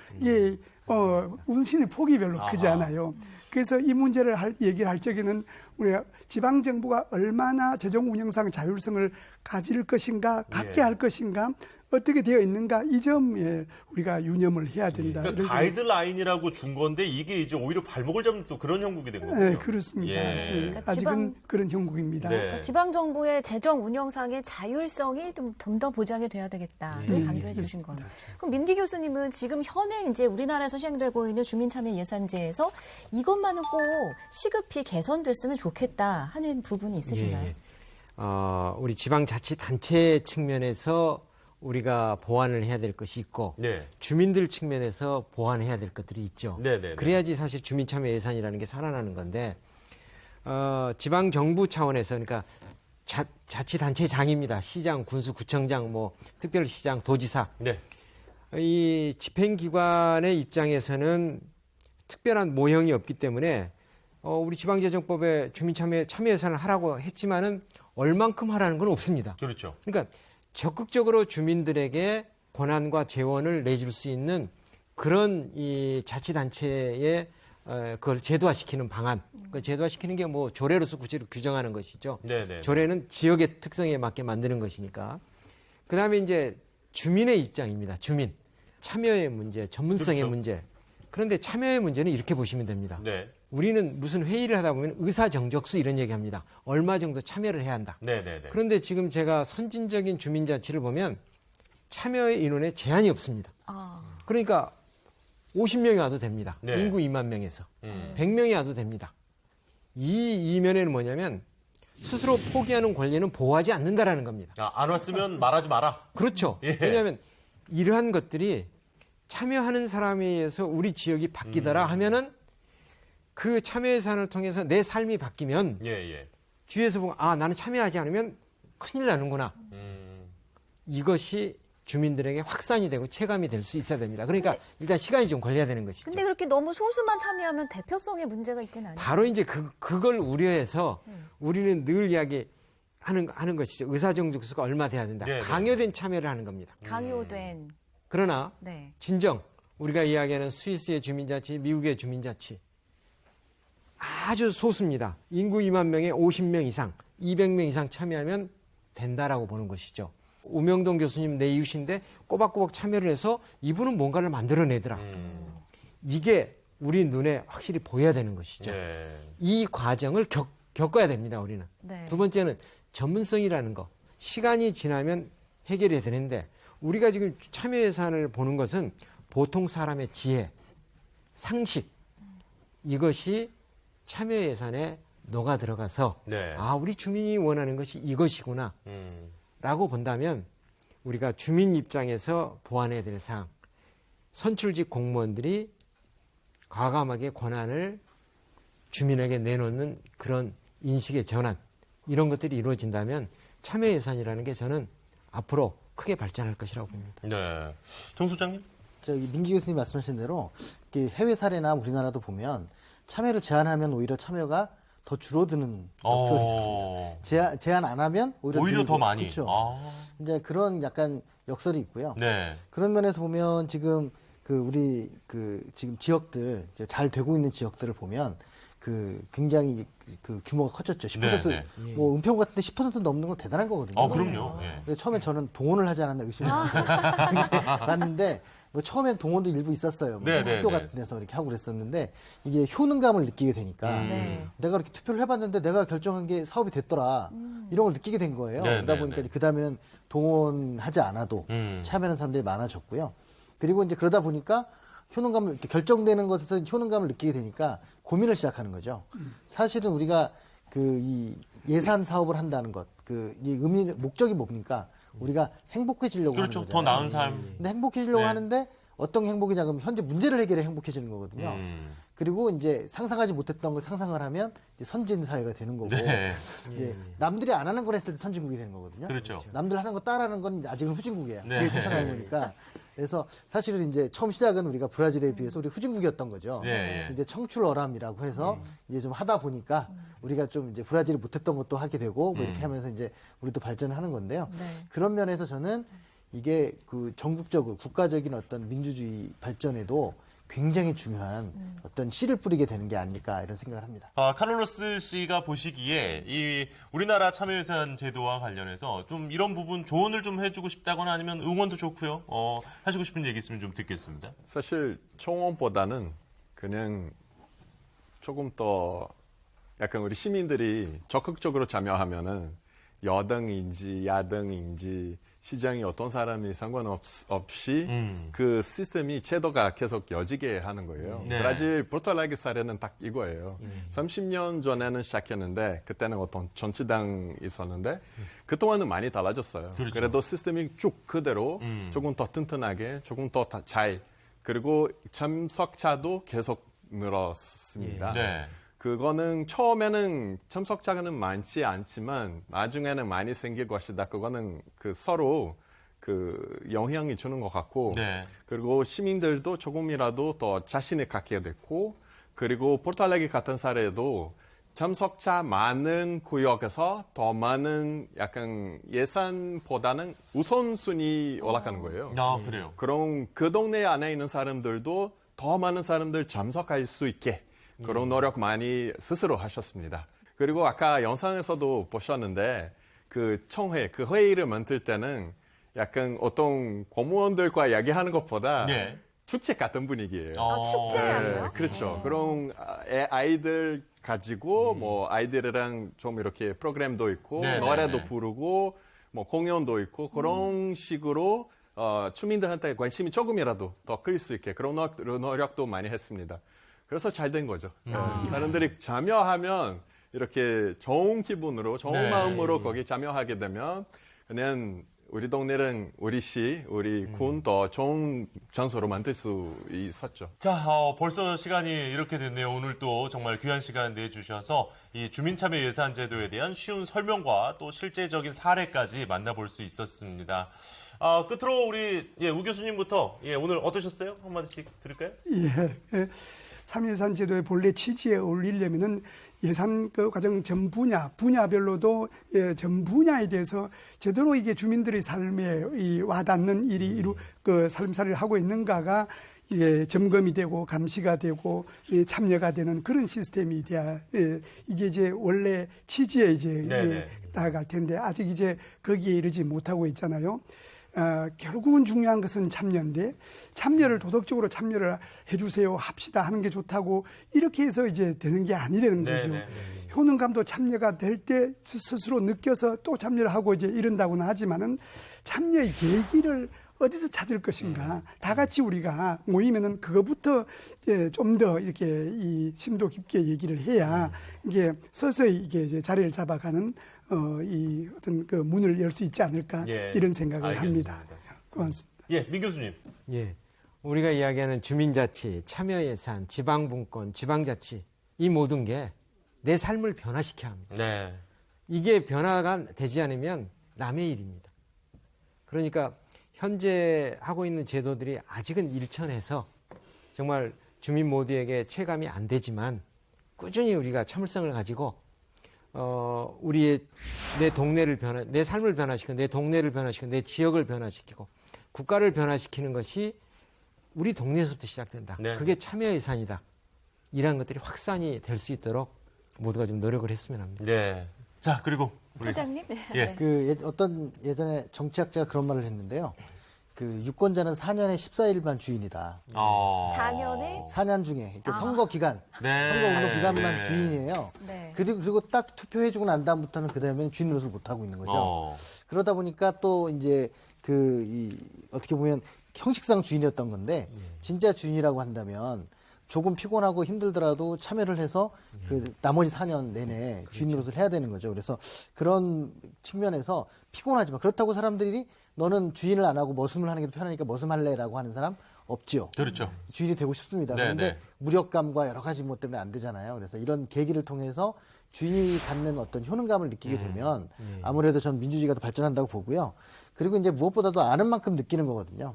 운신의 폭이 별로 크지 않아요. 그래서 이 문제를 얘기를 할 적에는 우리가 지방정부가 얼마나 재정 운영상 자율성을 가질 것인가, 갖게 할 것인가, 어떻게 되어 있는가 이 점에 우리가 유념을 해야 된다. 그러니까 가이드라인이라고 준 건데 이게 이제 오히려 발목을 잡는 또 그런 형국이 된 거죠. 네, 그렇습니다. 예. 예, 아직은 그런 형국입니다. 네. 그러니까 지방 정부의 재정 운영상의 자율성이 좀 더 보장이 돼야 되겠다를 강조해 주신 거예요. 그럼 민디 교수님은 지금 현행 이제 우리나라에서 시행되고 있는 주민참여 예산제에서 이것만은 꼭 시급히 개선됐으면 좋겠다 하는 부분이 있으신가요? 우리 지방자치단체 측면에서 우리가 보완을 해야 될 것이 있고 주민들 측면에서 보완해야 될 것들이 있죠. 그래야지 사실 주민참여 예산이라는 게 살아나는 건데 지방정부 차원에서 그러니까 자치단체장입니다. 시장, 군수, 구청장, 뭐 특별시장, 도지사. 이 집행기관의 입장에서는 특별한 모형이 없기 때문에 우리 지방재정법에 참여 예산을 하라고 했지만은 얼만큼 하라는 건 없습니다. 그렇죠. 그러니까 적극적으로 주민들에게 권한과 재원을 내줄 수 있는 그런 이 자치단체의 그걸 제도화시키는 방안. 그 제도화시키는 게 뭐 조례로서 구체로 규정하는 것이죠. 조례는 지역의 특성에 맞게 만드는 것이니까. 그다음에 이제 주민의 입장입니다. 주민. 참여의 문제, 전문성의 문제. 그런데 참여의 문제는 이렇게 보시면 됩니다. 우리는 무슨 회의를 하다 보면 의사정적수 이런 얘기합니다. 얼마 정도 참여를 해야 한다. 그런데 지금 제가 선진적인 주민자치를 보면 참여의 인원에 제한이 없습니다. 그러니까 50명이 와도 됩니다. 인구 2만 명에서. 100명이 와도 됩니다. 이 이면에는 뭐냐면 스스로 포기하는 권리는 보호하지 않는다라는 겁니다. 안 왔으면 말하지 마라. 그렇죠. 왜냐하면 이러한 것들이 참여하는 사람에 의해서 우리 지역이 바뀌더라 하면은 그 참여 예산을 통해서 내 삶이 바뀌면 주위에서 보고 나는 참여하지 않으면 큰일 나는구나. 이것이 주민들에게 확산이 되고 체감이 될 수 있어야 됩니다. 그러니까 일단 시간이 좀 걸려야 되는 것이죠. 근데 그렇게 너무 소수만 참여하면 대표성에 문제가 있지는 않아요. 바로 이제 그걸 우려해서 우리는 늘 이야기하는 것이죠. 의사정족수가 얼마 돼야 된다. 강요된 참여를 하는 겁니다. 강요된. 그러나 진정 우리가 이야기하는 스위스의 주민자치, 미국의 주민자치 아주 소수입니다. 인구 2만 명에 50명 이상, 200명 이상 참여하면 된다라고 보는 것이죠. 우명동 교수님 내 이웃인데 꼬박꼬박 참여를 해서 이분은 뭔가를 만들어내더라. 이게 우리 눈에 확실히 보여야 되는 것이죠. 이 과정을 겪어야 됩니다, 우리는. 두 번째는 전문성이라는 거. 시간이 지나면 해결이 되는데 우리가 지금 참여 예산을 보는 것은 보통 사람의 지혜, 상식 이것이 참여 예산에 녹아 들어가서 우리 주민이 원하는 것이 이것이구나 라고 본다면 우리가 주민 입장에서 보완해야 될 사항, 선출직 공무원들이 과감하게 권한을 주민에게 내놓는 그런 인식의 전환 이런 것들이 이루어진다면 참여 예산이라는 게 저는 앞으로 크게 발전할 것이라고 봅니다. 정 소장님? 민기 교수님 말씀하신 대로 해외 사례나 우리나라도 보면 참여를 제한하면 오히려 참여가 더 줄어드는 역설이 있습니다. 제한 안 하면 오히려 더 많이. 그렇죠. 이제 그런 약간 역설이 있고요. 네. 그런 면에서 보면 지금 우리 지금 지역들 잘 되고 있는 지역들을 보면 굉장히 규모가 커졌죠. 10% 네. 뭐 은평 같은데 10% 넘는 건 대단한 거거든요. 그럼요. 그래서 처음에 저는 동원을 하지 않았나 의심을 봤는데 뭐 처음엔 동원도 일부 있었어요. 뭐 학교 같은 데서 이렇게 하고 그랬었는데 이게 효능감을 느끼게 되니까 내가 이렇게 투표를 해봤는데 내가 결정한 게 사업이 됐더라 이런 걸 느끼게 된 거예요. 그러다 보니까 그 다음에는 동원하지 않아도 참여하는 사람들이 많아졌고요. 그리고 이제 그러다 보니까 효능감을 이렇게 결정되는 것에서 효능감을 느끼게 되니까 고민을 시작하는 거죠. 사실은 우리가 이 예산 사업을 한다는 것, 이 목적이 뭡니까? 우리가 행복해지려고 하는 거잖아요. 더 나은 삶. 근데 행복해지려고 하는데 어떤 행복이냐 그러면 현재 문제를 해결해 행복해지는 거거든요. 그리고 이제 상상하지 못했던 걸 상상을 하면 이제 선진 사회가 되는 거고 이제 남들이 안 하는 걸 했을 때 선진국이 되는 거거든요. 그렇죠. 남들 하는 거 따라하는 건 아직은 후진국이에요. 그게 쫓아가는 거니까. 그래서 사실은 이제 처음 시작은 우리가 브라질에 비해서 우리 후진국이었던 거죠. 이제 청출어람이라고 해서 이제 좀 하다 보니까 우리가 좀 이제 브라질이 못했던 것도 하게 되고 뭐 이렇게 하면서 이제 우리도 발전을 하는 건데요. 그런 면에서 저는 이게 전국적으로 국가적인 어떤 민주주의 발전에도 굉장히 중요한 어떤 씨를 뿌리게 되는 게 아닐까 이런 생각을 합니다. 카를로스 씨가 보시기에 이 우리나라 참여예산 제도와 관련해서 좀 이런 부분 조언을 좀 해주고 싶다거나 아니면 응원도 좋고요. 하시고 싶은 얘기 있으면 좀 듣겠습니다. 사실 총원보다는 그냥 조금 더 약간 우리 시민들이 적극적으로 참여하면은 여당인지 야당인지 시장이 어떤 사람이 상관없이 그 시스템이 제도가 계속 여지게 하는 거예요. 네. 브라질 포르투갈의 사례는 딱 이거예요. 30년 전에는 시작했는데 그때는 어떤 정치당이 있었는데 그동안은 많이 달라졌어요. 그렇죠. 그래도 시스템이 쭉 그대로 조금 더 튼튼하게 조금 더 잘 그리고 참석자도 계속 늘었습니다. 네. 그거는 처음에는 참석자는 많지 않지만 나중에는 많이 생길 것이다. 그거는 그 서로 그 영향이 주는 것 같고 네. 그리고 시민들도 조금이라도 더 자신을 갖게 됐고 그리고 포르투갈레기 같은 사례도 참석자 많은 구역에서 더 많은 약간 예산보다는 우선순위 올라가는 거예요. 그래요? 그럼 그 동네 안에 있는 사람들도 더 많은 사람들 참석할 수 있게 그런 노력 많이 스스로 하셨습니다. 그리고 아까 영상에서도 보셨는데 그 청회, 그 회의를 만들 때는 약간 어떤 공무원들과 이야기하는 것보다 네. 축제 같은 분위기예요. 축제예요? 그렇죠. 그런 아이들 가지고 뭐 아이들이랑 좀 이렇게 프로그램도 있고 네, 노래도 네, 네. 부르고 뭐 공연도 있고 그런 식으로 주민들한테 관심이 조금이라도 더 끌 수 있게 그런 노력도 많이 했습니다. 그래서 잘 된 거죠. 사람들이 참여하면 이렇게 좋은 기분으로, 좋은 네. 마음으로 거기 참여하게 되면 그냥 우리 동네는 우리 시, 우리 군 더 좋은 장소로 만들 수 있었죠. 자, 벌써 시간이 이렇게 됐네요. 오늘 또 정말 귀한 시간 내주셔서 이 주민참여 예산제도에 대한 쉬운 설명과 또 실제적인 사례까지 만나볼 수 있었습니다. 끝으로 우리 우 교수님부터 오늘 어떠셨어요? 한마디씩 들을까요? 예. 참여예산 제도의 본래 취지에 어울리려면은 예산 그 과정 전 분야별로도 전 분야에 대해서 제대로 이게 주민들의 삶에 와닿는 일이 그 삶살이를 하고 있는가가 이게 점검이 되고 감시가 되고 참여가 되는 그런 시스템이 돼야 이게 이제 원래 취지에 이제 나아갈 텐데 아직 이제 거기에 이르지 못하고 있잖아요. 결국은 중요한 것은 참여인데 참여를 도덕적으로 참여를 해주세요 합시다 하는 게 좋다고 이렇게 해서 이제 되는 게 아니라는 거죠. 효능감도 참여가 될 때 스스로 느껴서 또 참여를 하고 이제 이런다고는 하지만은 참여의 계기를 어디서 찾을 것인가. 다 같이 우리가 모이면은 그거부터 좀 더 이렇게 이 심도 깊게 얘기를 해야 이게 서서히 이게 이제 자리를 잡아가는 이 어떤 그 문을 열 수 있지 않을까 이런 생각을 합니다. 고맙습니다. 민 교수님. 우리가 이야기하는 주민자치, 참여예산, 지방분권, 지방자치 이 모든 게 내 삶을 변화시켜야 합니다. 네. 이게 변화가 되지 않으면 남의 일입니다. 그러니까 현재 하고 있는 제도들이 아직은 일천해서 정말 주민 모두에게 체감이 안 되지만 꾸준히 우리가 참을성을 가지고 우리의 내 동네를 내 삶을 변화시키고 내 동네를 변화시키고 내 지역을 변화시키고 국가를 변화시키는 것이 우리 동네에서부터 시작된다. 네. 그게 참여 예산이다. 이러한 것들이 확산이 될 수 있도록 모두가 좀 노력을 했으면 합니다. 네. 자, 그리고 우리 회장님. 어떤 예전에 정치학자가 그런 말을 했는데요. 그 유권자는 4년에 14일만 주인이다. 4년에? 4년 중에 선거 기간, 선거 운동 기간만 주인이에요. 그리고 딱 투표해주고 난 다음부터는 그 다음에는 주인 노릇을 못 하고 있는 거죠. 그러다 보니까 또 이제 어떻게 보면 형식상 주인이었던 건데 진짜 주인이라고 한다면 조금 피곤하고 힘들더라도 참여를 해서 그 나머지 4년 내내 주인 노릇을 해야 되는 거죠. 그래서 그런 측면에서 피곤하지만 그렇다고 사람들이 너는 주인을 안 하고 머슴을 하는 게 편하니까 머슴할래라고 하는 사람 없지요. 그렇죠. 주인이 되고 싶습니다. 그런데 무력감과 여러 가지 뭐 때문에 안 되잖아요. 그래서 이런 계기를 통해서 주인이 갖는 어떤 효능감을 느끼게 되면 아무래도 전 민주주의가 더 발전한다고 보고요. 그리고 이제 무엇보다도 아는 만큼 느끼는 거거든요.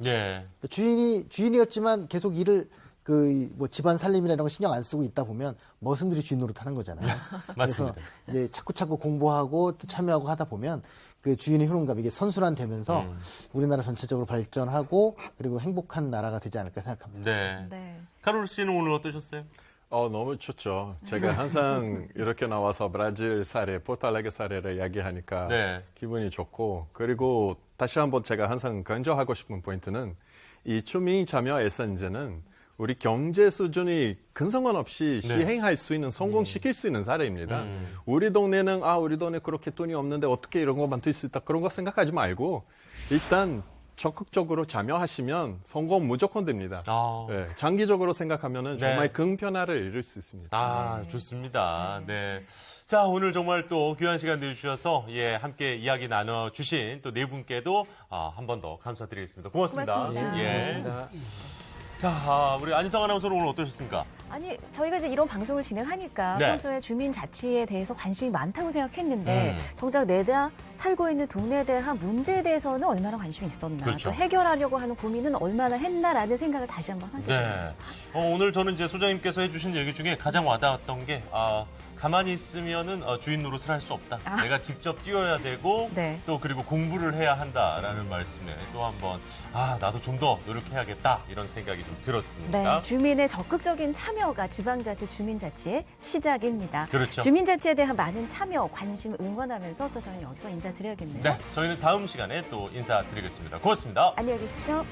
주인이었지만 계속 일을 그 뭐 집안 살림이나 이런 거 신경 안 쓰고 있다 보면 머슴들이 주인 노릇하는 거잖아요. 그래서 맞습니다. 이제 자꾸 공부하고 또 참여하고 하다 보면 그 주인의 효능감 이게 선순환되면서 우리나라 전체적으로 발전하고 그리고 행복한 나라가 되지 않을까 생각합니다. 네. 카롤 씨는 오늘 어떠셨어요? 너무 좋죠. 제가 항상 이렇게 나와서 브라질 사례, 포르투갈의 사례를 이야기하니까 네. 기분이 좋고, 그리고 다시 한번 제가 항상 강조하고 싶은 포인트는 이 주민 참여 예산제는 우리 경제 수준이 근성관 없이 시행할 수 있는, 성공시킬 수 있는 사례입니다. 우리 동네는 우리 동네 그렇게 돈이 없는데 어떻게 이런 거 만들 수 있다, 그런 거 생각하지 말고 일단 적극적으로 참여하시면 성공 무조건 됩니다. 네, 장기적으로 생각하면은 정말 큰 변화를 이룰 수 있습니다. 좋습니다. 네. 자, 오늘 정말 또 귀한 시간 내주셔서 함께 이야기 나눠주신 또 네 분께도 한 번 더 감사드리겠습니다. 고맙습니다. 고맙습니다. 자, 우리 안희성 아나운서는 오늘 어떠셨습니까? 아니, 저희가 이제 이런 방송을 진행하니까 평소에 주민 자치에 대해서 관심이 많다고 생각했는데 정작 내가 살고 있는 동네에 대한 문제에 대해서는 얼마나 관심이 있었나, 그렇죠. 또 해결하려고 하는 고민은 얼마나 했나라는 생각을 다시 한번 하게 됩니다. 오늘 저는 이제 소장님께서 해주신 얘기 중에 가장 와닿았던 게 가만히 있으면은 주인 노릇을 할 수 없다. 내가 직접 뛰어야 되고 또 그리고 공부를 해야 한다라는 말씀에 또 한번 나도 좀 더 노력해야겠다 이런 생각이 좀 들었습니다. 네, 주민의 적극적인 참여가 지방자치, 주민자치의 시작입니다. 그렇죠. 주민자치에 대한 많은 참여, 관심 응원하면서 또 저는 여기서 인사드려야겠네요. 네, 저희는 다음 시간에 또 인사드리겠습니다. 고맙습니다. 안녕히 계십시오.